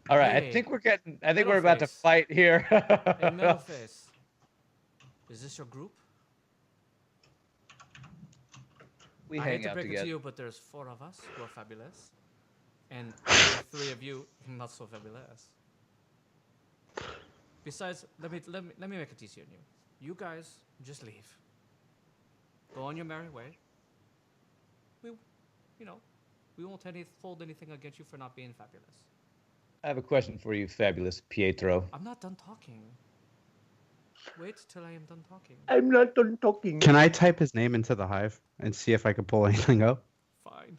All right, Hey, I think we're about to Metalface. fight here. Hey, Metalface. Is this your group? We I hang hate to out break it to together. you, but there's 4 of us who are fabulous, and 3 of you not so fabulous. Besides, let me make it easier on you. You guys just leave. Go on your merry way. We won't hold anything against you for not being fabulous. I have a question for you, fabulous Pietro. I'm not done talking. Wait till I am done talking. I'm not done talking. Can I type his name into the hive and see if I can pull anything up? Fine.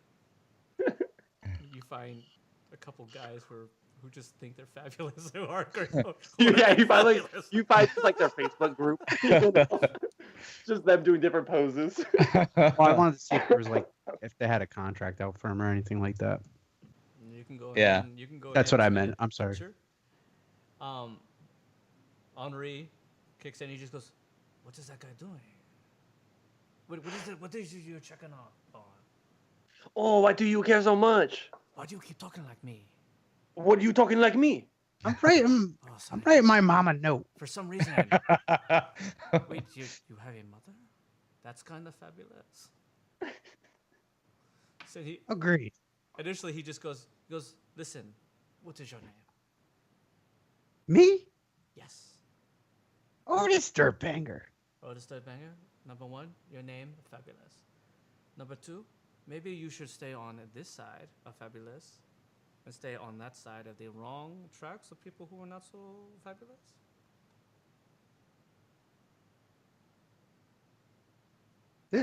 You find a couple guys who just think they're fabulous, who are great. Yeah, you find just like their Facebook group. Just them doing different poses. Well, I wanted to see if there was if they had a contract out for him or anything like that. You can go. Yeah. Ahead, you can go. That's ahead what I and meant. take a I'm sorry. picture. Henri kicks in. He just goes, "What is that guy doing? What is it? What is you checking on?" Oh, why do you care so much? Why do you keep talking like me? What are you talking like me? I'm writing. Oh, I'm sorry. writing my mom a note. For some reason, wait, you have a mother? That's kind of fabulous. So he Agreed. initially he goes, listen, what is your name? Me? Yes. Otis Dirtbanger. Otis the banger. Number 1, your name, fabulous. Number 2, maybe you should stay on this side of fabulous and stay on that side of the wrong tracks of people who are not so fabulous.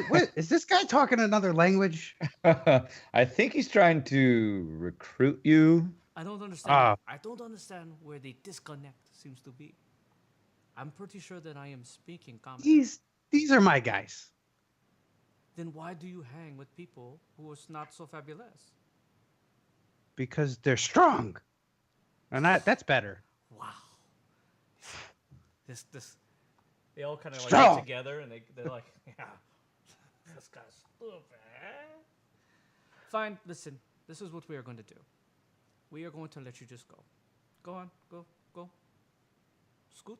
What is this guy talking another language? I think he's trying to recruit you. I don't understand. I don't understand where the disconnect seems to be. I'm pretty sure that I am speaking common. These are my guys. Then why do you hang with people who are not so fabulous? Because they're strong. And that's better. Wow. This they all kind of like Strong. get together and they're like, yeah, this guy's stupid. Fine, listen, this is what we are going to do. We are going to let you just go. Go on, go. Scoot.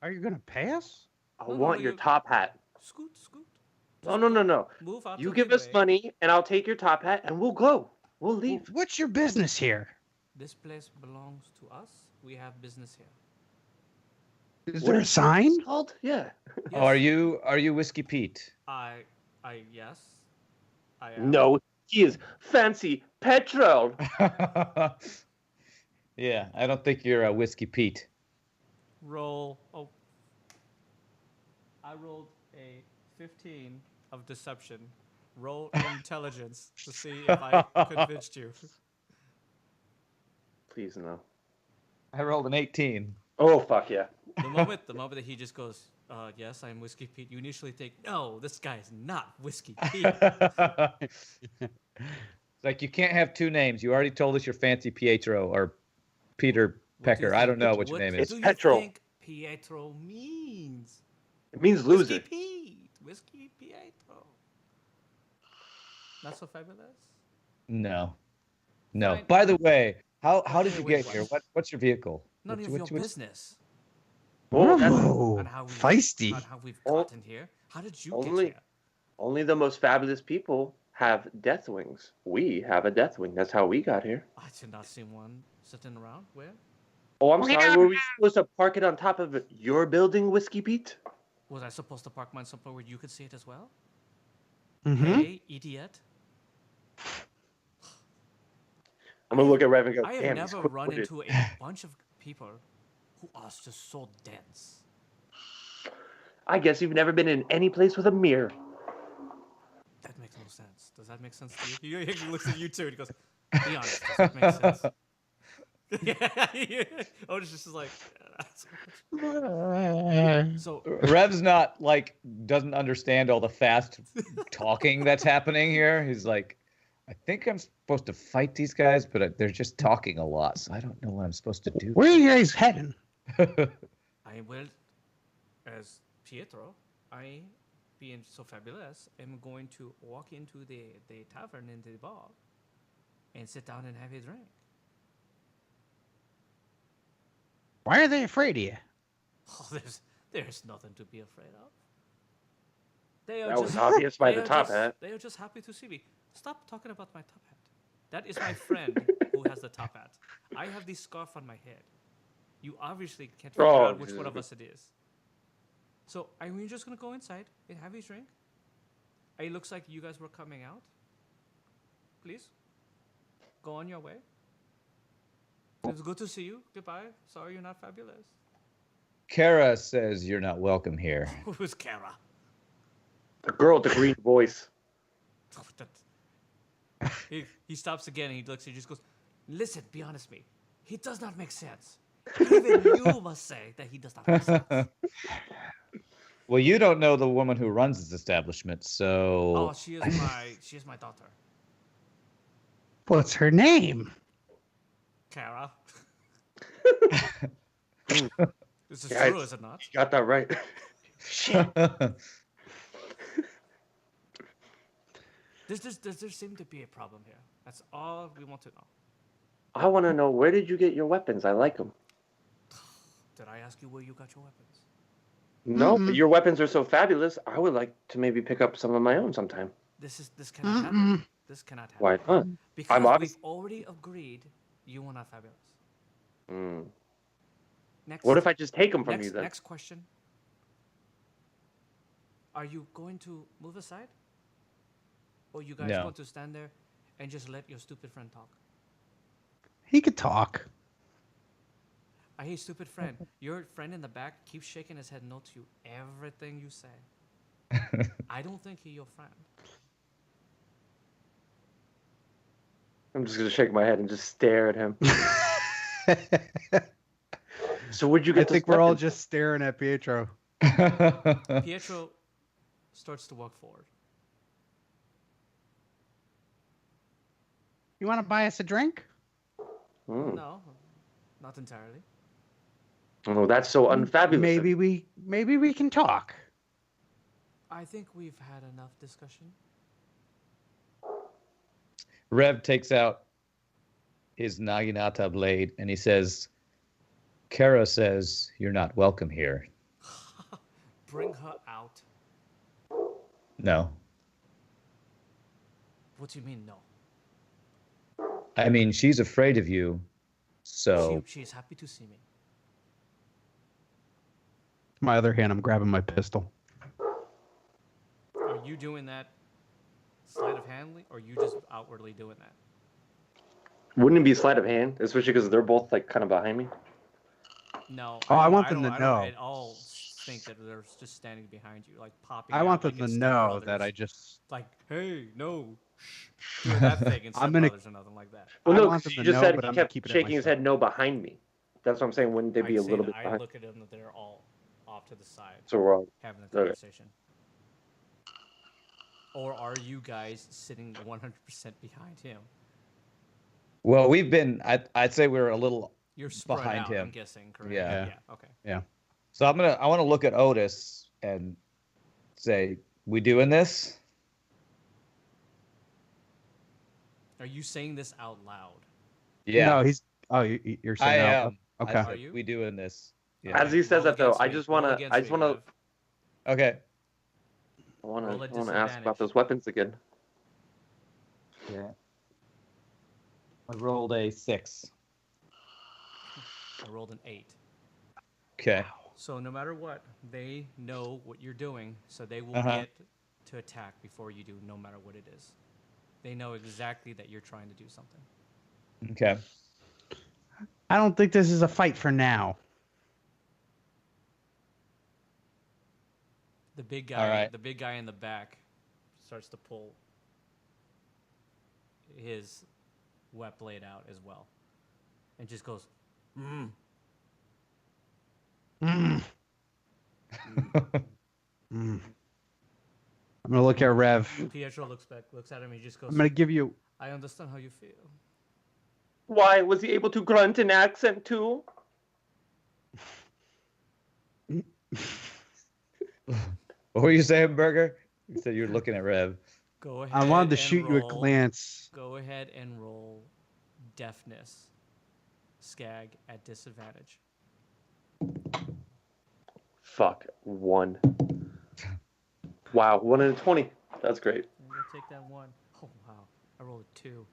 Are you gonna pay us? I No, want your top hat. Scoot. No, no, no, no. Move out. You of give the us way. money, and I'll take your top hat, and we'll go. We'll leave. What's your business here? This place belongs to us. We have business here. Is What there a is sign? it called? Yeah. Oh, are you Whiskey Pete? Yes. I am. No, he is fancy petrol. Yeah, I don't think you're a Whiskey Pete. Roll. Oh. I rolled a 15 of deception. Roll intelligence to see if I convinced you. Please no. I rolled an 18. Oh fuck yeah. The moment that he just goes, yes, I'm Whiskey Pete, you initially think, no, this guy is not Whiskey Pete. It's like you can't have two names. You already told us you're Fancy Pietro or Peter Pecker. I don't know what your name What is. do you Petrol. think Pietro means? It means Whiskey loser. Pete. Whiskey Pietro. Not so fabulous? No. No. Fine. By the way, how did Okay, you wait, get here? what? What's your vehicle? None of your business. Oh, that's Ooh, On how we feisty. on how we've Oh. gotten here. How did you Only- get here? only the most fabulous people have death wings. We have a death wing. That's how we got here. I did not see one sitting around. Where? Oh, I'm sorry. Were we supposed to park it on top of your building, Whiskey Pete? Was I supposed to park mine somewhere where you could see it as well? Mm-hmm. Hey, idiot. I'm gonna look at Rev and go. I have Damn, he's never run quick-witted." into a bunch of people who are just so dense. I guess you've never been in any place with a mirror. That makes no sense. Does that make sense to you? He looks at you too and he goes, be honest, does that make sense? Yeah. Otis just is like, so Rev's not like doesn't understand all the fast talking that's happening here. He's like, I think I'm supposed to fight these guys, but they're just talking a lot, so I don't know what I'm supposed to do. Where are you guys heading? I will, as Pietro, I, being so fabulous, am going to walk into the tavern, into the bar, and sit down and have a drink. Why are they afraid of you? Oh, there's nothing to be afraid of. They are That was just, obvious by they the are top just- hat. They are just happy to see me. Stop talking about my top hat. That is my friend who has the top hat. I have the scarf on my head. You obviously can't figure Oh, out which one of Jesus. us it is. So are we just gonna go inside and have a drink? It looks like you guys were coming out. Please, go on your way. It's good to see you. Goodbye. Sorry you're not fabulous. Kara says you're not welcome here. Who's Kara? The girl with the green voice. He stops again and he looks and he just goes, listen, be honest with me. He does not make sense. Even you must say that he does not make sense. Well, you don't know the woman who runs this establishment, so Oh, she is my daughter. What's her name? Kara. This is Yeah, true, is it not? You got that right. There seem to be a problem here. That's all we want to know. I want to know, where did you get your weapons? I like them. Did I ask you where you got your weapons? No, but your weapons are so fabulous. I would like to maybe pick up some of my own sometime. This cannot happen. This cannot happen. Why not? Because I'm honest. we've already agreed you are not fabulous. Mm. Next. What if I just take them from next, you then? Next question. Are you going to move aside? Or you guys No. going to stand there and just let your stupid friend talk? He could talk. Hey, stupid friend. Your friend in the back keeps shaking his head no to everything you say. I don't think he's your friend. I'm just going to shake my head and just stare at him. So would you I get think we're all just staring at Pietro. Pietro starts to walk forward. You want to buy us a drink? No, not entirely. Oh, that's so unfabulous. Maybe we can talk. I think we've had enough discussion. Rev takes out his Naginata blade and he says, Kara says you're not welcome here. Bring her out. No. What do you mean, no? I mean, she's afraid of you, so... She's happy to see me. My other hand, I'm grabbing my pistol. Are you doing that sleight of handly, or are you just outwardly doing that? Wouldn't it be sleight of hand, especially because they're both like kind of behind me? No. Oh, I want them to I know. don't at all think that they're just standing behind you, like popping. I want out them like to in know Step that Brothers. I just. Like, hey, no, shh, doing that thing in Step I'm gonna- Brothers or nothing like that. Well, I no, want 'cause them you to just know, said but he I'm gonna kept keep it at shaking his myself. head no behind me. That's what I'm saying. Wouldn't they be a little bit I behind? look at them that they're all off to the side, So we're all having a okay. conversation. Or are you guys sitting 100% behind him? Well, we've been... I'd say we're a little You're spread behind out, him. I'm guessing, correct? Yeah. Yeah, okay. Yeah. So I want to look at Otis and say, we doing this? Are you saying this out loud? Yeah. No, he's. Oh, you're I saying am. no. Okay. I said, Are you? we doing this? Yeah. As he says Roll that though, against I me. just Roll want to. against I just me, want to. Rev. Okay. I want Roll at to ask disadvantage. about those weapons again. Yeah. I rolled a 6. I rolled an 8. Okay. So no matter what, they know what you're doing, so they will Uh-huh. get to attack before you do, no matter what it is. They know exactly that you're trying to do something. Okay. I don't think this is a fight for now. The big guy, All right. the big guy in the back, starts to pull his wet blade out as well, and just goes, Mm. Mm. I'm gonna look at Rev. Pietro looks at him, and he just goes, I'm gonna give you. I understand how you feel. Why was he able to grunt in accent too? What were you saying, Burger? You said you were looking at Rev. Go ahead. I wanted to and shoot you a roll- glance. Go ahead and roll deafness, skag at disadvantage. Fuck, 1. Wow, 1 in 20. That's great. I'm gonna take that 1. Oh wow, I rolled a 2.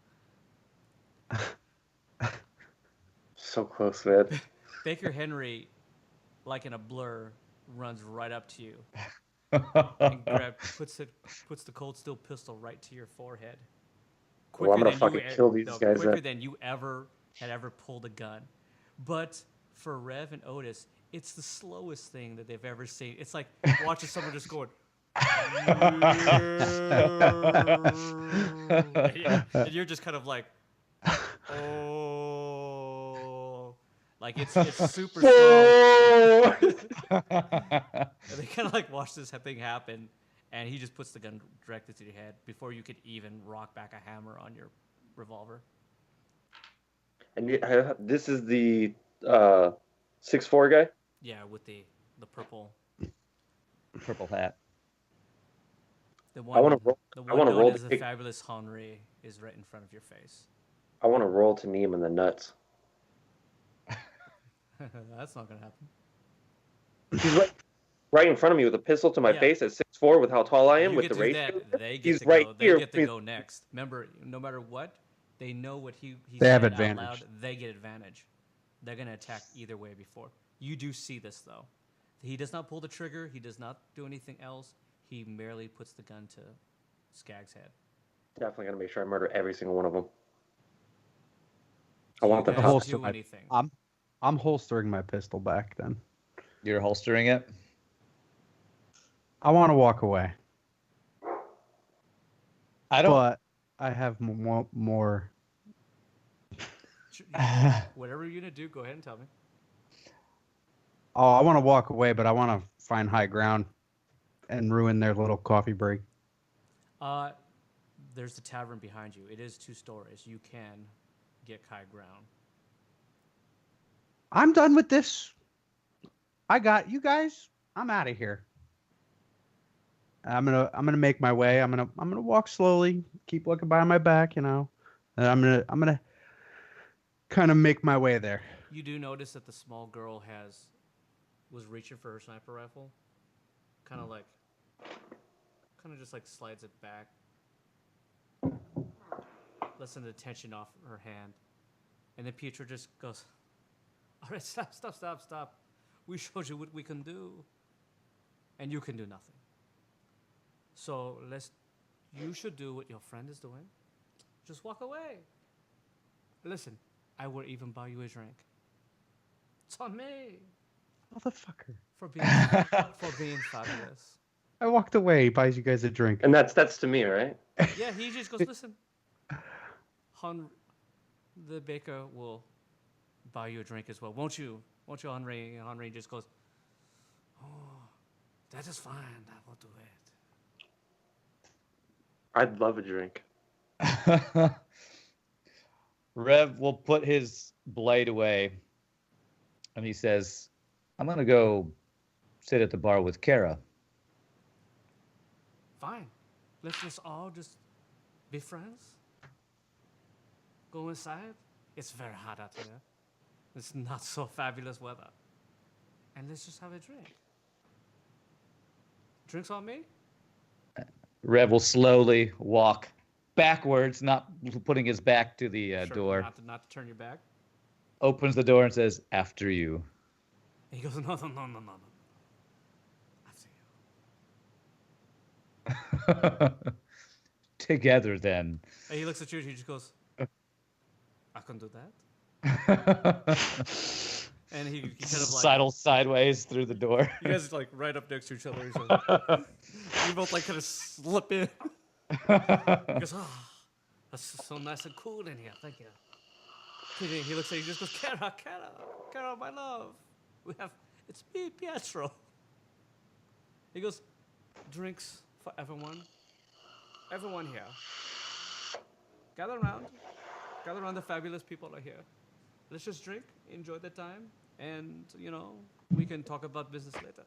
So close, man. Baker Henry, like in a blur, runs right up to you and puts the cold steel pistol right to your forehead. Well, I'm gonna than fucking you kill these guys Quicker then. than you had ever pulled a gun. But for Rev and Otis, it's the slowest thing that they've ever seen. It's like watching someone just going. Yeah, and you're just kind of like, oh, like it's super slow. And they kind of like watch this thing happen, and he just puts the gun directly to your head before you could even rock back a hammer on your revolver. And this is the 6'4" guy? Yeah, with the purple. Purple hat. The I want to roll. the I one want to known roll as to the kick. fabulous Henri is right in front of your face. I want to roll to knee him in the nuts. That's not gonna happen. He's right in front of me with a pistol to my Yeah. face at 6'4" with how tall I am You with get the to do ratio. that. They get He's to right go. They here. get to go next. Remember, no matter what, they know what he They have said out advantage. loud. They get advantage. They're gonna attack either way before. You do see this though. He does not pull the trigger. He does not do anything else. He merely puts the gun to Skag's head. Definitely gonna make sure I murder every single one of them. I Do want you the guys holster do my- anything? I'm holstering my pistol back then. You're holstering it? I want to walk away, I don't. but I have more. Whatever you're gonna do, go ahead and tell me. Oh, I want to walk away, but I want to find high ground and ruin their little coffee break. There's the tavern behind you. It is 2 stories. You can get high ground. I'm done with this. I got you guys. I'm out of here. I'm gonna make my way. I'm gonna walk slowly, keep looking behind my back, and I'm gonna kind of make my way there. You do notice that the small girl was reaching for her sniper rifle, kind of just like slides it back, lets the tension off her hand, and then Pietro just goes, "All right, stop. We showed you what we can do, and you can do nothing. So you should do what your friend is doing. Just walk away. Listen, I will even buy you a drink. It's on me Motherfucker. for being fabulous." I walked away. He buys you guys a drink. And that's to me, right? Yeah, he just goes, "Listen, the baker will buy you a drink as well, won't you, Henri?" And Henri just goes, "Oh, that is fine. I will do it." I'd love a drink. Rev will put his blade away, and he says, "I'm gonna go sit at the bar with Kara." Fine. Let's just all just be friends. Go inside. It's very hot out here. It's not so fabulous weather. And let's just have a drink. Drinks on me? Rev will slowly walk backwards, not putting his back to the Sure, door. Not to turn your back. Opens the door and says, "After you." And he goes, no. After you. Together then. And he looks at you and he just goes, I can do that. And he kind of like, Sidle sideways through the door. you guys are like right up next to each other. You both like kind of slip in. He goes, "Oh, that's so nice and cool in here. Thank you." He looks at you, he just goes, Kara, my love. It's me, Pietro. He goes, "Drinks for everyone. Everyone here. Gather around. The fabulous people are here. Let's just drink, enjoy the time, and, we can talk about business later."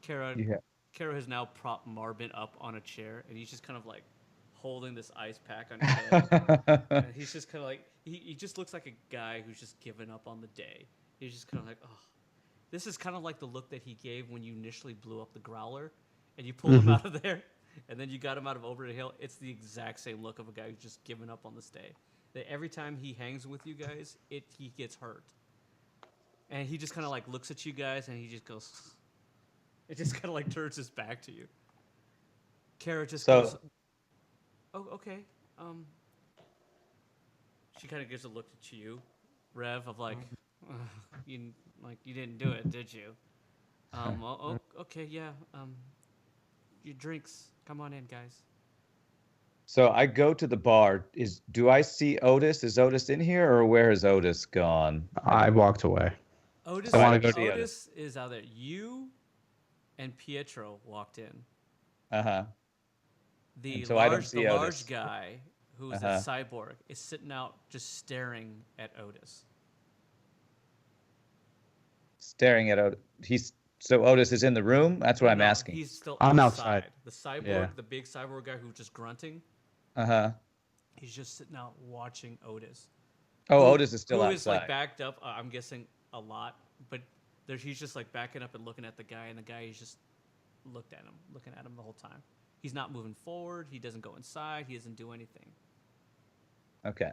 Kara has now propped Marvin up on a chair, and he's just kind of like holding this ice pack on his head. And he's just kind of like, he just looks like a guy who's just given up on the day. He's just kind of like, oh. This is kind of like the look that he gave when you initially blew up the growler, and you pulled him out of there, and then you got him out of over the hill. It's the exact same look of a guy who's just given up on this day. That every time he hangs with you guys, he gets hurt. And he just kind of like looks at you guys, and he just goes... It just kind of like turns his back to you. Kara just goes, "Oh, okay." She kind of gives a look at you, Rev, of like, you didn't do it, did you? Okay, yeah. Your drinks. Come on in, guys. So I go to the bar. Do I see Otis? Is Otis in here, or where is Otis gone? I walked away. Otis, I wanna go see Otis is out there. You and Pietro walked in. Uh-huh. The so I don't see Otis. large guy who is a cyborg is sitting out just staring at Otis. Staring at Otis. So Otis is in the room? That's what I'm No, asking. He's still I'm outside. outside. The cyborg, Yeah. the big cyborg guy who's just grunting, Uh-huh. he's just sitting out watching Otis. Oh, Who- Otis is still who outside. is like backed up. I'm guessing a lot, but he's just like backing up and looking at the guy, and the guy is just looking at him the whole time. He's not moving forward. He doesn't go inside. He doesn't do anything. Okay.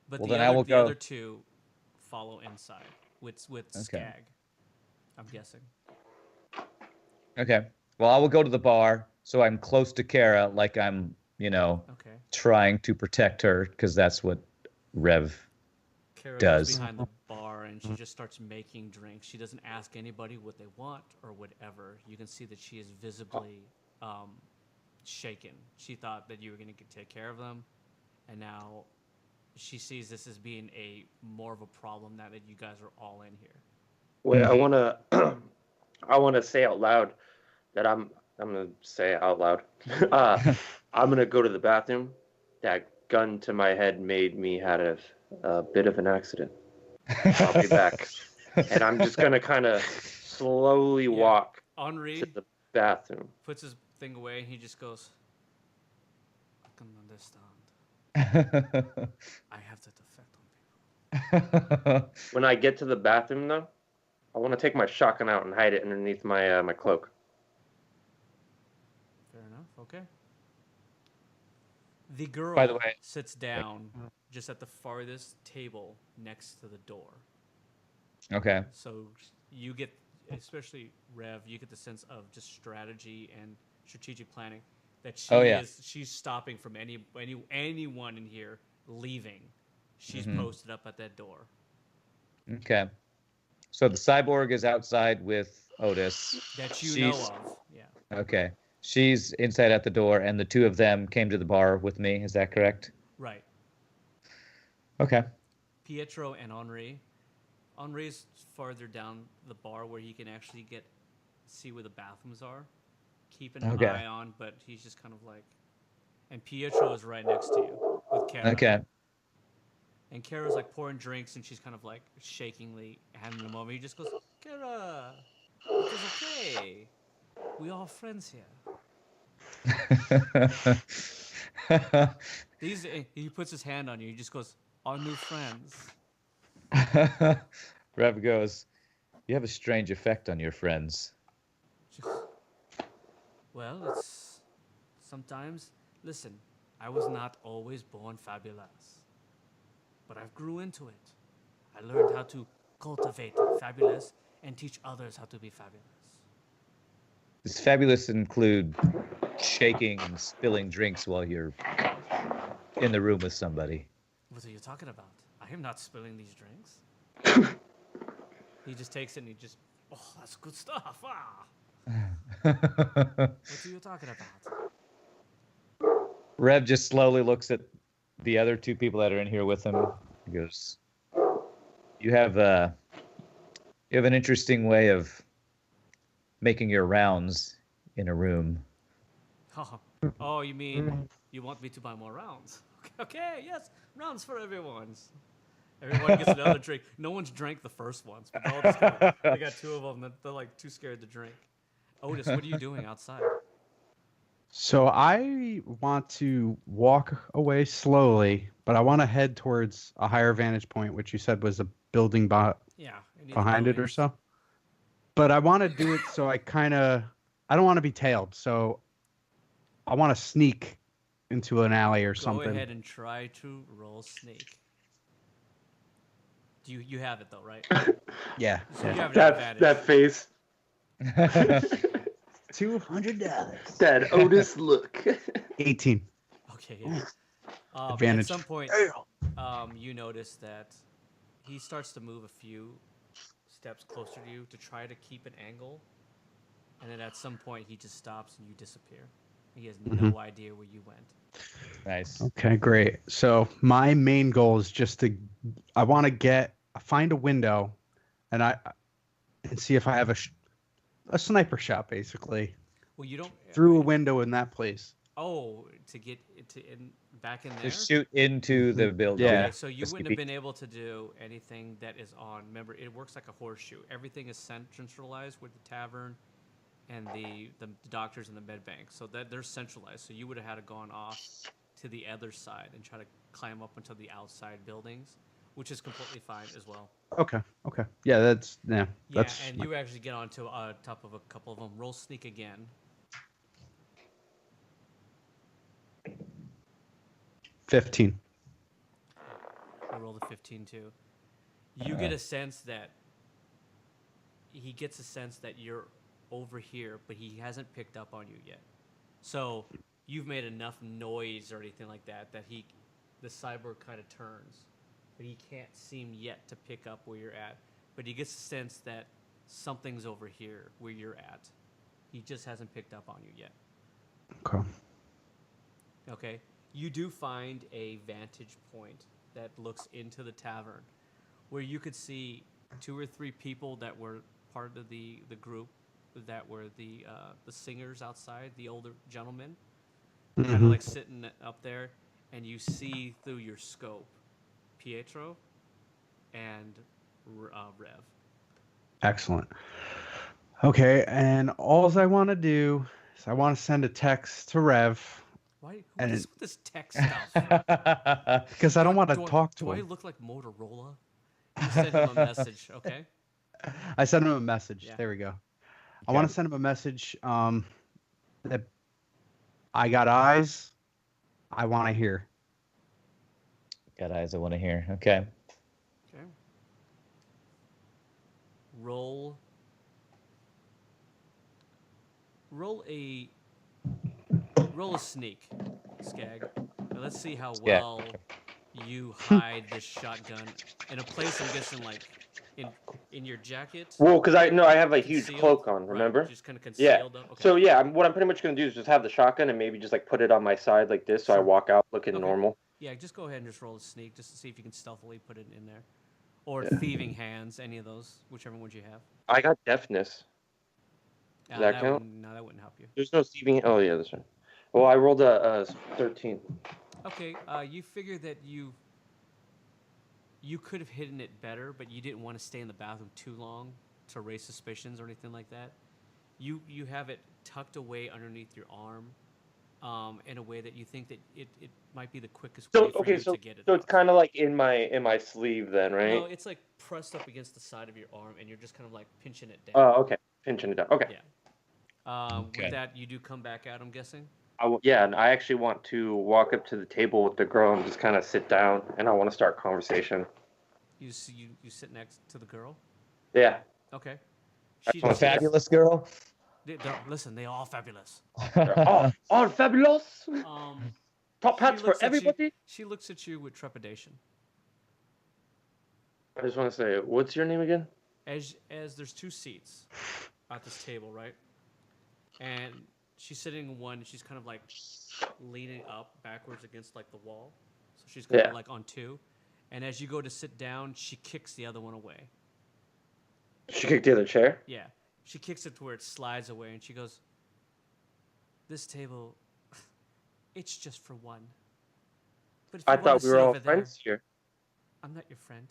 But Well, the then I will go. other two follow inside with Skag. I'm guessing. Okay. Well, I will go to the bar so I'm close to Kara, like I'm, Okay. trying to protect her, because that's what Rev Kara does. goes behind the bar and she just starts making drinks. She doesn't ask anybody what they want or whatever. You can see that she is visibly shaken. She thought that you were going to take care of them, and now she sees this as being more of a problem now that you guys are all in here. Wait, I wanna say out loud that I'm gonna say it out loud. I'm gonna go to the bathroom. That gun to my head made me had a bit of an accident. I'll be back, and I'm just gonna kind of slowly walk Henri to the bathroom. puts his thing away and he just goes, I can understand. I have that effect on people. When I get to the bathroom, though, I want to take my shotgun out and hide it underneath my my cloak. Fair enough. Okay. The girl, By the way- sits down just at the farthest table next to the door. Okay. So you get, especially Rev, you get the sense of just strategy and strategic planning that she's stopping from anyone in here leaving. She's posted up at that door. Okay. So the cyborg is outside with Otis. That you know of. Yeah. Okay. She's inside at the door, and the two of them came to the bar with me. Is that correct? Right. Okay. Pietro and Henri. Henri's farther down the bar where he can actually see where the bathrooms are. Keeping an eye on, but he's just kind of like... And Pietro is right next to you with Kara. Okay. And Kara's like pouring drinks, and she's kind of like shakingly handing them over. He just goes, Kara, it is okay. We all friends here. He puts his hand on you. He just goes, our new friends. Rev goes, you have a strange effect on your friends. Well, it's sometimes... Listen, I was not always born fabulous. But I've grew into it. I learned how to cultivate fabulous and teach others how to be fabulous. Does fabulous include shaking and spilling drinks while you're in the room with somebody? What are you talking about? I am not spilling these drinks. He just takes it and that's good stuff. What are you talking about? Rev just slowly looks at the other two people that are in here with him. He goes, you have an interesting way of making your rounds in a room. Oh, you mean you want me to buy more rounds? Okay, yes, rounds for everyone. Everyone gets another drink. No one's drank the first ones, but they got two of them. They're like too scared to drink. Otis, what are you doing outside? So I want to walk away slowly, but I want to head towards a higher vantage point, which you said was a building behind it or so. But I want to do it so I don't want to be tailed. So I want to sneak into an alley or something. Go ahead and try to roll sneak. You have it though, right? Yeah. So you have an advantage. That face. $200. That Otis look. 18. Okay, yeah. Advantage. At some point, you notice that he starts to move a few steps closer to you to try to keep an angle. And then at some point, he just stops and you disappear. He has no idea where you went. Nice. Okay, great. So my main goal is just I want to find a window and see if I have a sniper shot, basically. Well, you don't... Through a window in that place. Oh, to get back in To there. shoot into the building. Yeah. Okay, so you Just wouldn't keep have been able to do anything that is on. Remember, it works like a horseshoe. Everything is centralized with the tavern and the doctors and the med bank. So that they're centralized. So you would have had to gone off to the other side and try to climb up into the outside buildings, which is completely fine as well. Okay. Okay. Yeah, that's Yeah, that's and you actually get onto top of a couple of them. Roll sneak again. 15. I rolled a 15 too. You get a sense that he gets a sense that you're over here, but he hasn't picked up on you yet. So you've made enough noise or anything like that that the cyborg kind of turns, but he can't seem yet to pick up where you're at. But he gets a sense that something's over here where you're at. He just hasn't picked up on you yet. Okay. Okay. You do find a vantage point that looks into the tavern where you could see 2 or 3 people that were part of the group that were the singers outside, the older gentlemen, kind of like sitting up there, and you see through your scope Pietro and Rev. Excellent. Okay, and all I want to do is I want to send a text to Rev Why? And What is with this tech stuff? because I don't want to talk to Do I him. look like Motorola? You send him a message, okay? I sent him a message. Yeah. There we go. I want to send him a message that I got eyes. I want to hear. Got eyes I want to hear. Okay. Okay. Roll a sneak, Skag. Now let's see how Yeah. well you hide this shotgun in a place. I'm guessing like in your jacket. Well, because I have a huge Concealed? cloak on. Right, Remember? just kind of Yeah. concealed up. Okay. So yeah, what I'm pretty much gonna do is just have the shotgun and maybe just like put it on my side like this, so I Sure. walk out looking Okay. normal. Yeah, just go ahead and just roll a sneak just to see if you can stealthily put it in there, or Yeah. thieving hands, any of those, whichever ones you have. I got deafness. Does that count? No, that wouldn't help you. There's no thieving. Oh yeah, that's right. Well, I rolled a 13. Okay, you figure that you could have hidden it better, but you didn't want to stay in the bathroom too long to raise suspicions or anything like that. You have it tucked away underneath your arm, in a way that you think that it might be the quickest way for you to get it. So it's out. kind of like in my sleeve then, right? No, it's like pressed up against the side of your arm, and you're just kind of like pinching it down. Oh, okay. Pinching it down. Okay. Yeah. Okay. With that, you do come back out, I'm guessing. Yeah, and I actually want to walk up to the table with the girl and just kind of sit down, and I want to start conversation. You sit next to the girl. Yeah. Okay. A fabulous girl. Listen, they're all fabulous. They're all fabulous. Top hats She for looks at you- everybody. She looks at you with trepidation. I just want to say, what's your name again? As there's 2 seats at this table, right? And she's sitting in one. She's kind of like leaning up backwards against like the wall, so she's kind of like on 2. And as you go to sit down, she kicks the other one away. She kicked the other chair. Yeah, she kicks it to where it slides away, and she goes, "This table, it's just for one. But if you I wanna thought we sit were all over there, friends here. I'm not your friend."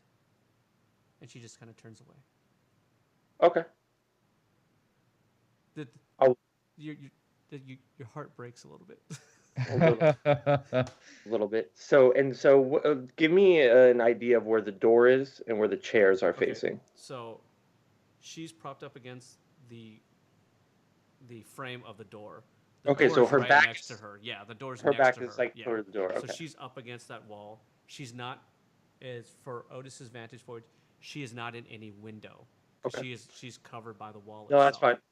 And she just kind of turns away. Okay. Your heart breaks a little bit. A little bit. So give me an idea of where the door is and where the chairs are facing. So, she's propped up against the frame of the door. The Okay, door so is her right back next to her. Yeah, the door's Her next back to her. is like yeah. toward the door. So Okay. she's up against that wall. She's not, as for Otis's vantage point, she is not in any window. Okay. She's covered by the wall. No, that's itself. fine.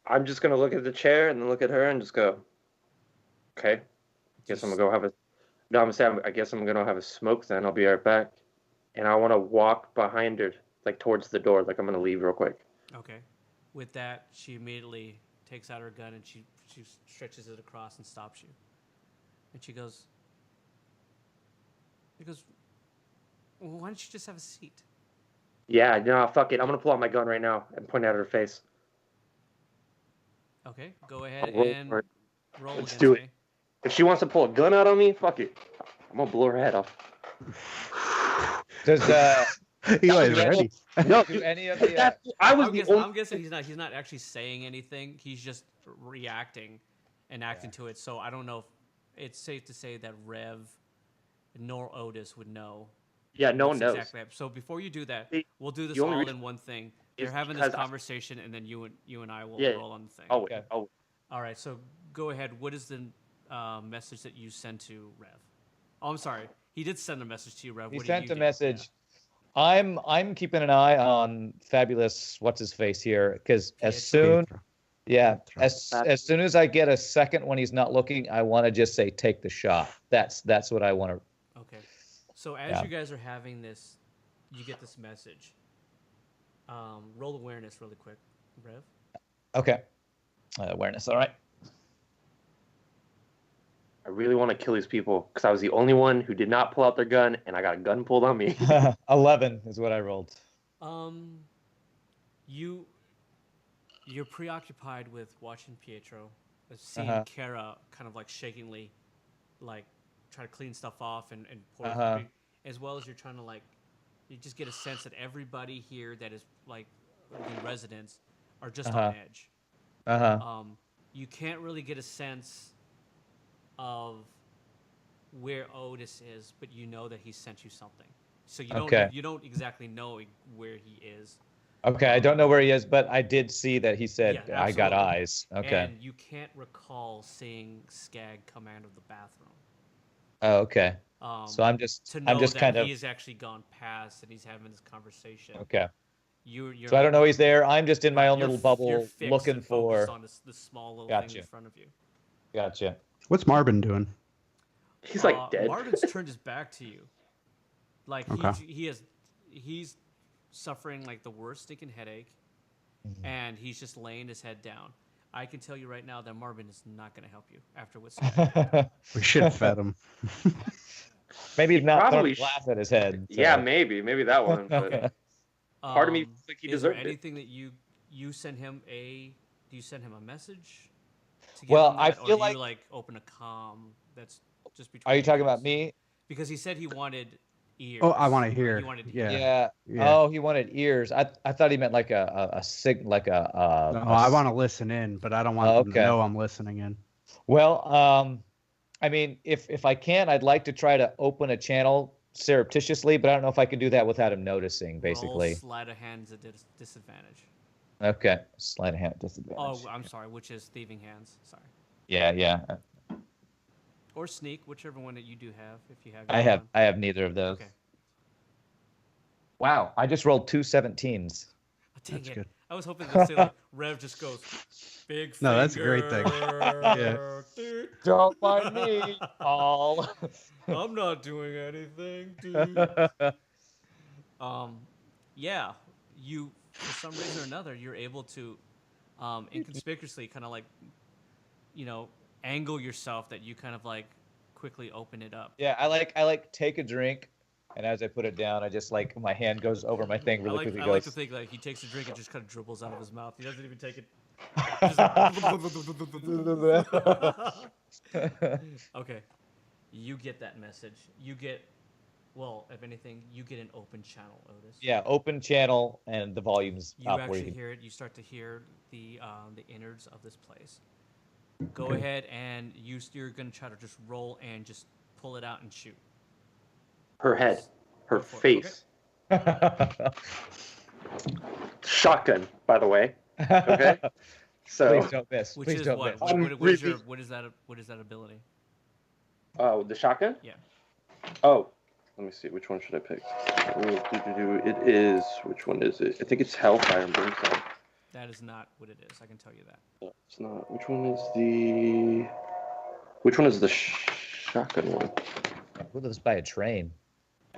I'm just gonna look at the chair and then look at her and just go, okay. Guess I'm gonna go have a. No, I'm saying I guess I'm gonna have a smoke then. I'll be right back. And I want to walk behind her, like towards the door, like I'm gonna leave real quick. Okay. With that, she immediately takes out her gun and she stretches it across and stops you. And she goes, well, why don't you just have a seat? Yeah, no, fuck it. I'm gonna pull out my gun right now and point it at her face. Okay, go ahead I'll roll and for it. roll Let's against do it. me. If she wants to pull a gun out on me, fuck it. I'm gonna blow her head off. Does Eli's do ready. No, do dude, any of the I'm guessing he's not actually saying anything. He's just reacting and acting to it. So I don't know if it's safe to say that Rev nor Otis would know. Yeah, no one what's knows. Exactly. So before you do that, See, we'll do this the only all reason in one thing. is They're having because this I- conversation, and then you and I will Yeah. roll on the thing. Oh, Okay. oh, All right. So go ahead. What is the message that you sent to Rev? Oh, I'm sorry. He did send a message to you, Rev. He What did sent you a do? message. I'm keeping an eye on Fabulous. What's his face here? Because as soon, yeah, as soon as I get a second when he's not looking, I want to just say take the shot. That's what I want to. Okay. So as you guys are having this, you get this message. Roll awareness really quick, Rev. Okay. Awareness. All right. I really want to kill these people because I was the only one who did not pull out their gun, and I got a gun pulled on me. 11 is what I rolled. You're preoccupied with watching Pietro, seeing Kara kind of like shakingly, like try to clean stuff off and pour, as well as you're trying to like, you just get a sense that everybody here that is like the residents are just on edge. You can't really get a sense of where Otis is, but you know that he sent you something. So you don't exactly know where he is. Okay, I don't know where he is, but I did see that he said, Yeah, I got absolutely. eyes. Okay. And you can't recall seeing Skag come out of the bathroom. Oh, okay. So I'm just that kind of. he's actually gone past and he's having this conversation. Okay. You're So I don't know he's there. I'm just in my own little you're bubble fixed looking and focused for. on this small little Gotcha. thing in front of you. Gotcha. What's Marvin doing? He's like dead. Marvin's turned his back to you. Like he's suffering like the worst stinking headache, and he's just laying his head down. I can tell you right now that Marvin is not going to help you after what's happened. We should have fed him. Maybe he's not probably throwing glass at his head. So. Yeah, maybe that one. But part of me feels like he is there deserved it. anything that you send him do you send him a message? To give Well, him I that, feel or do you open a comm that's just between. Are you you talking guys? about me? Because he said he wanted ears. Oh, I want to hear. He wanted Yeah. Oh, he wanted ears. I thought he meant like a sig like a. No, I want to listen in, but I don't want them to know I'm listening in. Well, I mean, if I can, I'd like to try to open a channel surreptitiously, but I don't know if I can do that without him noticing. Basically, roll sleight of hands at disadvantage. Okay, sleight of hand at disadvantage. Oh, I'm sorry. Which is thieving hands. Sorry. Yeah. Or sneak, whichever one that you do have, if you have. I have neither of those. Okay. Wow, I just rolled 2 17s. Oh, dang That's it. good. I was hoping to say like Rev just goes big finger. No, that's a great thing. Yeah. Don't mind me, Paul. I'm not doing anything, dude. Yeah, you for some reason or another you're able to inconspicuously kind of like, angle yourself that you kind of like quickly open it up. Yeah, I like take a drink, and as I put it down, I just like my hand goes over my thing really quickly. I like to think like he takes a drink and just kind of dribbles out of his mouth. He doesn't even take it. Okay, you get that message. You get, well, if anything, you get an open channel, Otis. Yeah, open channel, and the volume's You up. actually hear it. You start to hear the innards of this place. Go ahead and you're gonna try to just roll and just pull it out and shoot. Her head, her for it, face. Shotgun, by the way. Okay. So Please don't miss. Which Please is don't what? miss. What is that ability? Oh, the shotgun? Yeah. Oh, let me see. Which one should I pick? It is. Which one is it? I think it's Hellfire and Brimstone. That is not what it is. I can tell you that. No, it's not. Which one is the shotgun one? Who lives by a train?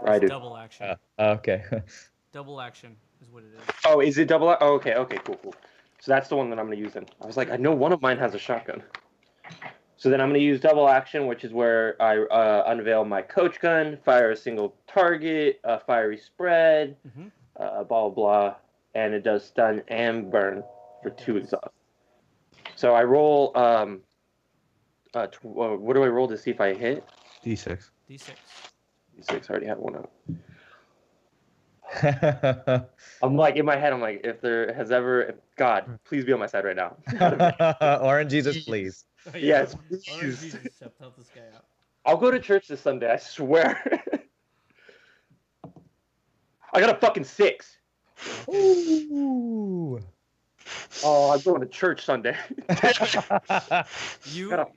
I It's do. double action. Okay. Double action is what it is. Oh, is it double? Oh, okay, cool. So that's the one that I'm going to use then. I was like, I know one of mine has a shotgun. So then I'm going to use double action, which is where I unveil my coach gun, fire a single target, a fiery spread, blah, blah, blah, and it does stun and burn for 2 exhaust. So I roll What do I roll to see if I hit? D6. D6. D6. I already have one out. I'm like in my head. I'm like, if there has ever, God, please be on my side right now. Orange Jesus, please. Yes, Orange please. Jesus, help this guy out. I'll go to church this Sunday. I swear. I got a fucking 6. Ooh. Oh, I'm going to church Sunday. You Gotta-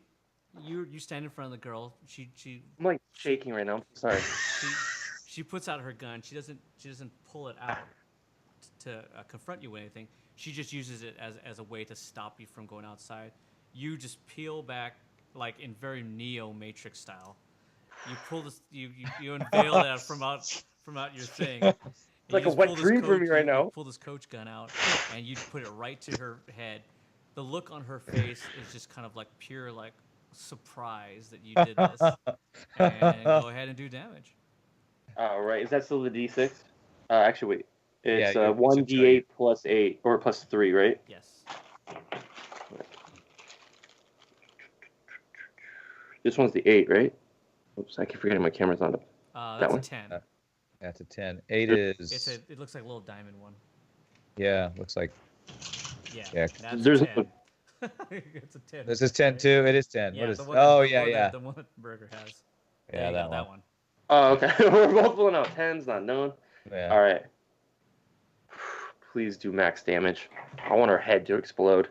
you stand in front of the girl. She I'm like shaking right now. Sorry. she puts out her gun. She doesn't pull it out to confront you with anything. She just uses it as a way to stop you from going outside. You just peel back like in very Neo Matrix style. You pull this. You unveil that from out your thing. It's like a wet dream for me right now. You pull this coach gun out and you put it right to her head. The look on her face is just kind of like pure like surprise that you did this. And go ahead and do damage. Right. Is that still the D6? Actually, wait. It's Yeah, you 1d8 plus 8 or plus 3, right? Yes. This one's the 8, right? Oops, I keep forgetting my camera's on. That's one? a 10. That's a 10. 8 is. It looks like a little diamond one. Yeah, looks like. Yeah. Yeah. That's There's a 10. It's a 10. This is 10 too. It is 10. Yeah, What is? the one Oh, that, yeah, yeah. The one that Burger has. Yeah, There you that go, one. Oh, okay. We're both pulling out 10s, not known. Yeah. All right. Please do max damage. I want her head to explode.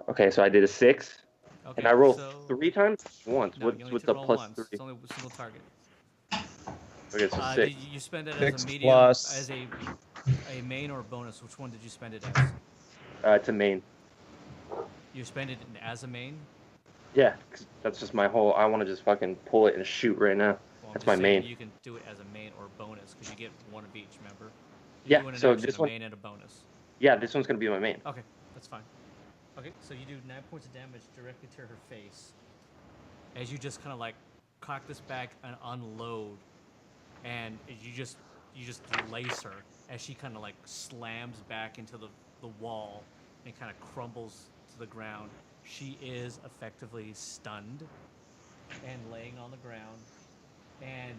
Okay, so I did a 6. Okay, And I roll so 3 times? Once. No, you What's only with to the roll plus once. 3? It's only a single target. Okay, so 6. You spend it as 6 a medium, plus- as a main or bonus. Which one did you spend it as? It's a main. You spend it as a main? Yeah, 'cause that's just my whole. I want to just fucking pull it and shoot right now. Well, I'm That's just my saying main. You can do it as a main or bonus because you get one of each, remember? Yeah, doing an so action, this a one- main and a bonus. Yeah, this one's gonna be my main. Okay, that's fine. Okay, so you do 9 points of damage directly to her face as you just kind of like cock this back and unload, and you just lace her as she kind of like slams back into the wall and kind of crumbles to the ground. She is effectively stunned and laying on the ground, and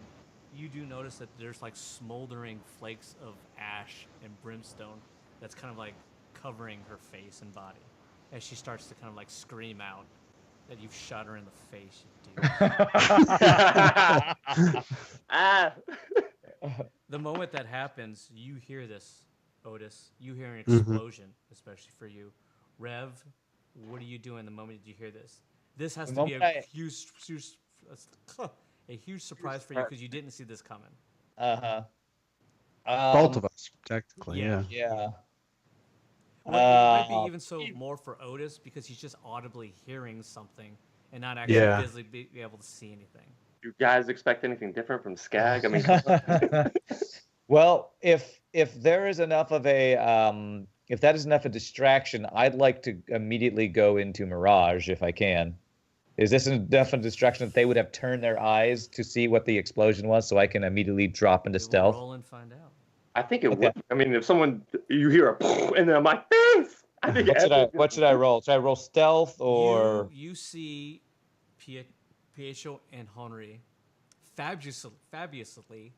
you do notice that there's like smoldering flakes of ash and brimstone that's kind of like covering her face and body as she starts to kind of like scream out that you've shot her in the face, you douche. Ah. The moment that happens, you hear this, Otis. You hear an Mhm. explosion, especially for you. Rev, what are you doing the moment you hear this? This has The to be a moment huge surprise for you because you didn't see this coming. Uh-huh. Both of us, technically. yeah. Yeah. Yeah. Well, it might be even so more for Otis because he's just audibly hearing something and not actually Yeah. visibly be able to see anything. You guys expect anything different from Skag? I mean, Well, if there is enough of a if that is enough a distraction, I'd like to immediately go into Mirage if I can. Is this enough a distraction that they would have turned their eyes to see what the explosion was, so I can immediately drop into We will stealth? roll and find out. I think it Okay. would. I mean, if you hear a and then my face, I think What should I roll? Should I roll stealth or? You see Pietro and Henry fabulously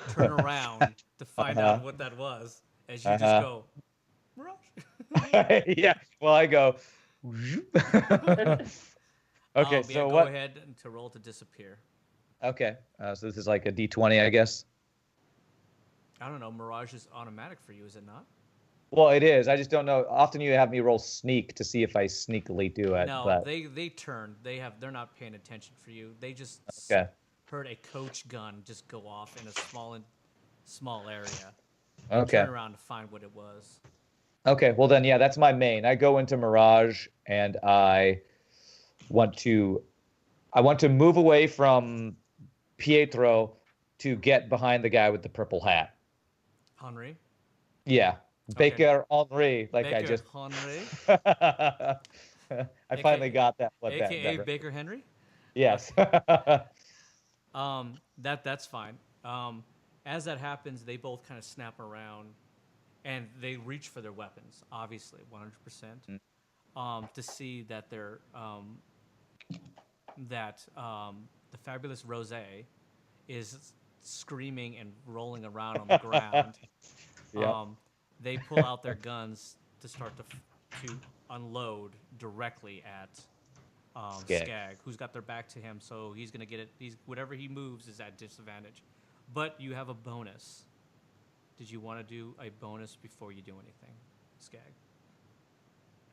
turn around to find out what that was as you just go, Mirage. Yeah. Well, I go. Okay, Yeah, so go what? ahead to roll to disappear. Okay, so this is like a D20, I guess. I don't know. Mirage is automatic for you, is it not? Well, it is. I just don't know. Often you have me roll sneak to see if I sneakily do it. No, but... they turn. They're not paying attention for you. They just Okay. heard a coach gun just go off in a small area. And Okay. turn around to find what it was. Okay. Well, then, yeah, that's my main. I go into Mirage and I want to move away from Pietro to get behind the guy with the purple hat. Henry. Yeah. Okay. Baker Henry, like Baker I just. Henry. I finally got that. What that? AKA that Baker Henry. yes. That's fine. As that happens, they both kind of snap around, and they reach for their weapons. Obviously, 100%. to see that the fabulous Rose is screaming and rolling around on the ground. Yep. They pull out their guns to start to unload directly at Skag, who's got their back to him, so he's gonna get it. Whatever he moves is at disadvantage. But you have a bonus. Did you want to do a bonus before you do anything, Skag?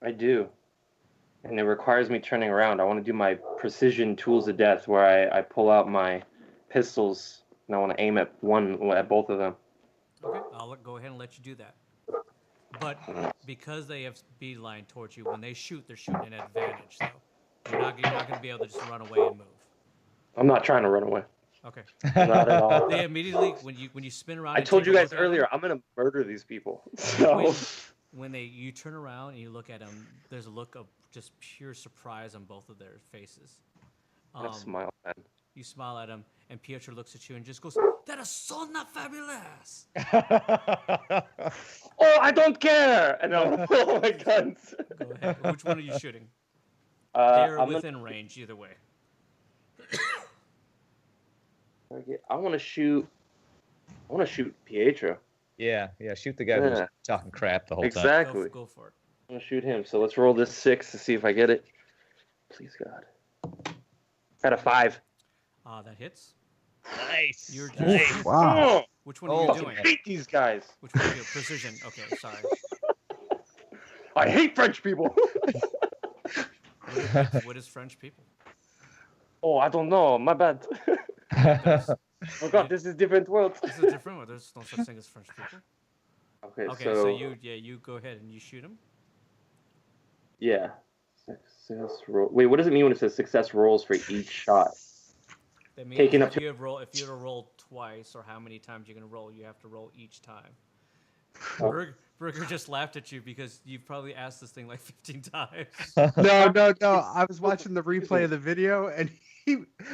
I do. And it requires me turning around. I want to do my precision tools of death where I pull out my pistols and I want to aim at both of them. Okay, I'll go ahead and let you do that. But because they have speed line towards you, when they shoot, they're shooting at advantage, though. You're not going to be able to just run away and move. I'm not trying to run away. Okay. Not at all. They immediately, when you spin around. I told you guys earlier, I'm going to murder these people. So. When you turn around and you look at them, there's a look of just pure surprise on both of their faces. I smile at them. You smile at them, and Pietro looks at you and just goes, "That is so not fabulous." Oh, I don't care! And I'll pull my guns. Go ahead. Which one are you shooting? They're within range either way. I want to shoot Pietro. Yeah. Shoot the guy who's talking crap the whole time. Exactly. Go for it. I'm gonna shoot him. So let's roll this 6 to see if I get it. Please, God. Got a 5. That hits. Nice. You're nice. Wow. Which one are you I doing? hate these guys. Which one are you doing? Precision. Okay, sorry. I hate French people. What is French people? Oh, I don't know. My bad. Oh God, this is different world. This is a different one. There's no such thing as French people. Okay, so you go ahead and you shoot him. Yeah. Success roll. Wait, what does it mean when it says success rolls for each shot? That means Taking if up to- you were to roll twice, or how many times you're going to roll, you have to roll each time. Oh. Burger just laughed at you because you've probably asked this thing like 15 times. No. I was watching the replay of the video, and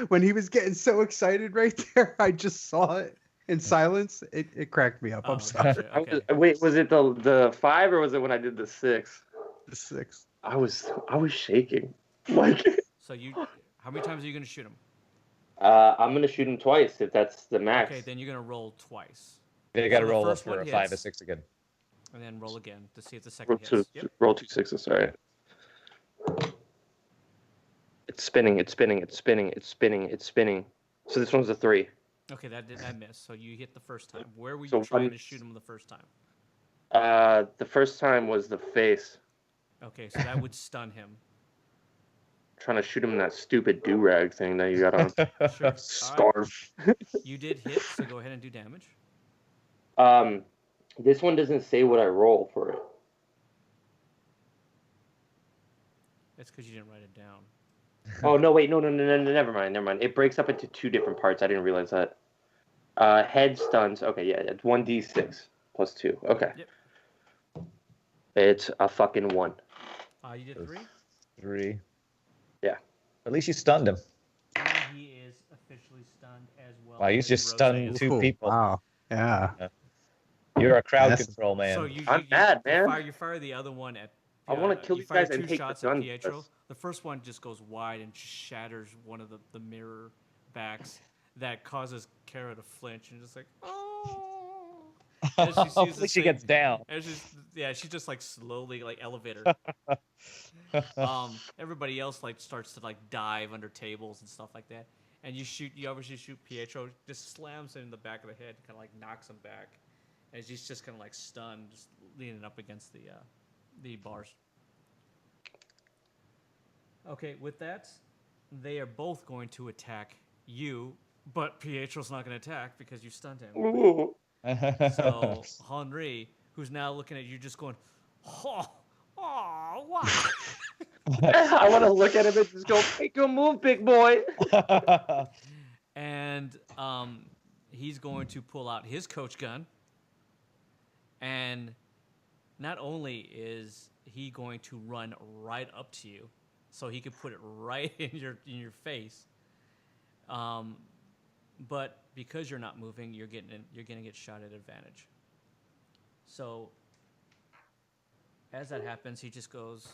when he was getting so excited right there, I just saw it in silence. It cracked me up. I'm sorry. Gotcha. Okay. Wait, was it the 5 or was it when I did the 6? The 6. I was shaking. Like. So how many times are you going to shoot him? I'm gonna shoot him twice if that's the max. Okay, then you're going to roll twice. They got to So the roll up first for one a 5 or hits. 6 again. And then roll again to see if the Roll second two, hits. Yep. roll 2 6s. Sorry. It's spinning. So this one's a 3. Okay, that missed. So you hit the first time. Where were you So trying one- to shoot him the first time? The first time was the face. Okay, so that would stun him. Trying to shoot him in that stupid do-rag thing that you got on. Sure. All right. Scarf. You did hit, so go ahead and do damage. This one doesn't say what I roll for it. That's because you didn't write it down. Oh no! Wait, no, never mind. It breaks up into 2 different parts. I didn't realize that. Head stuns. Okay, yeah, it's 1d6 plus 2. Okay. Yep. It's a fucking 1. You did 3? 3. Yeah. At least you stunned him. And he is officially stunned as well. Wow, you as just Rose stunned is. 2 people. Wow. Yeah. You're a crowd That's- control man. So you I'm mad, man. You fire the other one at. I wanna kill you these fire guys and 2 take the shots gun at with Pietro. us. The first one just goes wide and shatters one of the mirror backs that causes Kara to flinch and just like, oh. As she sees Hopefully this she thing- gets down. She just like slowly like elevator. Everybody else like starts to like dive under tables and stuff like that. And you obviously shoot Pietro, just slams him in the back of the head, kind of like knocks him back. And he's just kind of like stunned, just leaning up against the bars. Okay, with that, they are both going to attack you, but Pietro's not going to attack because you stunned him. Ooh. So Henri, who's now looking at you, just going, oh, wow. I want to look at him and just go, make a move, big boy. And he's going to pull out his coach gun. And not only is he going to run right up to you, so he could put it right in your face, but because you're not moving, you're gonna get shot at advantage. So as that happens, he just goes,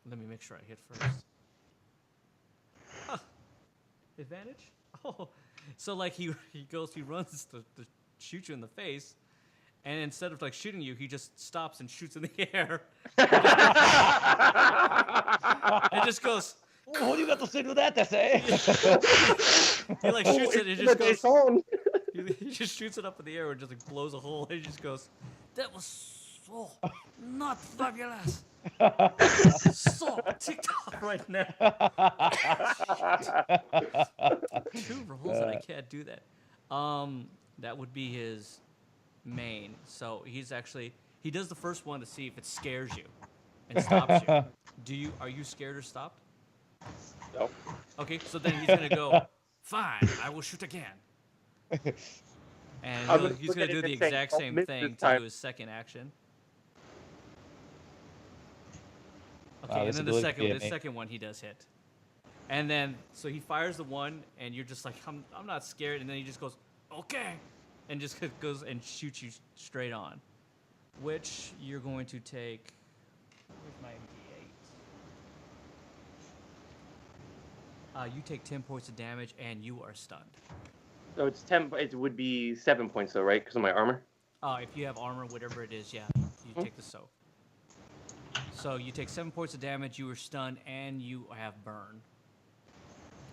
Let me make sure I hit first. Huh. Advantage? Oh. So, like, he runs to shoot you in the face, and instead of, like, shooting you, he just stops and shoots in the air. And just goes... What do you got to say to that, say? He, like, shoots it, and It's just goes... on. He just shoots it up in the air and just, like, blows a hole, and he just goes, that was so not fabulous. So ticked off right now. 2 rolls and I can't do that. That would be his main. So he does the first one to see if it scares you and stops you. Are you scared or stopped? No. Okay, so then he's gonna go, fine, I will shoot again. And he's gonna do the exact same thing to do his second action. Okay, and then the second one he does hit. And then, so he fires the one, and you're just like, I'm not scared. And then he just goes, okay, and just goes and shoots you straight on. Which you're going to take, where's my D8? You take 10 points of damage, and you are stunned. So it's 10. It would be 7 points though, right? Because of my armor. If you have armor, whatever it is, yeah, you take the soak. So you take 7 points of damage, you are stunned, and you have burn.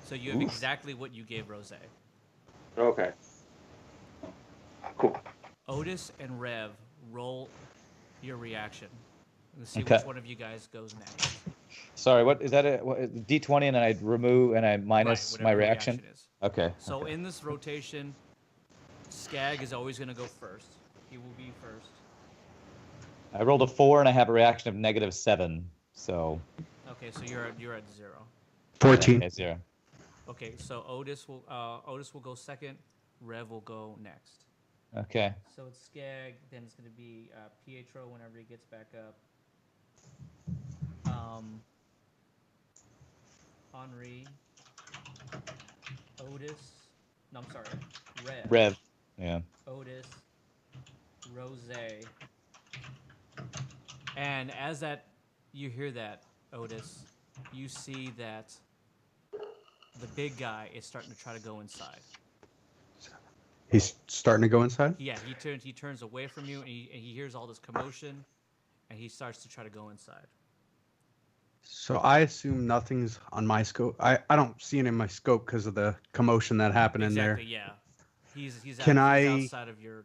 So you have exactly what you gave Rose. Okay. Cool. Otis and Rev, roll your reaction. Let's see Okay. which one of you guys goes next. Sorry, what is that? D20, and then I remove and I minus Right, my whatever your reaction. is. Okay. So in this rotation, Skag is always going to go first. He will be first. I rolled a 4 and I have a reaction of -7. So. Okay, so you're at 0. 14. Okay, 0. Okay, so Otis will go second. Rev will go next. Okay. So it's Skag, then it's going to be Pietro whenever he gets back up. Henri, Otis, no, I'm sorry, Rev. Yeah. Otis, Rose, and as that you hear that, Otis, you see that the big guy is starting to try to go inside. He's starting to go inside? Yeah, he turns away from you, and he hears all this commotion, and he starts to try to go inside. So I assume nothing's on my scope. I don't see it in my scope because of the commotion that happened in there. Exactly, yeah. He's Can he's outside of your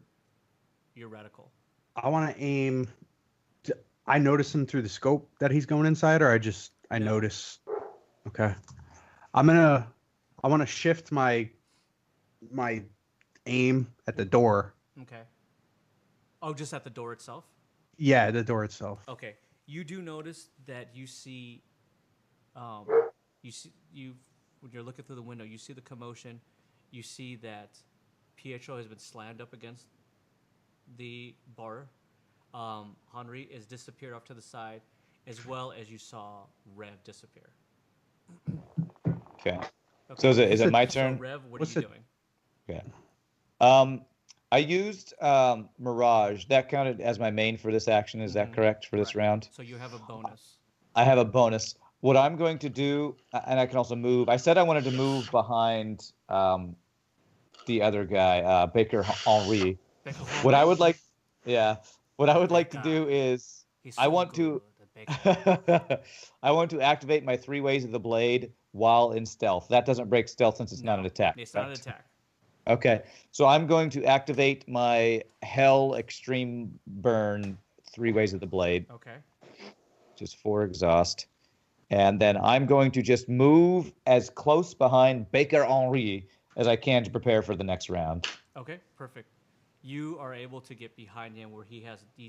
reticle. I want to aim. I notice him through the scope that he's going inside, or I No. notice. Okay. I want to shift my aim at the door. Okay. Oh, just at the door itself? Yeah, the door itself. Okay. You do notice that you see when you're looking through the window, you see the commotion. You see that Pietro has been slammed up against the bar. Henri is disappeared off to the side, as well as you saw Rev disappear. Okay. So is it my turn? So Rev, what are you doing? Okay. I used Mirage. That counted as my main for this action. Is that correct for this round? So you have a bonus. I have a bonus. What I'm going to do, and I can also move. I said I wanted to move behind the other guy, Baker Henri. What I would like, what I would like to do is I want to activate my 3 ways of the blade while in stealth. That doesn't break stealth since it's not an attack. It's not an attack. Okay, so I'm going to activate my Hell Extreme Burn 3 ways of the blade. Okay. Just 4 exhaust. And then I'm going to just move as close behind Baker Henri as I can to prepare for the next round. Okay, perfect. You are able to get behind him where he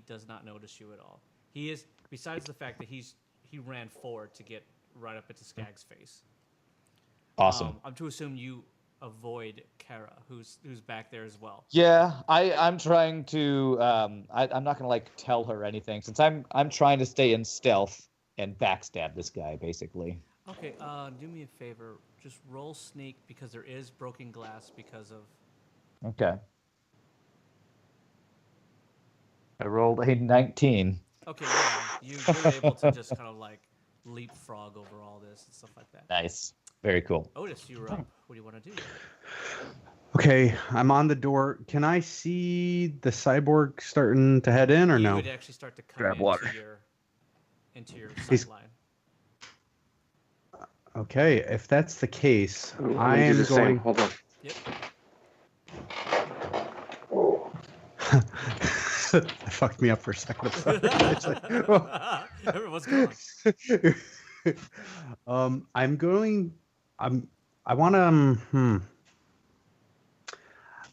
does not notice you at all. He is, besides the fact that he ran forward to get right up into Skag's face. Awesome. I'm to assume you avoid Kara, who's back there as well. Yeah, I'm trying to. I'm not gonna tell her anything since I'm trying to stay in stealth and backstab this guy basically. Okay, do me a favor. Just roll sneak because there is broken glass because of. Okay. I rolled a 19. Okay, yeah, you're able to just kind of leapfrog over all this and stuff like that. Nice. Very cool. Otis, you're up. What do you want to do? Okay, I'm on the door. Can I see the cyborg starting to head in or You no? would actually start to come Grab water. into your He's- sight line. Okay, if that's the case, Let me I do am the same. going. Hold on. Yep. That fucked me up for a second. I'm sorry. It's like, oh. Everyone's gone. I'm going. I want to.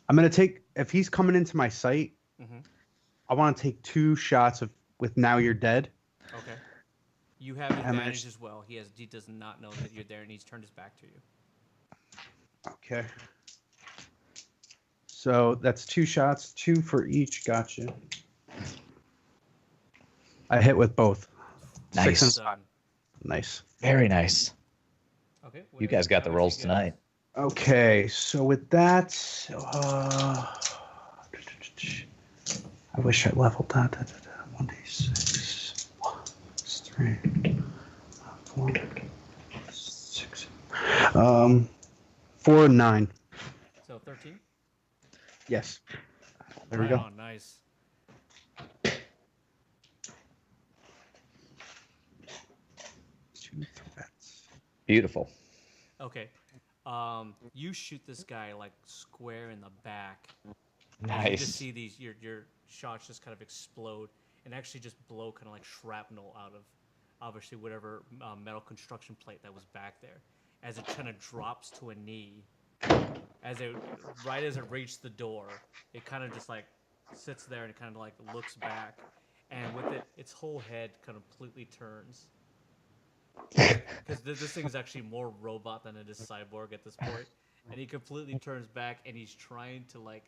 I'm gonna take. If he's coming into my sight, Mhm. I want to take 2 shots with Now You're Dead. Okay. You have I'm gonna advantage as well. He does not know that you're there, and he's turned his back to you. Okay. So that's 2 shots, 2 for each. Gotcha. I hit with both. Nice. 6 and Done. nice. Very nice. Okay. You whatever guys got the damage rolls you get. tonight. Okay, so with that, I wish I leveled that. 1d6, 3, 4, 6. 4 and 9. So 13. Yes. There we Right go. on, nice. 2 threats. Beautiful. Okay. You shoot this guy like square in the back. And you just Nice. see these your shots just kind of explode and actually just blow kind of like shrapnel out of obviously whatever metal construction plate that was back there as it kind of drops to a knee. Right as it reached the door, it kind of just like sits there and it kind of like looks back, and with it, its whole head completely turns. Because this thing is actually more robot than it is cyborg at this point, and he completely turns back and he's trying to like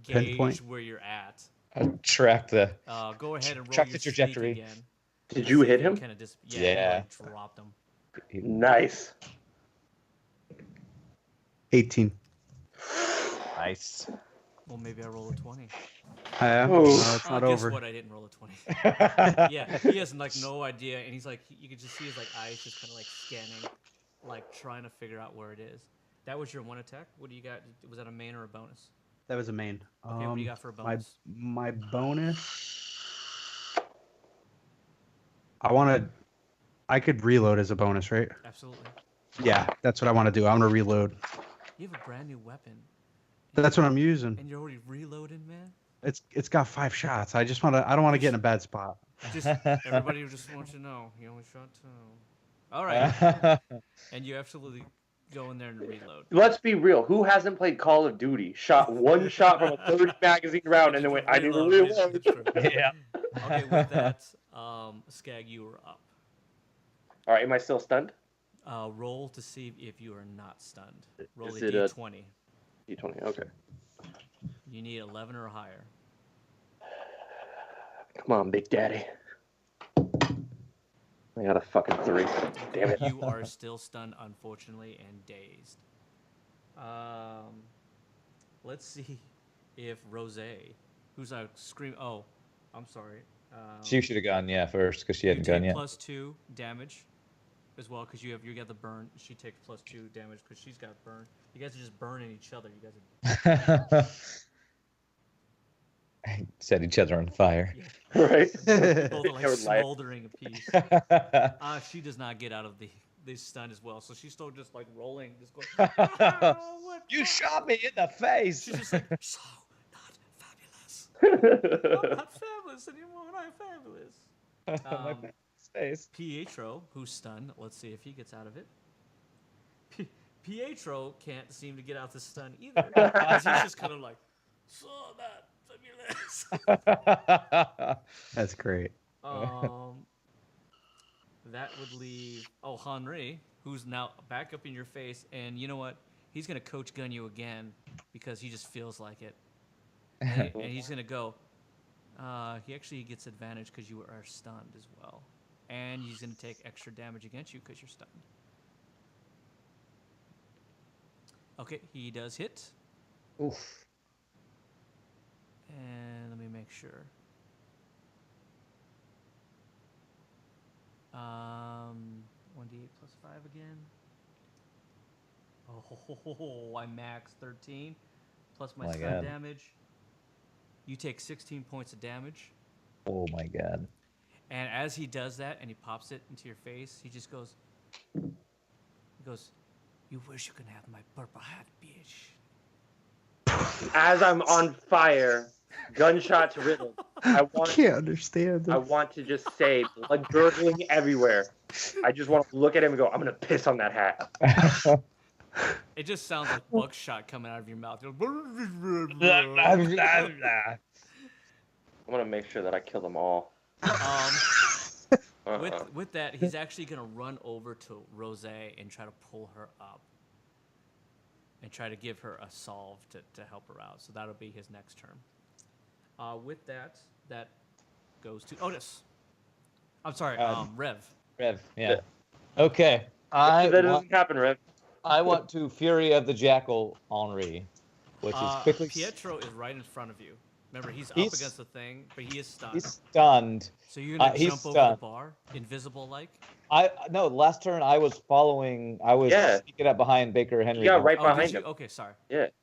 gauge Pinpoint? where you're at. Track the. Go ahead and roll Track your the sneak trajectory. again. Did you hit him? Kind of Yeah. You like dropped him. Nice. 18. Nice. Well, maybe I roll a 20. Oh. No, it's not Guess over. what? I didn't roll a 20. Yeah, he has like no idea, and he's like, you can just see his like eyes just kind of like scanning, like trying to figure out where it is. That was your one attack. What do you got? Was that a main or a bonus? That was a main. Okay, what do you got for a bonus? My bonus. I could reload as a bonus, right? Absolutely. Yeah, that's what I want to do. I'm gonna reload. You have a brand new weapon. That's what I'm using. And you're already reloading, man. It's got 5 shots. I don't want to get in a bad spot. Just everybody just wants you to know he only shot 2. All right, and you absolutely go in there and reload. Let's be real. Who hasn't played Call of Duty? Shot 1 shot from a 30 magazine round and then went, I need to reload. It's true. Yeah. Okay, with that, Skag, you are up. All right, am I still stunned? Roll to see if you are not stunned. Roll Is a it a- d20. D20, okay. You need 11 or higher. Come on, Big Daddy. I got a fucking 3. Damn it. You are still stunned, unfortunately, and dazed. Let's see if Rose, who's a scream. Oh, I'm sorry. She should have gone, first, because she You hadn't gone take yet. plus 2 damage as well, because you got the burn. She takes plus 2 damage because she's got burn. You guys are just burning each other. You guys are. Set each other on fire. Right? Both are like They were light. smoldering a piece. She does not get out of the stun as well, so she's still just like rolling, just going. "Oh, what You fuck?" shot me in the face. She's just like, so not fabulous. I'm not fabulous anymore. I'm fabulous. My face. Pietro, who's stunned. Let's see if he gets out of it. Pietro can't seem to get out the stun either. 'Cause he's just kind of like, so not fabulous. That's great. That would leave Henri, who's now back up in your face, and you know what? He's gonna coach gun you again because he just feels like it, and he's gonna go. He actually gets advantage because you are stunned as well, and he's gonna take extra damage against you because you're stunned. Okay, he does hit, Oof. and let me make sure. again? Oh, I max 13 plus my My stun God. damage. You take 16 points of damage. Oh my God. And as he does that and he pops it into your face, he just goes, "You wish you could have my purple hat, bitch." As I'm on fire, gunshots riddled. I can't understand this. want to just say blood gurgling everywhere. I just want to look at him and go, I'm gonna piss on that hat. It just sounds like buckshot coming out of your mouth. I'm gonna make sure that I kill them all. With that, he's actually gonna run over to Rose and try to pull her up, and try to give her a solve to help her out. So that'll be his next turn. With that goes to Otis. I'm sorry, Rev. Rev, yeah. Okay. I that doesn't happen, Rev. want to Fury of the Jackal Henri, which is quickly. Pietro is right in front of you. Remember, he's up He's- against the thing, but he is stunned. He's stunned. So you're gonna he's jump over stunned. the bar, invisible like. No, last turn I was following. I was sneaking up behind Baker Henry. You got right Oh, behind did you? him. Okay, sorry.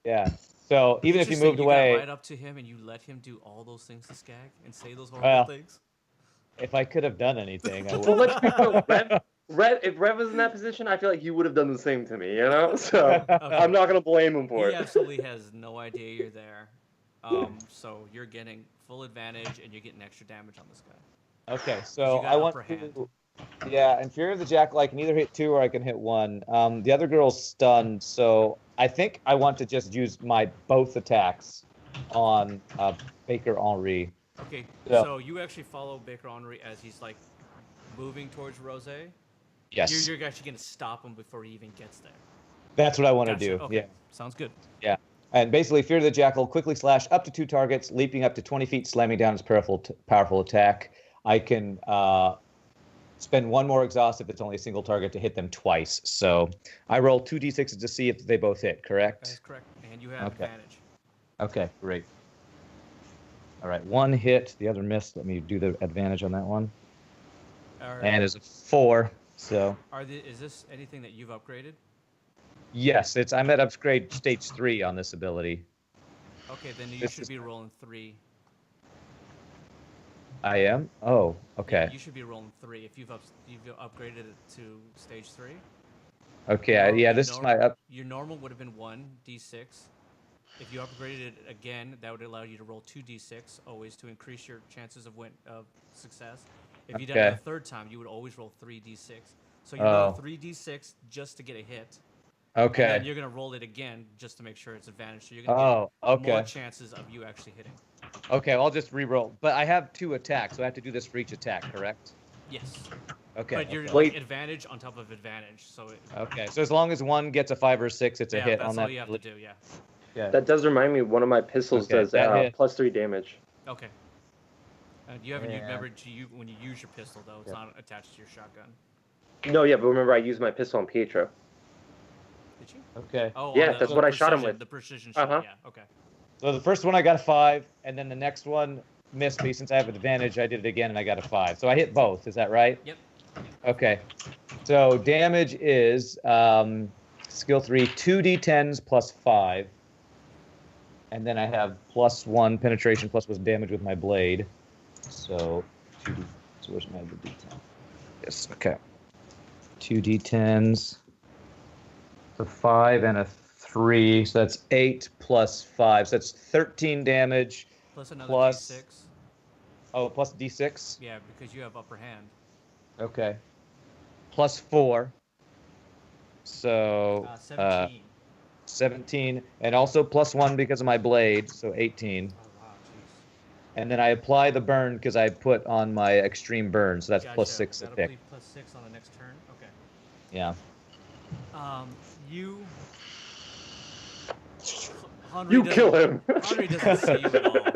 Yeah. So even if you moved got away, right up to him and you let him do all those things to Skag and say those horrible things. if I could have done anything, I Well, would. let's be real. If Rev was in that position, I feel like you would have done the same to me, you know? So I'm not gonna blame him for He it. absolutely has no idea you're there. So you're getting full advantage and you're getting extra damage on this guy. Okay, so You got I want upper hand. to. Yeah, and Fury of the Jackal, I can either hit 2 or I can hit 1. The other girl's stunned, so I think I want to just use my both attacks on Baker Henri. Okay, Yeah. so you actually follow Baker Henry as he's like moving towards Rose. Yes, You're actually gonna stop him before he even gets there. that's what I want to Gotcha. do. Okay. Yeah. Sounds good. And basically, Fear of the Jackal, quickly slash up to 2 targets, leaping up to 20 feet, slamming down its powerful attack. I can spend 1 more exhaust if it's only a single target to hit them twice. So I roll 2d6s to see if they both hit, That is correct? correct. And you have Okay. advantage. Okay, great. All right, 1 hit, the other missed. Let me do the advantage on that one. All right. And it's a 4. So Is this anything that you've upgraded? yes, I'm at upgrade stage 3 on this ability. Okay, then you This should is- be rolling 3. I am? Oh, okay. Yeah, you should be rolling 3 if you've upgraded it to stage 3. Okay, yeah, this is my up. Your normal would have been 1d6. If you upgraded it again, that would allow you to roll 2d6 always to increase your chances of success. If you did it Okay. a third time, you would always roll 3d6. So you roll Oh. 3d6 just to get a hit. Okay. And then you're gonna roll it again just to make sure it's advantage. So you're gonna Oh, get more okay. chances of you actually hitting. Okay, I'll just re-roll. But I have 2 attacks, so I have to do this for each attack, correct? Yes. Okay. But you're okay. like advantage on top of advantage. So Okay, so as long as one gets a 5 or 6, it's a yeah, hit that's on all that. you have to do. Yeah. Yeah. That does remind me, one of my pistols Okay, does that hit. +3 damage. Okay. You haven't Yeah. remembered when you use your pistol though, it's not attached to your shotgun. No, yeah, but remember I used my pistol on Pietro. Did you? Okay. Oh, Yeah, on that's the what I shot him precision- with. The precision shot. Uh-huh. Yeah. Okay. So the first one I got a 5, and then the next one missed me. Since I have advantage, I did it again, and I got a 5. So I hit both. Is that right? Yep. Okay. So damage is skill 3, 2d10s plus 5. And then I have +1 penetration plus was damage with my blade. So 2d. So where's my d10? Yes. Okay. 2d10s. So 5 and a 3. So that's 8 plus 5. So that's 13 damage. Plus another Plus- d6. Oh, plus d6. Yeah, because you have upper hand. Okay. Plus 4. So 17. 17. And also plus 1 because of my blade. So 18. Oh wow, jeez. And then I apply the burn because I put on my extreme burn. So that's plus Gotcha. 6 to That'll pick. be plus 6 on the next turn. Okay. Yeah. You You kill him. Henry doesn't see you at all.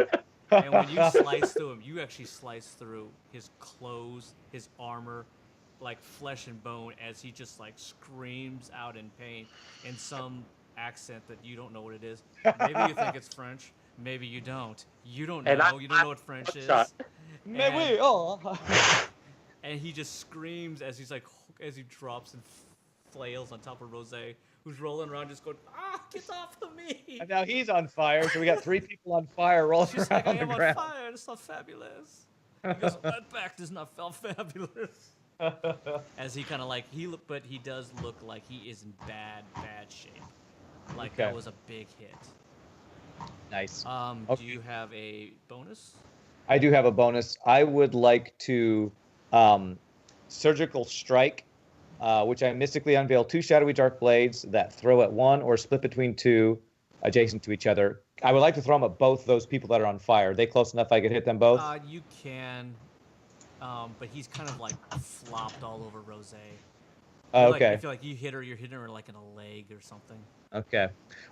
And when you slice through him, you actually slice through his clothes, his armor, like flesh and bone, as he just like screams out in pain in some accent that you don't know what it is. Maybe you think it's French. Maybe you don't. You don't And know. You don't know what French is. Shot. Mais oui, oh. And he just screams as he's like, as he drops and flails on top of Rose, who's rolling around just going, get off of me. And now he's on fire, so we got 3 people on fire rolling She's around like, I on the am on ground. fire. It's not fabulous. He goes, that back does not feel fabulous. As he kind of like, but he does look like he is in bad shape. Like that Okay. was a big hit. Nice. Do you have a bonus? I do have a bonus. I would like to surgical strike, which I mystically unveil 2 shadowy dark blades that throw at 1 or split between 2 adjacent to each other. I would like to throw them at both those people that are on fire. Are they close enough I could hit them both? You can, but he's kind of like flopped all over Rose. Okay. I feel like you're hitting her like in a leg or something. Okay.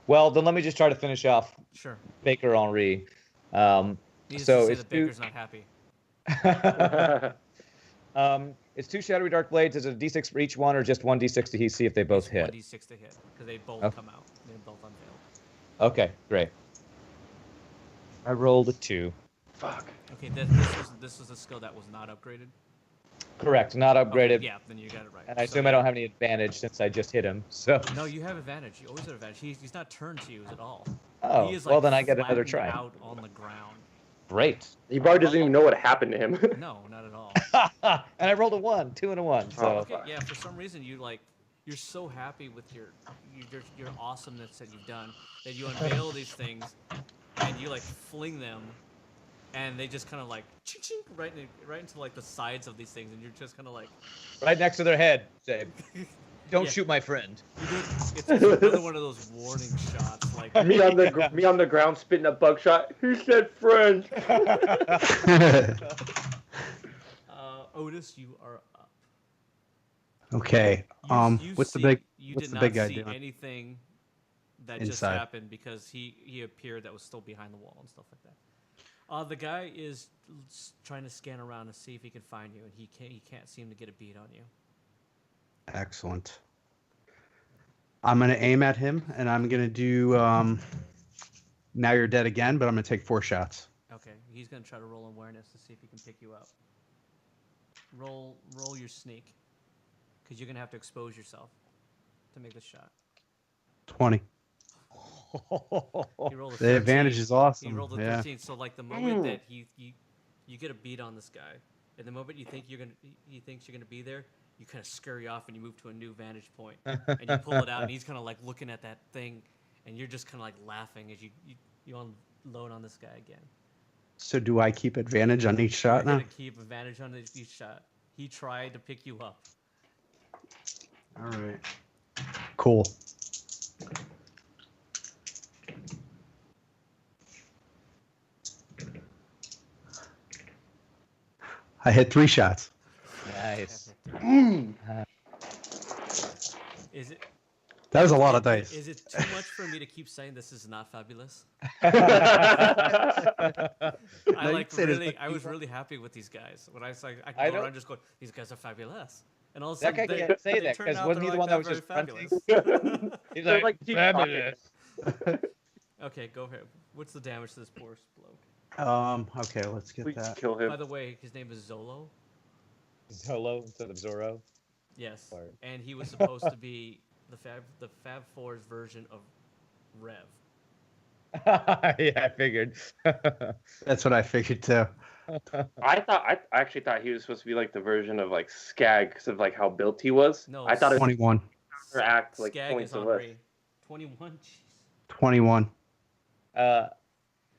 Well, then let me just try to finish off Sure. Baker Henri. Needless So to say it's that Baker's not happy. It's 2 shadowy dark blades. Is it a d6 for each one, or just 1d6 to see if they both It's hit? 1d6 to hit because they both Okay. come out. They both unveiled. Okay, great. I rolled a 2. Fuck. Okay, this was a skill that was not upgraded. Correct, not upgraded. Okay, yeah, then you got it right. And I So, assume I don't have any advantage since I just hit him. So. No, you have advantage. You always have advantage. He's not turned to you at all. Oh, He is, well like, then I get another flattened try. out on the ground. Great. He probably doesn't even know what happened to him. No, not at all. And I rolled a 1, 2 and a 1. So. Okay, yeah. For some reason, you're so happy with your awesomeness that you've done that you unveil these things and you like fling them, and they just kind of like chink, chink, right into like the sides of these things, and you're just kind of like, Right next to their head. Say, don't Yeah. shoot my friend. it's another one of those warning shots. Like me on the ground spitting a buckshot. He said friend. Otis, you are up. Okay. You What's the see- big You what's did the not big guy see doing? anything that just Inside. happened because he appeared that was still behind the wall and stuff like that. The guy is trying to scan around to see if he can find you, and he can't seem to get a beat on you. Excellent. I'm gonna aim at him, and I'm gonna do. Now you're dead again, but I'm gonna take 4 shots. Okay, he's gonna try to roll awareness to see if he can pick you up. Roll your sneak, because you're gonna have to expose yourself to make this shot. 20. He rolled a 13. The advantage is He awesome. rolled a Yeah. 13. So like the moment that you get a beat on this guy, and the moment he thinks you're gonna be there, you kind of scurry off and you move to a new vantage point, and you pull it out, and he's kind of like looking at that thing, and you're just kind of like laughing as you unload on this guy again. So do I keep advantage on each shot You're now? gonna keep advantage on each shot. He tried to pick you up. All right. Cool. I hit 3 shots. Nice. Is it? That was a lot of dice. Is it too much for me to keep saying this is not fabulous? No, you I said it's was really happy with these guys. When I was like, I I can go know. around just going, these guys are fabulous. And all of a That sudden, guy they, can't say they that turn because out wasn't he they're the one that was not just very grunting? He's They're like, like, "Keep fabulous. Okay, go ahead. What's the damage to this poor bloke? Okay, let's get Please that. kill him. By the way, his name is Zolo. Solo instead of Zorro. Yes, Word. and he was supposed to be the Fab Four's version of Rev. Yeah, I figured. That's what I figured too. I actually thought he was supposed to be like the version of like Skag because of like how built he was. No, I thought it was 21. act like Skag points is of Henri. 21. Jeez. 21.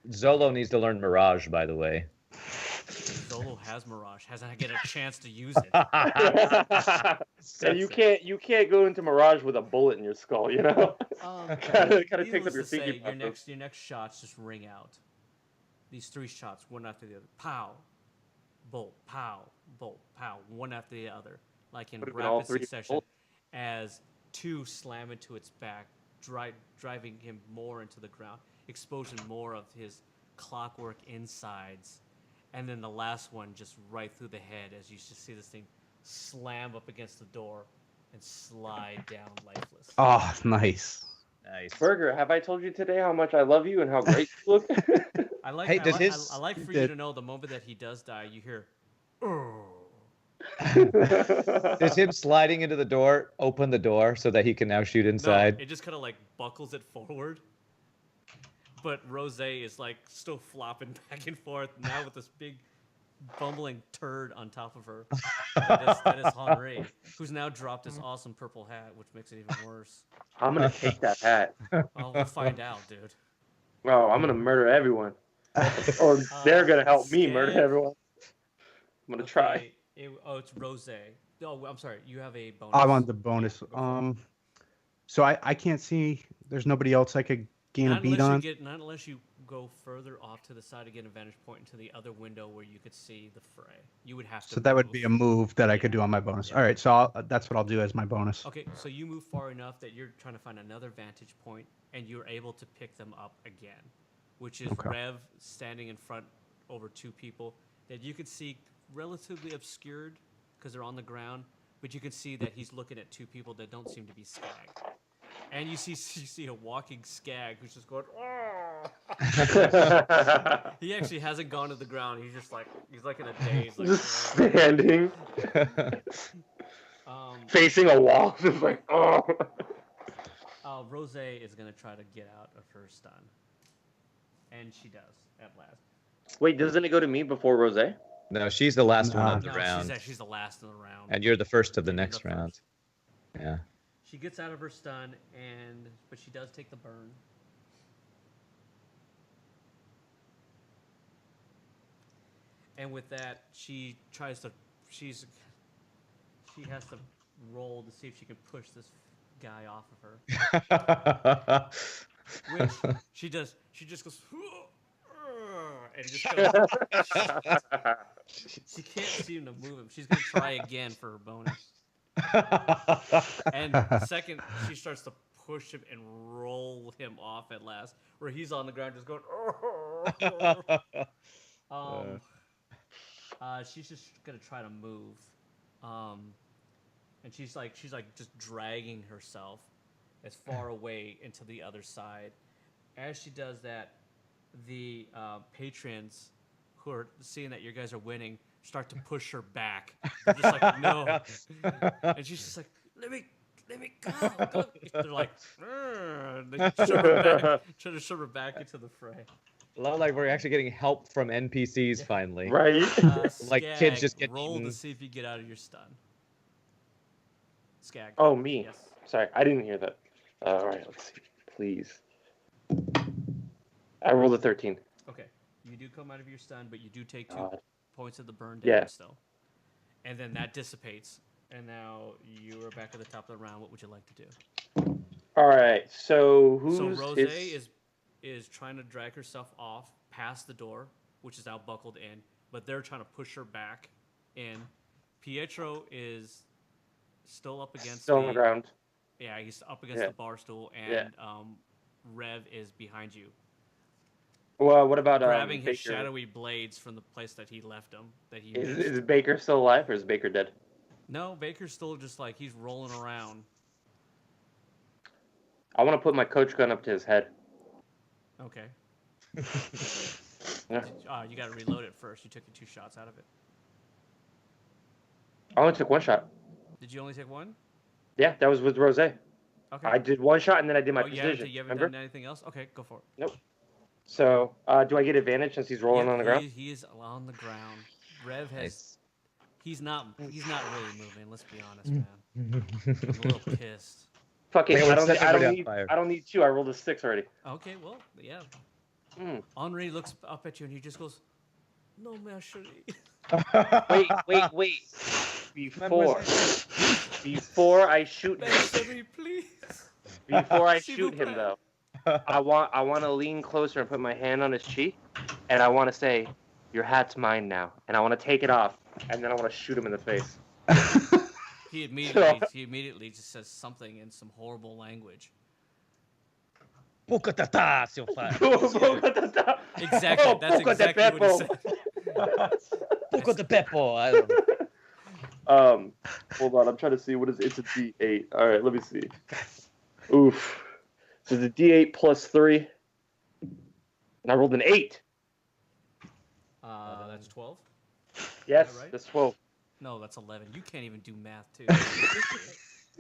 Zolo needs to learn Mirage, by the way. Zolo has Mirage. Hasn't get a chance to use it. And you can't go into Mirage with a bullet in your skull, you know? Kinda takes up needless your to say, thinking process. your next shots just ring out. These 3 shots, one after the other. Pow, bolt, pow, bolt, pow, one after the other, like in Would've been all rapid 3 succession, bolts. as 2 slam into its back, driving him more into the ground, exposing more of his clockwork insides, and then the last one just right through the head as you just see this thing slam up against the door and slide down lifeless. Oh, nice. Nice. Burger, have I told you today how much I love you and how great you look? I like. Hey, I does like, his- I like for did- you to know the moment that he does die, you hear, "Oh," Is him sliding into the door open the door so that he can now shoot inside? No, it just kind of like buckles it forward. But Rose is like still flopping back and forth now with this big bumbling turd on top of her. That is Henri, who's now dropped his awesome purple hat, which makes it even worse. I'm gonna take that hat. Oh, we'll find out, dude. Oh, I'm gonna murder everyone. Or they're gonna help me murder everyone. I'm gonna try. It's Rose. Oh, I'm sorry. You have a bonus. I want the bonus. So I can't see. There's nobody else I could gain a beat on. Not unless you go further off to the side to get a vantage point into the other window where you could see the fray. You would have to. So that would be a move that I could do on my bonus. Yeah. All right, so that's what I'll do as my bonus. Okay, so you move far enough that you're trying to find another vantage point, and you're able to pick them up again, which is Rev standing in front over two people that you could see relatively obscured because they're on the ground, but you can see that he's looking at two people that don't seem to be skagged. And you see a walking skag who's just going, oh! He actually hasn't gone to the ground. He's like in a daze. Like, Just standing. Facing a wall. Just like, oh. Rose is going to try to get out of her stun. And she does, at last. Wait, doesn't it go to me before Rose? No, she's the last one of the No, round. she's the last in the round. And you're the first of the next round. Yeah. She gets out of her stun, but she does take the burn. And with that, she has to roll to see if she can push this guy off of her. Which she does. She just goes, and just goes. She can't seem to move him. She's gonna try again for her bonus. And second, she starts to push him and roll him off at last, where he's on the ground just going. She's just gonna try to move, and she's like just dragging herself as far away into the other side. As she does that, the patrons who are seeing that you guys are winning start to push her back. They're just like, no. And she's just like, let me go. They're like, they shove her back, trying to shove her back into the fray. Love like we're actually getting help from NPCs finally. Right? Like Skag, kids just get roll eaten. to see if you get out of your stun. Skag. Oh, me. Yes. Sorry, I didn't hear that. All right, let's see. Please. I rolled a 13. Okay. You do come out of your stun, but you do take 2 God. points of the burn damage Yeah. still. And then that dissipates. And now you are back at the top of the round. What would you like to do? All right, so who's... So Rose is trying to drag herself off past the door, which is now buckled in, but they're trying to push her back in. Pietro is still up against Still on the ground. Yeah, he's up against the bar stool, and Rev is behind you, Well, what about grabbing Baker? his shadowy blades from the place that he left them. Is Baker still alive, or is Baker dead? No, Baker's still just like he's rolling around. I want to put my coach gun up to his head. Okay. Yeah. You got to reload it first. You took the 2 shots out of it. I only took 1 shot. Did you only take 1? Yeah, that was with Rose. Okay. I did 1 shot, and then I did my You precision. haven't Remember? done anything else? Okay, go for it. Nope. So, do I get advantage since he's rolling on the ground? He is on the ground. Rev has. He's not really moving. Let's be honest, man. I'm a little pissed. Fuck it. Hey, let's set I somebody don't on need. fire. I don't need 2. I rolled a 6 already. Okay, well, yeah. Mm. Henri looks up at you and he just goes, "No, ma chérie." Wait. Before I shoot Ma him. chérie, please. Before I S'il shoot vous him, plaît. though, I want to lean closer and put my hand on his cheek, and I want to say, "Your hat's mine now," and I want to take it off, and then I want to shoot him in the face. He immediately just says something in some horrible language. Pukatata, seu pai. Exactly. That's exactly what he said. Pouco de Peppo. I don't know. Hold on, I'm trying to see what is. It's a D8. All right, let me see. Oof. So the D8 plus 3, and I rolled an 8. That's 12. Yes, right? that's 12. No, that's 11. You can't even do math, too.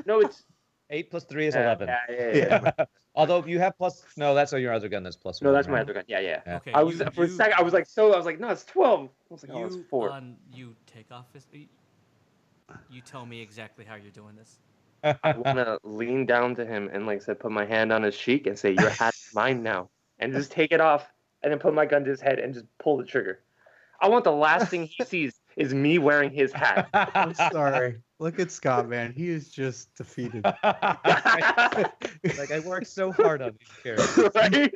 No, it's 8 plus 3 is 11. Yeah. Although you have plus. No, that's your other gun. That's plus No, 1. that's my right? other gun. Yeah. Okay, I was for a second. I was like, no, it's 12. I was like, oh, it's 4. You take off his. You tell me exactly how you're doing this. I want to lean down to him and, like I said, put my hand on his cheek and say, "Your hat's mine now," and just take it off, and then put my gun to his head and just pull the trigger. I want the last thing he sees is me wearing his hat. I'm sorry. Look at Scott, man. He is just defeated. Like, I worked so hard on these characters. Right?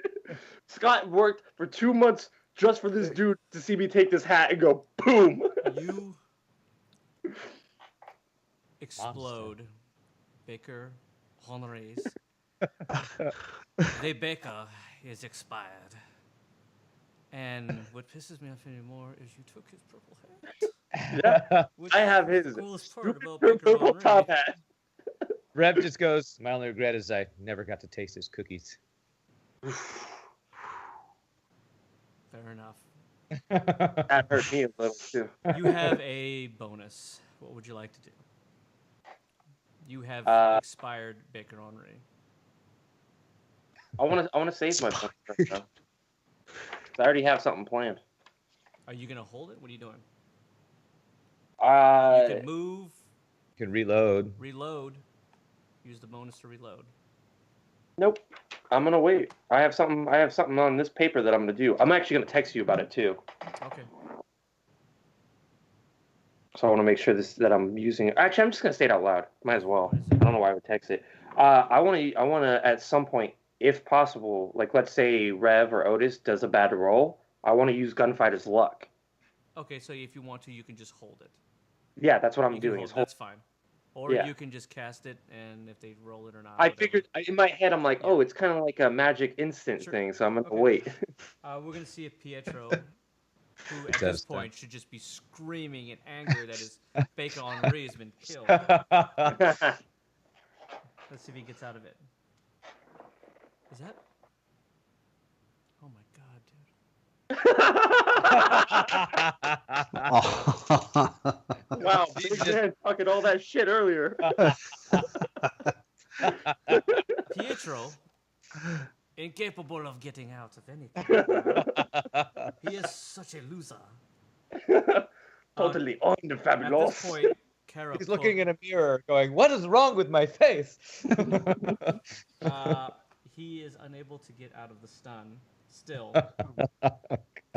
Scott worked for 2 months just for this dude to see me take this hat and go boom. You explode Baker Henry's. The Baker is expired. And what pisses me off anymore is you took his purple hat. Yeah. Which I have is his the coolest part stupid about Baker purple Henry. top hat. Rev just goes, my only regret is I never got to taste his cookies. Fair enough. That hurt me a little too. You have a bonus. What would you like to do? You have expired Baker Henry. I want to save my points right now. 'Cause I already have something planned. Are you gonna hold it? What are you doing? Uh, You can move, You can reload. reload. Use the bonus to reload. nope. I'm gonna wait. I have something on this paper that I'm gonna do. I'm actually gonna text you about it too. Okay. So I want to make sure that I'm using it. Actually, I'm just gonna say it out loud. Might as well. I don't know why I would text it. I want to at some point, if possible, like let's say Rev or Otis does a bad roll, I want to use Gunfighter's luck. Okay, so if you want to, you can just hold it. Yeah, that's what I'm You can doing. hold Is it, hold. that's fine. Or Yeah. you can just cast it, and if they roll it or not. I whatever. figured in my head, I'm like, oh, it's kind of like a magic instant Sure. thing, so I'm gonna Okay. wait. We're gonna see if Pietro, who at this point should just be screaming in anger that his Baker Henry has been killed. Let's see if he gets out of it. Is that? Oh my god, dude. Wow, big man talking all that shit earlier. Pietro, incapable of getting out of anything. He is such a loser. Totally on the At fabulous. this point, Kara He's looking in a mirror going, what is wrong with my face? he is unable to get out of the stun still.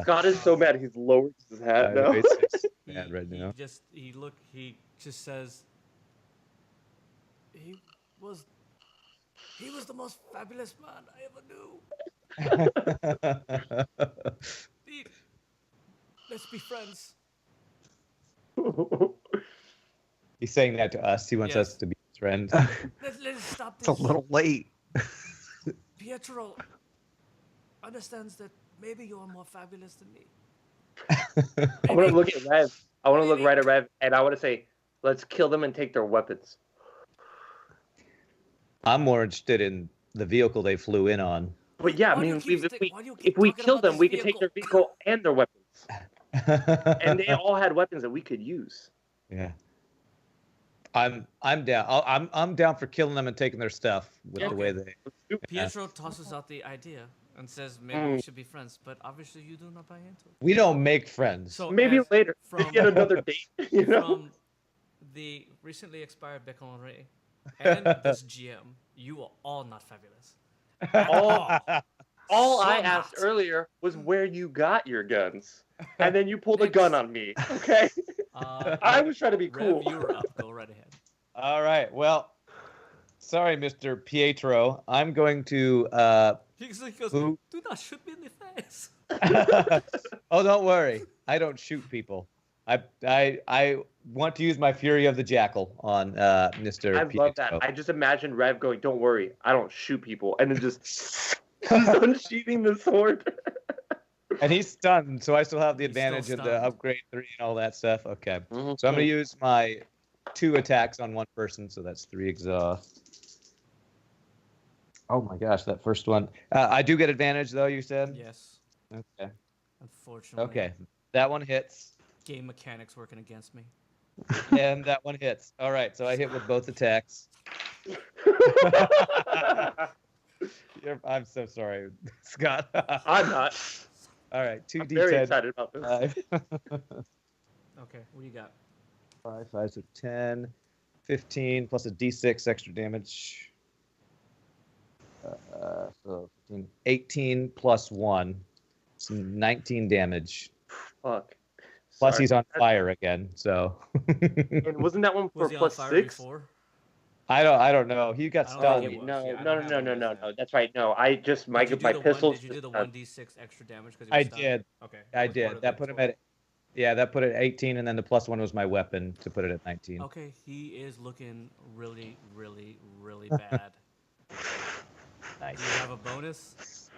Scott is so mad he's lowered his hat now. It's He, bad right now. he just says he was the most fabulous man I ever knew. Let's be friends. He's saying that to us. He wants Yes. us to be his friends. Let's stop It's a this. little late. Pietro understands that maybe you're more fabulous than me. I want to look at Rev. I want to look right at Rev, and I want to say, let's kill them and take their weapons. I'm more interested in the vehicle they flew in on. But yeah, I Why do you mean, keep if we talking kill about them, this we could take their vehicle and their weapons. And they Yeah. all had weapons that we could use. I'm down. I'm down for killing them and taking their stuff with the way they. Pietro tosses out the idea and says maybe we should be friends, but obviously you do not buy into it. We don't make friends. So Maybe as later, from, maybe at another date. You know, from the recently expired Baker Henry and this GM, you are all not fabulous. all I Some asked not. earlier was where you got your guns, and then you pulled a gun on me. Okay, I was trying to be cool. Rev, you're up. Go right ahead. All right. Well, sorry, Mr. Pietro. I'm going to. He goes, Who? do not shoot me in the face. Oh, don't worry. I don't shoot people. I want to use my Fury of the Jackal on Mr. I Pietro. love that. I just imagine Rev going, "Don't worry, I don't shoot people," and then just unsheathing the sword. And he's stunned, so I still have the He's still advantage of the stunned. upgrade 3 and all that stuff. Okay. Mhm. So I'm going to use my 2 attacks on one person, so that's 3 exhaust. Oh my gosh, that first one. I do get advantage, though, you said? Yes, Okay. unfortunately. Okay. That one hits. Game mechanics working against me. And that one hits. All right, so I hit with both attacks. I'm so sorry, Scott. I'm not. All right, I'm very 2d10. excited about this. 5. Okay, what do you got? 5, so 10, 15 plus a d6 extra damage. So 15, 18 plus 1. It's 19 damage. Fuck. Plus Sorry. he's on fire again, so. And wasn't that one for Was he on plus fire 6? before? I don't know. He got I don't stung. think it was. No, Yeah, I no, don't no, have no, it no, as no. that. That's right. No, I just my Did you do my the pistols. Did you do the just, 1d6 extra damage? Because I did. Okay. I that was part did. of That the put him total. at, yeah, that put it at 18, and then the plus 1 was my weapon to put it at 19. Okay, he is looking really, really, really bad. Do Nice. you have a bonus?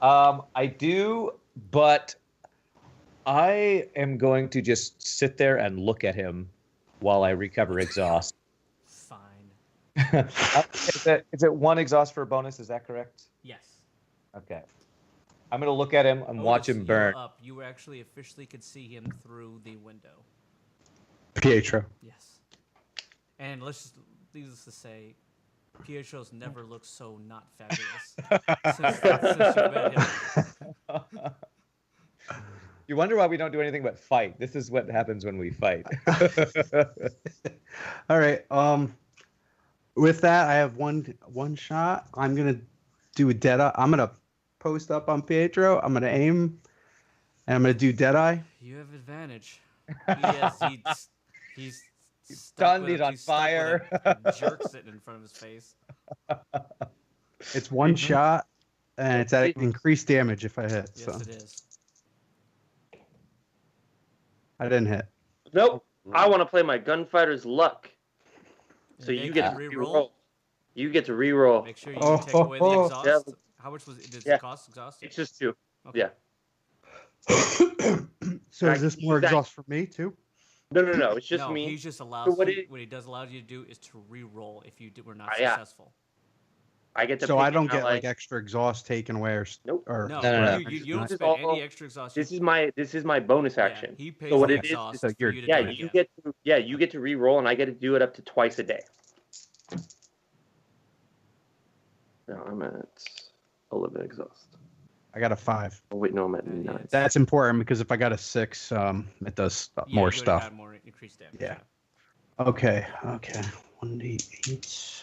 I do, but I am going to just sit there and look at him while I recover exhaust. Fine. Is it 1 exhaust for a bonus? Is that correct? Yes. Okay. I'm going to look at him and watch him burn. Up. You actually officially could see him through the window. Pietro. Yes. And needless to say, Pietro's never looked so not fabulous since you met him. You wonder why we don't do anything but fight. This is what happens when we fight. All right. With that, I have one shot. I'm gonna do a deadeye. I'm gonna post up on Pietro. I'm gonna aim, and I'm gonna do deadeye. You have advantage. He's stunned. He's on fire. A jerk sitting in front of his face. It's one shot, and it's at increased damage if I hit. Yes, So it is. I didn't hit. Nope. I want to play my gunfighter's luck. So And you they get can to re-roll. reroll. You get to reroll. Make sure you Oh, take away the oh, exhaust. yeah. How much was it? Did Yeah. it cost exhaust? It's just 2. Okay. Yeah. So is this more Exactly. exhaust for me too? No. It's just no, me. he just allows So what what he does allow you to do is to re-roll if you were not Yeah. successful. I get to. So pick I don't an get ally. like extra exhaust taken away or Nope. or No, No. you don't This is spend all- any extra exhaust. This is my bonus action. He pays So what the it is- exhaust so for you're- you to Yeah, do it you again. get to re-roll, and I get to do it up to twice a day. No, I'm at 11 exhaust. I got a 5. Oh wait, no, I'm at Yeah, 9. That's important because if I got a 6, it does Yeah, more you would've stuff. got more increased damage. Yeah. Okay. 1d8.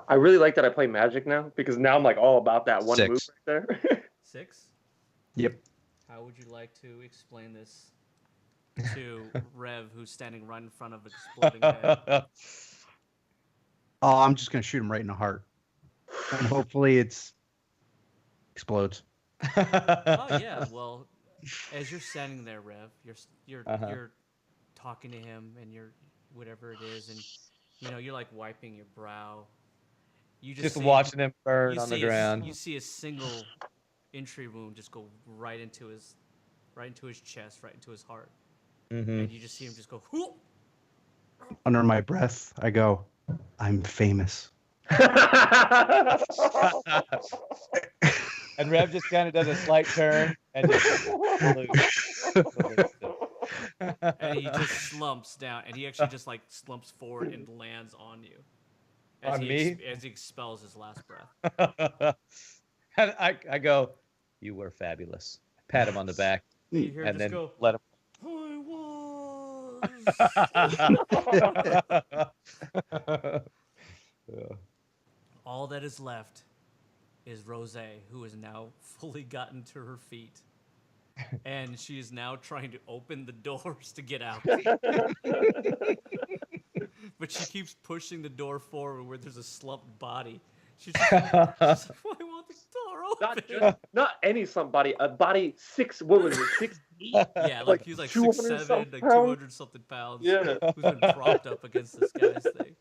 I really like that I play Magic now because now I'm like all about that one 6. move right there. 6. Yep. How would you like to explain this to Rev, who's standing right in front of an exploding head? Oh, I'm just gonna shoot him right in the heart, and hopefully explodes. Oh yeah. Well, as you're standing there, Rev, you're talking to him, and you're whatever it is, and you're like wiping your brow. You Just see, watching him burn you on the see ground. You see a single entry wound just go right into his chest, right into his heart, Mhm. and you just see him just go. Whoop! Under my breath, I go, "I'm famous." And Rev just kind of does a slight turn and just And he just slumps down, and he actually just like slumps forward and lands on you. As On he me? as he expels his last breath. And I go, "You were fabulous." Pat him on the back You hear him and just then go, let him. I was. Yeah. All that is left is Rose, who has now fully gotten to her feet. And she is now trying to open the doors to get out. But she keeps pushing the door forward where there's a slumped body. She's just like, I want the door open. not any somebody, a body 6 woman with 6 feet. Yeah, like like he's like 200 6'7", something like pounds. 200 something pounds. Yeah. Who's been propped up against this guy's thing.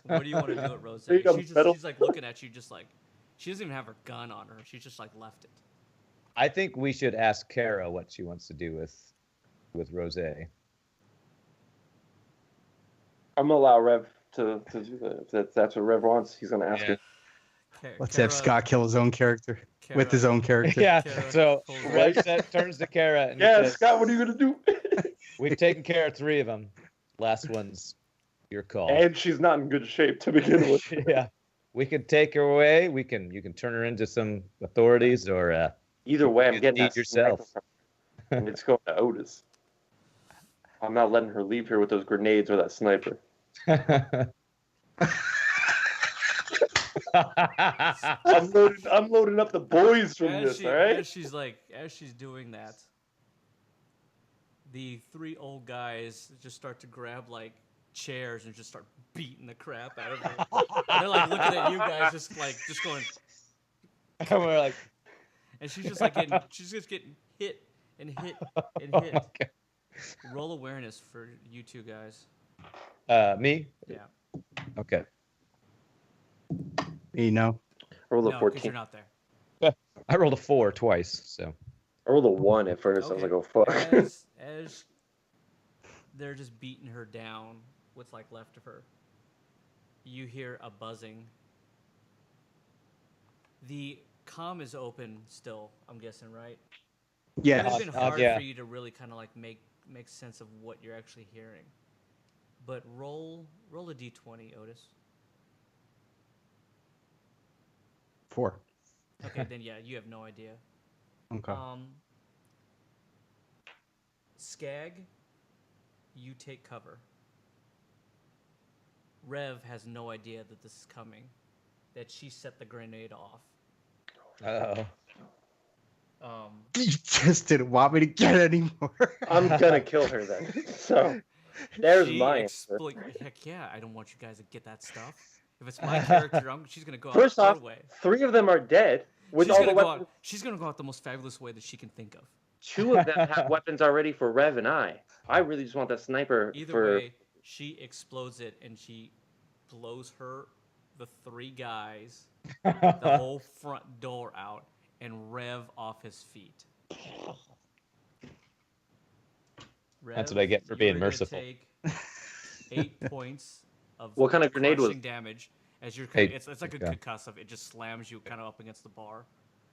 What do you want to do at Rose? Big on metal. She's like looking at you just like, she doesn't even have her gun on her. She's just like left it. I think we should ask Kara what she wants to do with Rose. I'm gonna allow Rev to do that. If that's what Rev wants, he's gonna ask Yeah. her. Let's have Scott kill his own character with his Kara- own character. Yeah. Kara So pulls Rev turns to Kara and he Yeah, says, Scott, what are you gonna do? We've taken care of 3 of them. Last one's your call. And she's not in good shape to begin with. Yeah. We can take her away. You can turn her into some authorities, or Either way, I'm you getting need that yourself. sniper, and it's going to Otis. I'm not letting her leave here with those grenades or that sniper. I'm loading up the boys from this, all right? As she's doing that, the 3 old guys just start to grab like chairs and just start beating the crap out of her. And they're like looking at you guys, just going. And we're like, And she's just getting hit and hit and hit. okay. Roll awareness for you 2 guys. Me? Yeah. Okay. You know. I rolled a No, because 14. you're not there. I rolled a 4 twice, so. I rolled a 1 at first. I was like, oh, fuck. As they're just beating her down, what's like left of her, you hear a buzzing. The comm is open still, I'm guessing, right? Yeah. It's been hard yeah. for you to really kind of like make sense of what you're actually hearing. But roll a d20, Otis. 4. Okay, then yeah, you have no idea. Okay. Skag, you take cover. Rev has no idea that this is coming, that she set the grenade off. Uh-oh. You just didn't want me to get any more. I'm going to kill her then. So, there's my answer. Heck yeah, I don't want you guys to get that stuff. If it's my character, she's going to go out First the off, third way. 3 of them are dead with all the weapons. She's going to go out the most fabulous way that she can think of. 2 of them have weapons already for Rev and I. I really just want that sniper Either way, she explodes it and she blows the 3 guys, the whole front door out, and Rev off his feet. Rev, That's what I get for being you're gonna merciful. Take 8 points of What kind of grenade was crushing damage as you're it's like a concussive. It just slams you kind of up against the bar.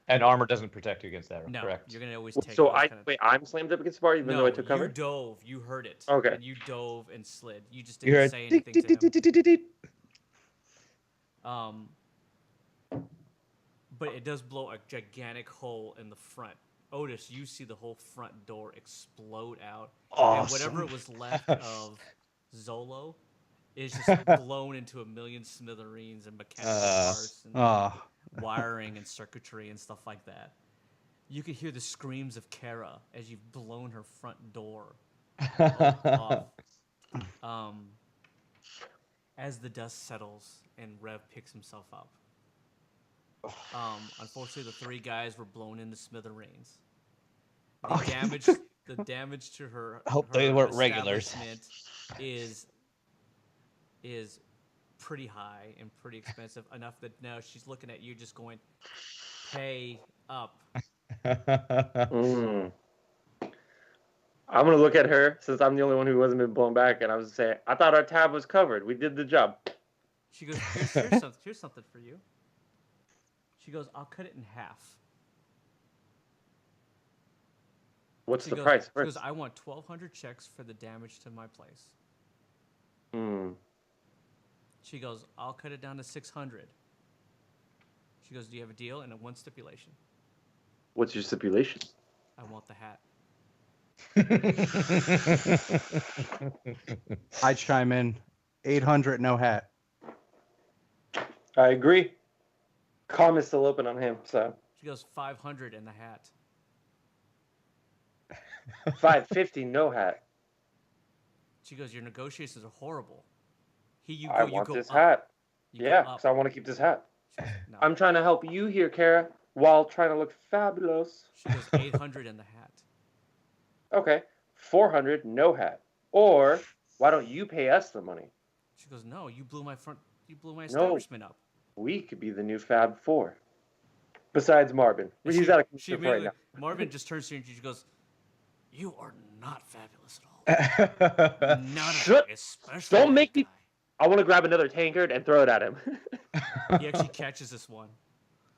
And armor doesn't protect you against that, No, correct? you're gonna always take. So I'm slammed up against the bar even though I took cover? you dove. You heard it. Okay. And you dove and slid. You just You didn't heard say anything to him. But it does blow a gigantic hole in the front. Otis, you see the whole front door explode out. Awesome. And whatever was left of Zolo is just blown into a million smithereens and mechanical parts and wiring and circuitry and stuff like that. You could hear the screams of Kara as you've blown her front door off. As the dust settles and Rev picks himself up. Unfortunately, the 3 guys were blown into smithereens. The damage to her. Hope her they weren't regulars. establishment is pretty high and pretty expensive enough that now she's looking at you, just going, "Pay up." I'm gonna look at her since I'm the only one who wasn't been blown back, and I was saying, I thought our tab was covered. We did the job. She goes, here's something for you. She goes, I'll cut it in half. What's She the goes, price? She goes, I want 1,200 checks for the damage to my place. She goes, I'll cut it down to 600. She goes, do you have a deal? And one stipulation. What's your stipulation? I want the hat. I chime in. 800, no hat. I agree. Com is still open on him, so She goes, 500 in the hat. 550, no hat. She goes, your negotiations are horrible. I want this hat. Yeah, because I want to keep this hat. She goes, no. I'm trying to help you here, Kara, while trying to look fabulous. She goes, 800 in the hat. Okay, 400, no hat. Or why don't you pay us the money? She goes, no, you blew my establishment up. We could be the new Fab Four. Besides Marvin, he's out of commission right now. Marvin just turns to her and she goes, "You are not fabulous at all. Not at all, especially." Don't make me. I want to grab another tankard and throw it at him. He actually catches this one.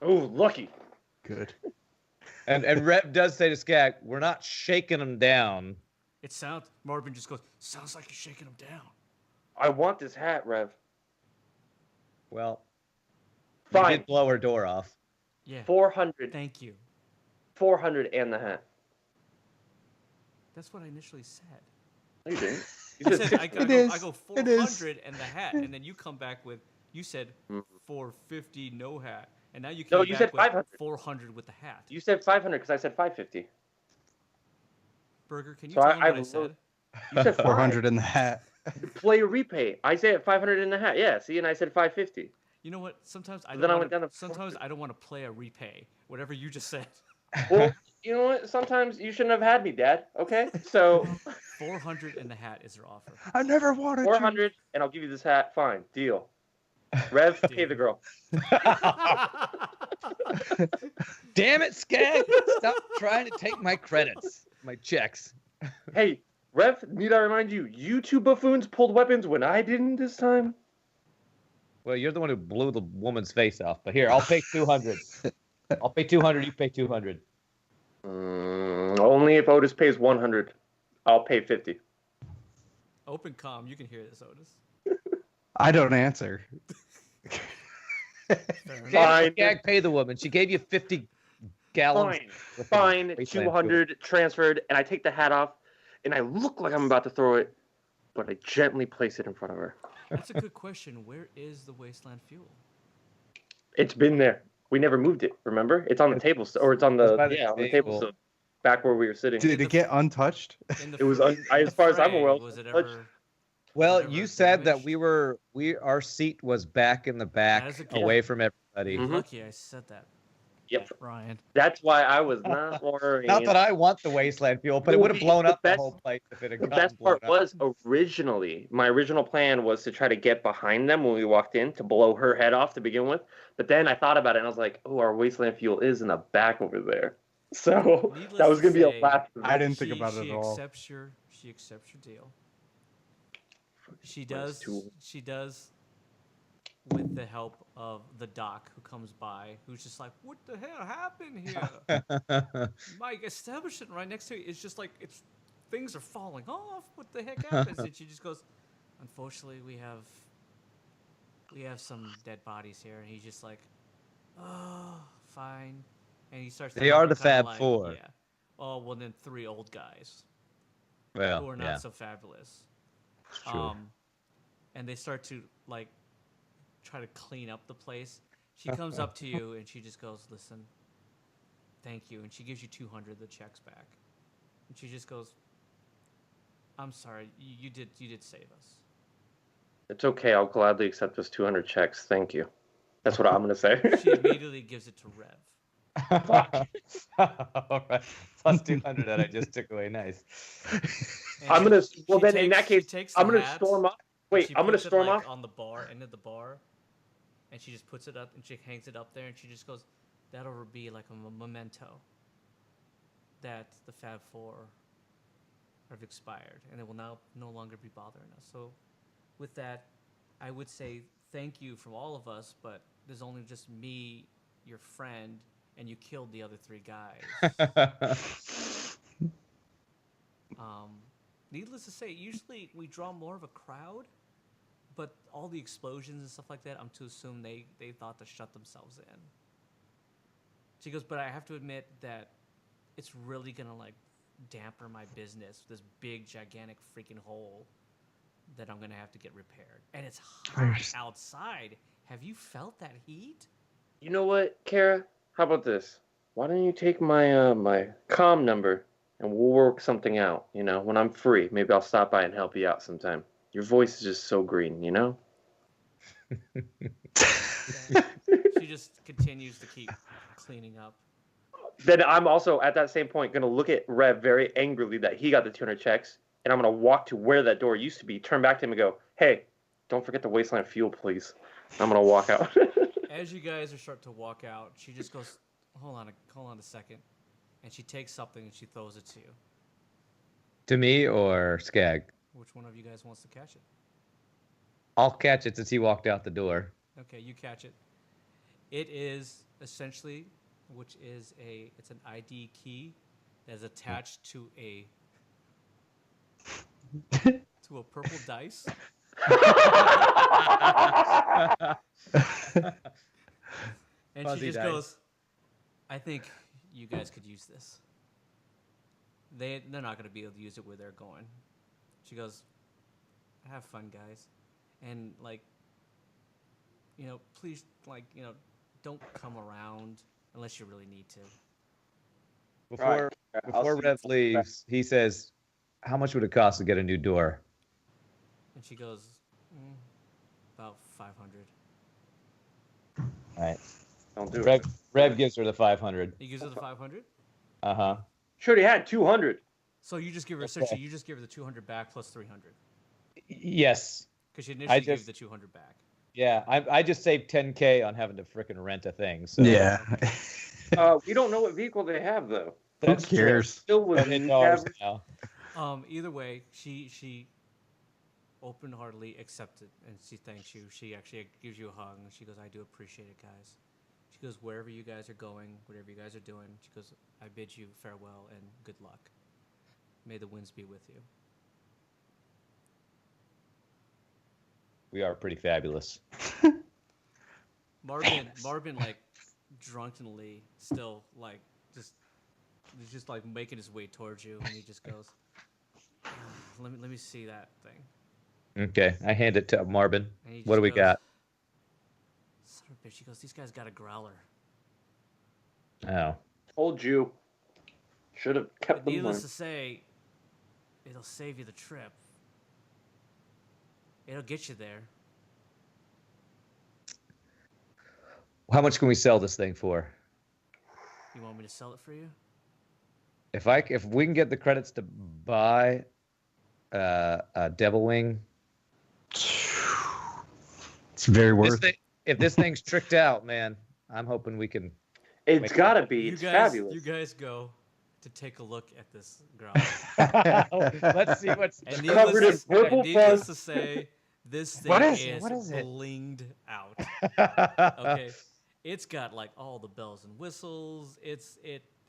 Oh, lucky. Good. And Rep does say to Skag, we're not shaking him down. It sounds. Marvin just goes. Sounds like you're shaking him down. I want this hat, Rev. Well, you Fine. did blow her door off. Yeah. 400. Thank you. 400 and the hat. That's what I initially said. No, you didn't. You You said said I It go is. 400 and the hat, and then you come back with you said Mhm. 450 no hat, and now you No, came you back said with 500. 400 with the hat. You said 500 because I said 550. Burger, can you So tell him what I I said? You said 400 in the hat. play or repay. I say at 500 in the hat. Yeah, see, and I said 550. You know what? Sometimes I Then don't I want went down to. to Sometimes 400. I don't want to play a repay. Whatever you just said. Well, you know what? Sometimes you shouldn't have had me, Dad. Okay, so 400 and the hat is your offer. I never wanted 400, and I'll give you this hat. Fine, deal. Rev, pay the girl. Damn it, Skag! Stop trying to take my credits, my checks. Hey, Rev, need I remind you? You two buffoons pulled weapons when I didn't this time. Well, you're the one who blew the woman's face off. But here, I'll pay 200. I'll pay 200. You pay 200. Only if Otis pays 100. I'll pay 50. Open comm. You can hear this, Otis. I don't answer. Fair Damn enough. Fine. it, Skag, pay the woman. She gave you 50 gallons. Fine, fine. 200 transferred, and I take the hat off, and I look like I'm about to throw it, but I gently place it in front of her. That's a good question. Where is the wasteland fuel? It's been there. We never moved it. Remember? It's on the table, or it's on It's the by the on the table, table. still, back where we were sitting. Did it get untouched? In the It was fr- un- in as the far as I'm fray, aware, Was it touched. ever? Well, ever you said that damaged? our seat was back in the back, That is a good- away from everybody. Mhm. Lucky I said that, Yep. Ryan. That's why I was not worrying. Not that I want the wasteland fuel, but it would have blown The up the best- whole place if it had The gotten best blown part up. was my original plan was to try to get behind them when we walked in to blow her head off to begin with. But then I thought about it and I was like, oh, our wasteland fuel is in the back over there. So Needless that was to going to be say, a last. I didn't think She- about it she at all. accepts your deal. She Where's does. tool? She does. With the help of the doc who comes by, who's just like, "What the hell happened here?" Mike, establish it right next to you. It's just like things are falling off. What the heck happens? And she just goes, "Unfortunately, we have some dead bodies here." And he's just like, "Oh, fine." And he starts. They talking are about the kinda Fab like, Four. Yeah. Oh well, then 3 old guys Well, who are not yeah, so fabulous. it's true. And they start to like try to clean up the place. She comes up to you and she just goes, "Listen, thank you," and she gives you 200 the checks back, and she just goes, "I'm sorry, you did save us." It's okay. I'll gladly accept those 200 checks. Thank you. That's what I'm going to say. She immediately gives it to Rev. All right. Plus 200 that I just took away. Nice. And I'm going to, she well, then in takes- that she case, takes I'm the going to hat, storm off. and Wait, she I'm going to puts it, storm like, off. on the bar, end of the bar, and she just puts it up and she hangs it up there and she just goes, "That'll be like a memento that the Fab Four have expired and it will now no longer be bothering us." So, with that, I would say thank you from all of us, but there's only just me, your friend, and you killed the other 3 guys. Needless to say, usually we draw more of a crowd, but all the explosions and stuff like that, I'm to assume they thought to shut themselves in. She goes, "But I have to admit that it's really gonna like damper my business. This big, gigantic, freaking hole that I'm gonna have to get repaired, and it's hot outside. Have you felt that heat?" You know what, Kara? How about this? Why don't you take my my comm number and we'll work something out, you know, when I'm free. Maybe I'll stop by and help you out sometime. Your voice is just so green, you know? She just continues to keep cleaning up. Then I'm also, at that same point, going to look at Rev very angrily that he got the 200 checks, and I'm going to walk to where that door used to be, turn back to him and go, "Hey, don't forget the wasteland fuel, please." I'm going to walk out. As you guys are starting to walk out, she just goes, hold on a second. And she takes something and she throws it to you. To me or Skag? Which one of you guys wants to catch it? I'll catch it since he walked out the door. Okay, you catch it. It is essentially, it's an ID key that is attached to a To a purple dice. And Fuzzy she just dice. goes, I think you guys could use this. They're not going to be able to use it where they're going. She goes, have fun, guys. And, like, please, like, don't come around unless you really need to. Before I'll before see Rev you. leaves, he says, "How much would it cost to get a new door?" And she goes, about 500. All right. Don't do Rev, it. Rev gives her the 500. He gives her the 500? Uh-huh. She already had 200. So you just give her, essentially, you just give her the 200 back plus 300. Yes. Because she initially gave just- the 200 back. Yeah, I just saved 10K on having to frickin' rent a thing. So Yeah. We don't know what vehicle they have though. Who that's true. cares? Still would But it's ours now. Either way, she open-heartedly accepted, and she thanks you. She actually gives you a hug, and she goes, I do appreciate it, guys. She goes, wherever you guys are going, whatever you guys are doing, she goes, I bid you farewell and good luck. May the winds be with you. We are pretty fabulous. Marvin, like, drunkenly still, like, he's just, like, making his way towards you, and he just goes, let me see that thing. Okay, I hand it to Marvin. And he What do just we goes, got? Son of a bitch. He goes, these guys got a growler. Oh. Told you. Should have kept But them. needless to say, it'll save you the trip. It'll get you there. How much can we sell this thing for? You want me to sell it for you? If we can get the credits to buy a Devil Wing, It's very worth. if this thing's tricked out, man, I'm hoping we can. It's gotta be. It's fabulous. You guys go to take a look at this growler. Let's see what's. And Covered in purple needless fuzz. to say, this thing What is is, it? What is it? blinged out. Okay, it's got like all the bells and whistles. It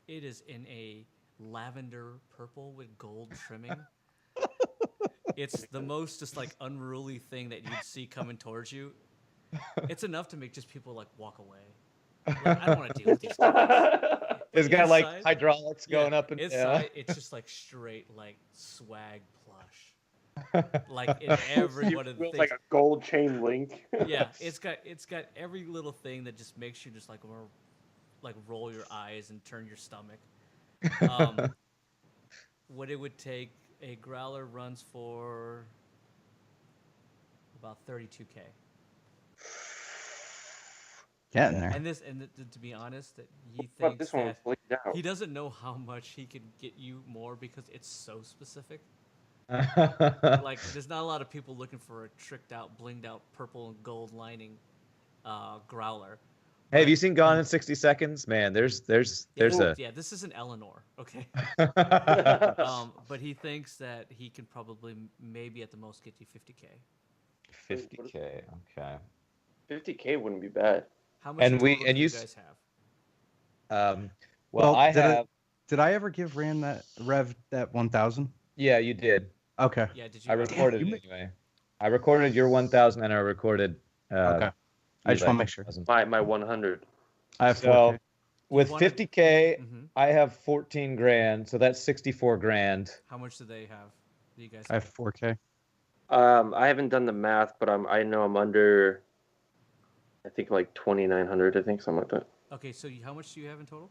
is in a lavender purple with gold trimming. It's the most just like unruly thing that you'd see coming towards you. It's enough to make just people like walk away. Like, I don't want to deal with these guys. It's got like Inside- hydraulics going Yeah, up and inside. It's just like straight like swag plush. Like in every one of the Feels things. like a gold chain link. Yeah, it's got every little thing that just makes you just like roll your eyes and turn your stomach. What it would take, a growler runs for about 32K. Getting there. And to be honest, that he But thinks this one was that bleaked out. he doesn't know how much he could get you more because it's so specific. yeah. Like, there's not a lot of people looking for a tricked out, blinged out purple and gold lining growler. Hey, have you seen Gone in 60 Seconds? Man, there's Yeah, this isn't Eleanor, okay? a But he thinks that he can probably maybe at the most get you 50K. 50K. Okay. 50K wouldn't be bad. How much And total we- and do you you guys have? Well, I have. Did I ever give Rand that Rev that 1,000? Yeah, you did. Okay. Yeah, did you? I recorded it anyway. I recorded your 1,000 and I recorded. Okay. I just want to make sure. My 100. I have So 4K. with You wanted- 50K, Mhm. I have 14 grand, so that's 64 grand. How much do they have? Do you guys? I have 4K. I haven't done the math, but I know I'm under. I think like 2,900. I think something like that. Okay, so how much do you have in total?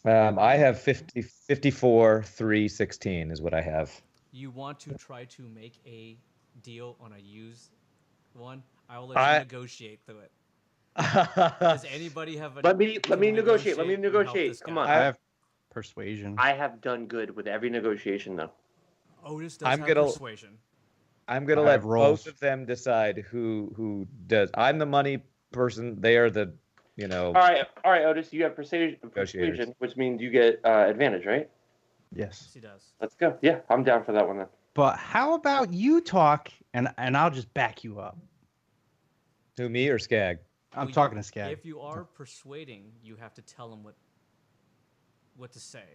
I have 54, 316 is what I have. You want to try to make a deal on a used one? I will let you negotiate through it. Does anybody have? Let me negotiate. Let me and help negotiate. this Come guy? on. I have persuasion. I have done good with every negotiation though. Otis does I'm have gonna- persuasion. I'm gonna I let have rolls. both of them decide who does. I'm the money person. They are the, All right, Otis. You have persuasion, Negotiators. which means you get advantage, right? Yes, Yes. he does. Let's go. Yeah, I'm down for that one then. But how about you talk and I'll just back you up. who, me or Skag? I'm Well, talking to Skag. If you are persuading, you have to tell him what to say.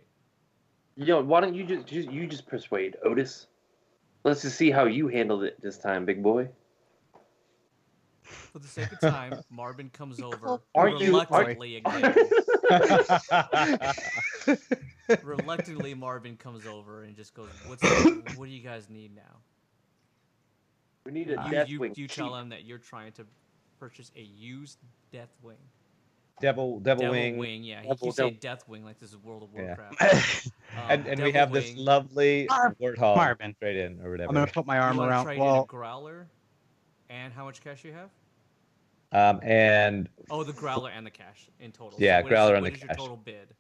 Why don't you just persuade Otis? Let's just see how you handled it this time, big boy. For the sake of time, Marvin comes over Aren't you- reluctantly again. Reluctantly, Marvin comes over and just goes, "What do you guys need now?" We need a You Deathwing. you tell him that you're trying to purchase a used Deathwing. Devil Wing. Yeah. He Devil- keeps saying Deathwing like this is World of Yeah. Warcraft. And we Devil have this Wing. lovely warthog Marvin. straight in or whatever. I'm gonna put my You arm want to around. trade in a Well, Growler? And how much cash you have? And Oh, the Growler and the cash in total. Yeah, what Growler and what the is your cash. total bid?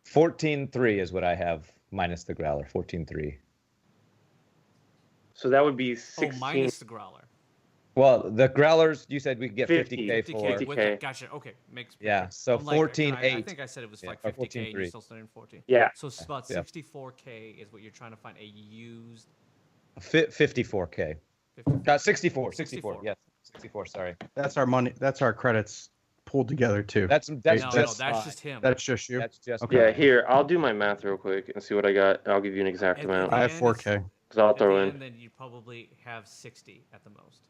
14.3 is what I have minus the growler. 14.3. So that would be Oh, 16. minus the Growler. Well, the growlers you said we could get 50. 50K 50K for. 50K. with that. Gotcha. Okay, makes Yeah, so I'm like, 14.8. I think I said it was Yeah, like or 50K. And you're 14.3. still studying 14. Yeah. So it's about Yeah. 64K is what you're trying to find a used 54K. 50. 64. 64. 64. Yes. 64. Sorry. that's our money. That's our credits pulled together too. That's No, just that's just him. That's just you. That's just Okay. Yeah, here, I'll do my math real quick and see what I got. I'll give you an exact At- amount. at I the have end, 4K. Because I'll At the throw end, in. then you probably have 60 at the most.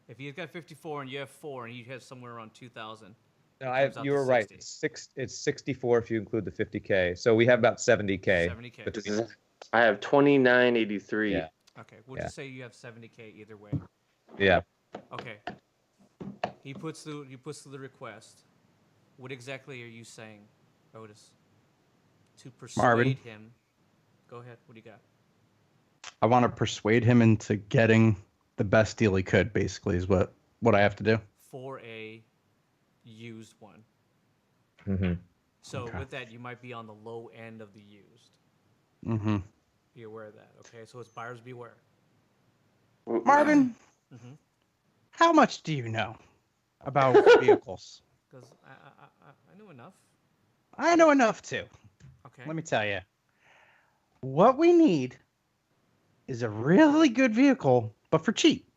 If you've got 54 and you have 4 and you have somewhere around 2,000. No, comes out you to were right. 60. It's 64 if you include the 50K. So we have about 70K. 70K. between- I have 2983. Yeah. Okay, we'll Yeah. just say you have 70K either way. Yeah. Okay. He puts through the request. What exactly are you saying, Otis? To persuade Marvin. him. Go ahead. What do you got? I want to persuade him into getting the best deal he could. Basically, is what I have to do. For a used one. Mm-hmm. So Okay. with that, you might be on the low end of the used. Mm-hmm. Be aware of that. Okay, so it's buyers beware. Marvin, Mm-hmm. how much do you know about vehicles? Because I knew enough. I know enough too. Okay. Let me tell you. What we need is a really good vehicle, but for cheap,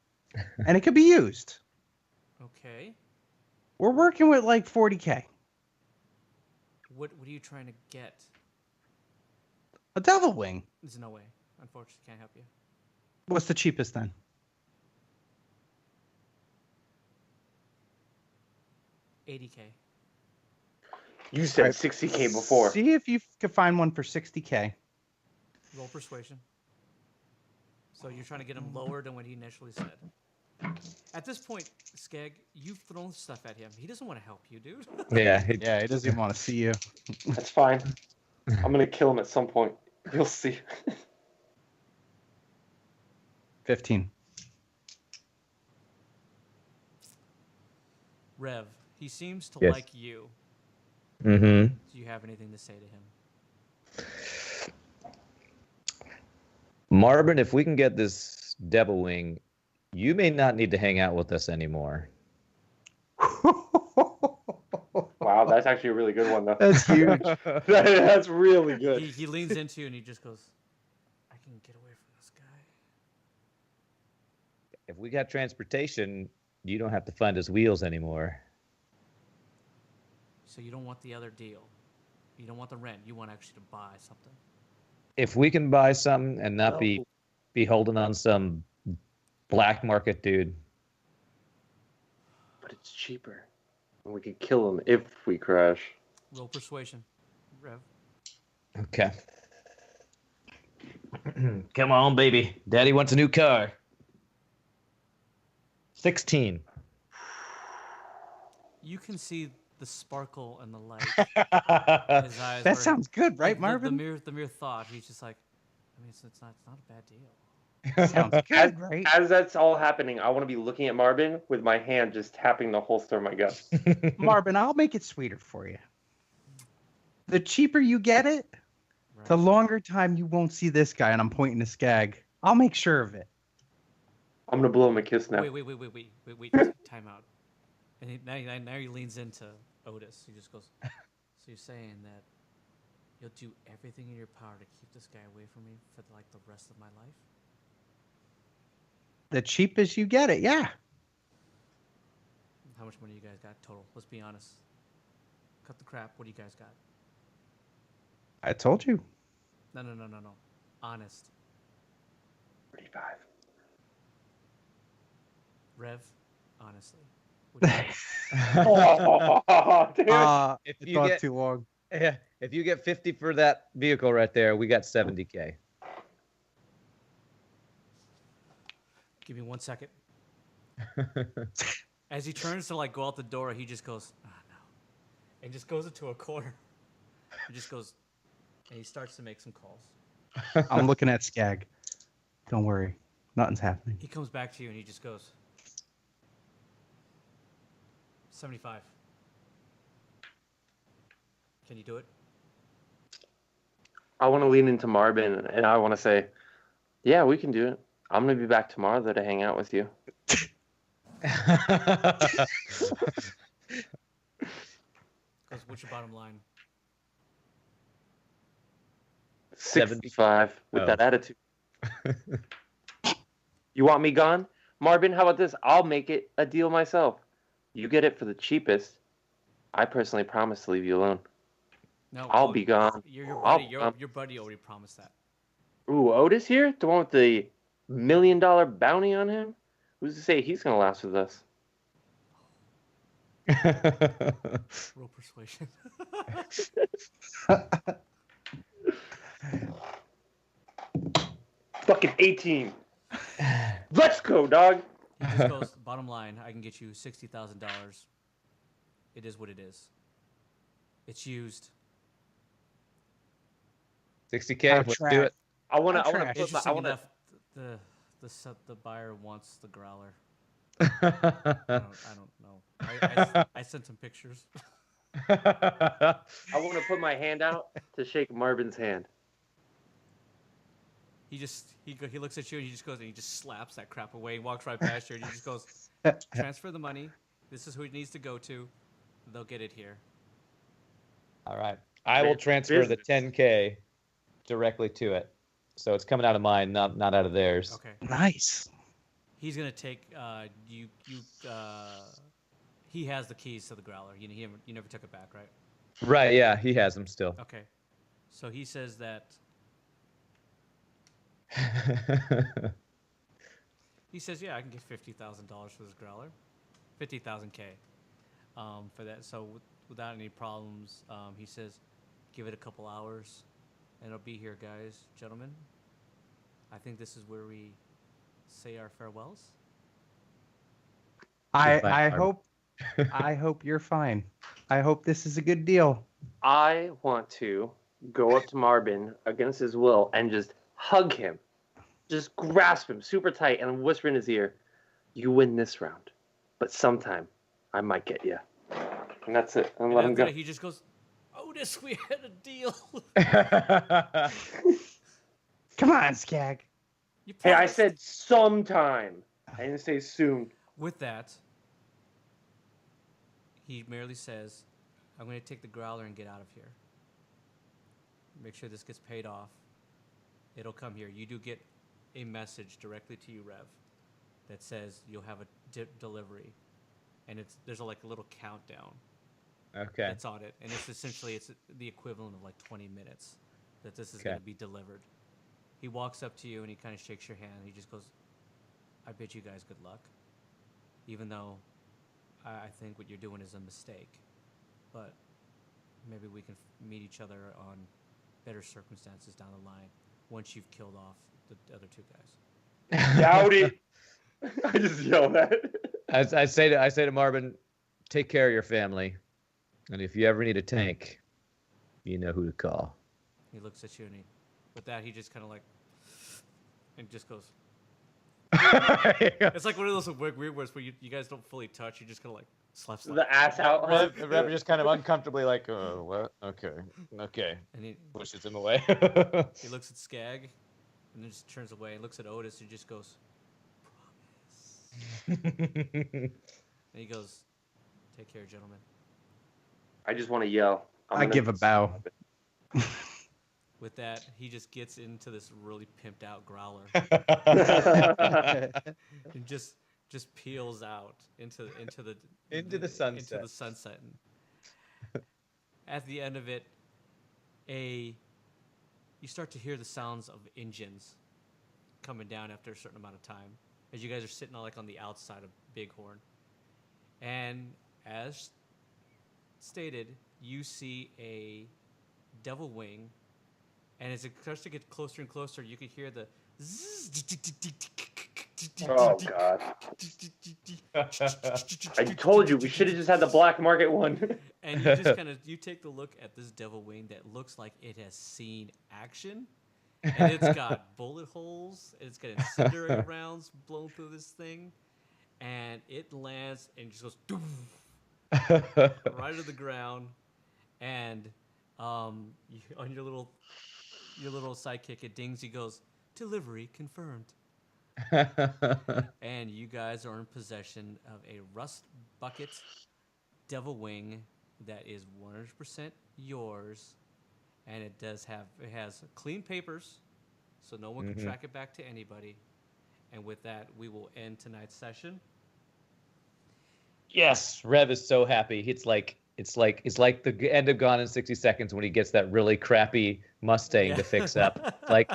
and it could be used. Okay. We're working with like 40K. What are you trying to get? A Devil Wing. There's no way. Unfortunately, can't help you. What's the cheapest then? $80K. You said Alright. 60K before. See if you could find one for 60K. Roll persuasion. So you're trying to get him lower than what he initially said. At this point, Skeg, you've thrown stuff at him. He doesn't want to help you, dude. Yeah. Yeah, he doesn't even want to see you. That's fine. I'm going to kill him at some point. You'll see. 15. Rev, he seems to Yes. like you. Mm-hmm. Do you have anything to say to him? Marvin, if we can get this Devil Wing, you may not need to hang out with us anymore. Wow, that's actually a really good one, though. That's huge. That's really good. He leans into you and he just goes, I can get away from this guy. If we got transportation, you don't have to find us wheels anymore. So you don't want the other deal. You don't want the rent. You want actually to buy something. If we can buy something and not be holding on some black market dude. But it's cheaper. And we could kill him if we crash. Roll persuasion. Rev. Okay. Come on, baby. Daddy wants a new car. 16. You can see the sparkle and the light in his eyes. That sounds good, right, the Marvin? mere thought. He's just like, I mean, it's not a bad deal. Sounds good, right? As that's all happening, I want to be looking at Marvin with my hand just tapping the holster of my gun. Marvin, I'll make it sweeter for you. The cheaper you get it, Right? the longer time you won't see this guy, and I'm pointing to Skag. I'll make sure of it. I'm going to blow him a kiss now. Wait. Time out. And now he leans into Otis. He just goes, so you're saying that you'll do everything in your power to keep this guy away from me for like the rest of my life? The cheapest you get it, yeah. How much money you guys got total? Let's be honest. Cut the crap. What do you guys got? I told you. No. Honest. 35. Rev, honestly. What do you think? Oh, dude. If It you thought get too long. yeah, if you get 50 for that vehicle right there, we got 70K. Give me 1 second. As he turns to like go out the door, he just goes, "Ah, no," and just goes into a corner. He just goes, and he starts to make some calls. I'm looking at Skag. Don't worry. Nothing's happening. He comes back to you and he just goes, 75. Can you do it? I want to lean into Marvin and I want to say, yeah, we can do it. I'm going to be back tomorrow though to hang out with you. Goes, what's your bottom line? 65 with Oh. that attitude. You want me gone? Marvin, how about this? I'll make it a deal myself. You get it for the cheapest. I personally promise to leave you alone. No, I'll be gone. Your I'll- buddy, your buddy already promised that. Ooh, Otis here? The one with the $1 million bounty on him? Who's to say he's going to last with us? Real persuasion. Fucking 18. Let's go, dog. He just goes, bottom line, I can get you $60,000. It is what it is. It's used. 60K, How let's trash. do it. I want to Trash. put my, Interesting I want to enough, the buyer wants the growler. I don't know. I sent some pictures. I want to put my hand out to shake Marvin's hand. He looks at you and he just goes and he just slaps that crap away and walks right past you and he just goes, transfer the money. This is who it needs to go to. They'll get it here. All right. I will transfer the 10K directly to it. So it's coming out of mine, not out of theirs. Okay. Nice. He's gonna take he has the keys to the growler. You never took it back, right? Right, yeah, he has them still. Okay. So he says that yeah, I can get $50,000 for this growler, 50,000 K, for that. So without any problems, he says, give it a couple hours, and it'll be here, guys, gentlemen. I think this is where we say our farewells. I hope you're fine. I hope this is a good deal. I want to go up to Marvin against his will and just hug him. Just grasp him super tight and whisper in his ear, you win this round, but sometime I might get you. And that's it. And let him after go. that, he just goes, Otis, we had a deal. Come on, Skag. You Hey, I promised. said sometime. I didn't say soon. With that, he merely says, I'm going to take the growler and get out of here. Make sure this gets paid off. It'll come here. You do get a message directly to you, Rev, that says you'll have a delivery. And there's a little countdown Okay. that's on it. And it's essentially the equivalent of like 20 minutes that this is going to be delivered. He walks up to you and he kind of shakes your hand. He just goes, I bid you guys good luck. Even though I think what you're doing is a mistake. But maybe we can meet each other on better circumstances down the line once you've killed off the other two guys. Doubt it. I just yell that. I say to Marvin, take care of your family. And if you ever need a tank, you know who to call. He looks at you and with that, he just kind of and just goes. It's like one of those weird words where you guys don't fully touch. You just kind of slaps The ass out. Rev just kind of uncomfortably like, oh, what? Okay. And he Pushes him away. he looks at Skag, and then just turns away and looks at Otis and just goes, promise. And he goes, take care, gentlemen. I just want to yell. I give a bow. With that, he just gets into this really pimped out growler and just peels out into the sunset. Into the sunset. At the end of it, you start to hear the sounds of engines coming down after a certain amount of time, as you guys are sitting like on the outside of Bighorn. And as stated, you see a devil wing, and as it starts to get closer and closer, you can hear the Oh God! I told you we should have just had the black market one. And you just kind of you take a look at this devil wing that looks like it has seen action, and it's got bullet holes. It's got incendiary rounds blown through this thing, and it lands and just goes right to the ground. And on your little sidekick, it dings. He goes, "Delivery confirmed." And you guys are in possession of a rust bucket devil wing that is 100% yours, and it has clean papers, so no one can track it back to anybody. And with that, we will end tonight's session. Yes, Rev is so happy. It's like the end of Gone in 60 Seconds when he gets that really crappy Mustang to fix up. Like,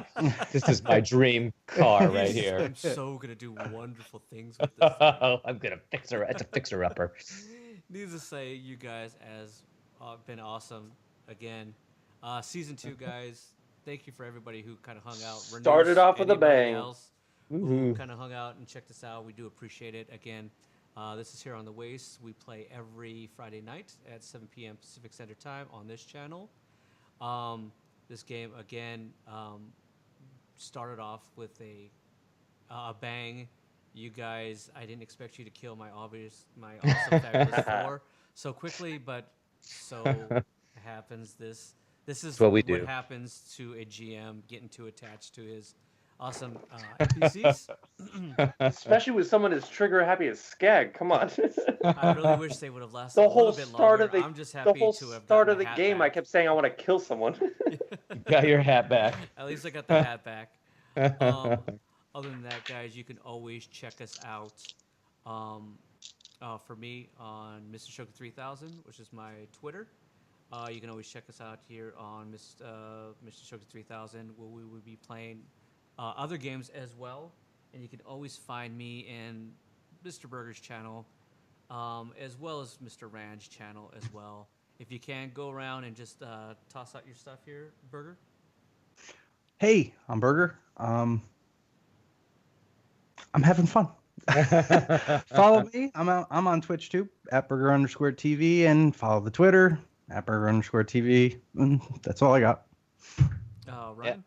this is my dream car right here. I'm so gonna do wonderful things with this thing. I'm gonna fix her. It's a fixer-upper. Needless to say, you guys has been awesome again. Season 2, guys. Thank you for everybody who kind of hung out. Started off with a bang. Else who kind of hung out and checked us out. We do appreciate it. Again, this is Here on the Waste. We play every Friday night at 7 p.m. Pacific Standard Time on this channel. This game, again, started off with a bang. You guys, I didn't expect you to kill my awesome fabulous 4 so quickly, but so happens. This is what we do. What happens to a GM getting too attached to his awesome NPCs. Especially with someone as trigger happy as Skag. Come on. I really wish they would have lasted The a whole little bit start longer. of the I'm just happy the whole to have start gotten of the hat game, back. I kept saying I want to kill someone. You got your hat back. At least I got the hat back. Other than that, guys, you can always check us out. For me on Mr. Shoka 3000, which is my Twitter. You can always check us out here on Mr. Shoka 3000, where we will be playing other games as well. And you can always find me in Mr. Burger's channel, as well as Mr. Rand's channel as well. If you can, go around and just toss out your stuff here, Burger. Hey, I'm Burger. I'm having fun. Follow me. I'm on Twitch too, at Burger_TV, and follow the Twitter at Burger_TV. And that's all I got. Ryan?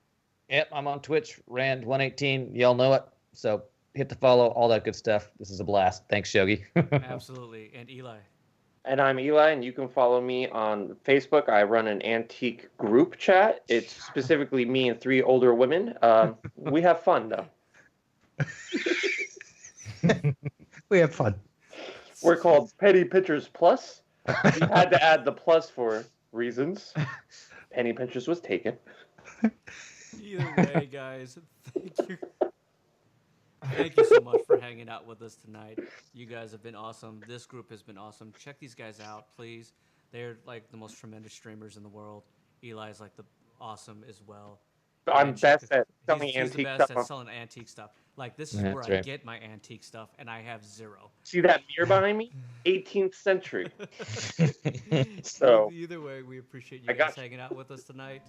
Yep, I'm on Twitch, Rand118. Y'all know it. So hit the follow, all that good stuff. This is a blast. Thanks, Shogi. Absolutely. And Eli? And I'm Eli, and you can follow me on Facebook. I run an antique group chat. It's specifically me and 3 older women. We have fun, though. We have fun. We're called Penny Pitchers Plus. You had to add the plus for reasons. Penny Pitchers was taken. Either way, guys, thank you. Thank you so much for hanging out with us tonight. You guys have been awesome. This group has been awesome. Check these guys out, please. They're like the most tremendous streamers in the world. Eli's like the awesome as well. I'm best at selling he's antique the best stuff. at selling antique stuff. Like, this is That's where I right. get my antique stuff, and I have 0. See that mirror behind me? 18th century. So Either way, we appreciate I you got guys you. hanging out with us tonight,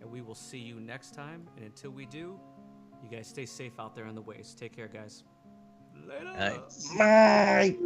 and we will see you next time. And until we do, you guys stay safe out there in the waste. Take care, guys. Later. Nice. Bye.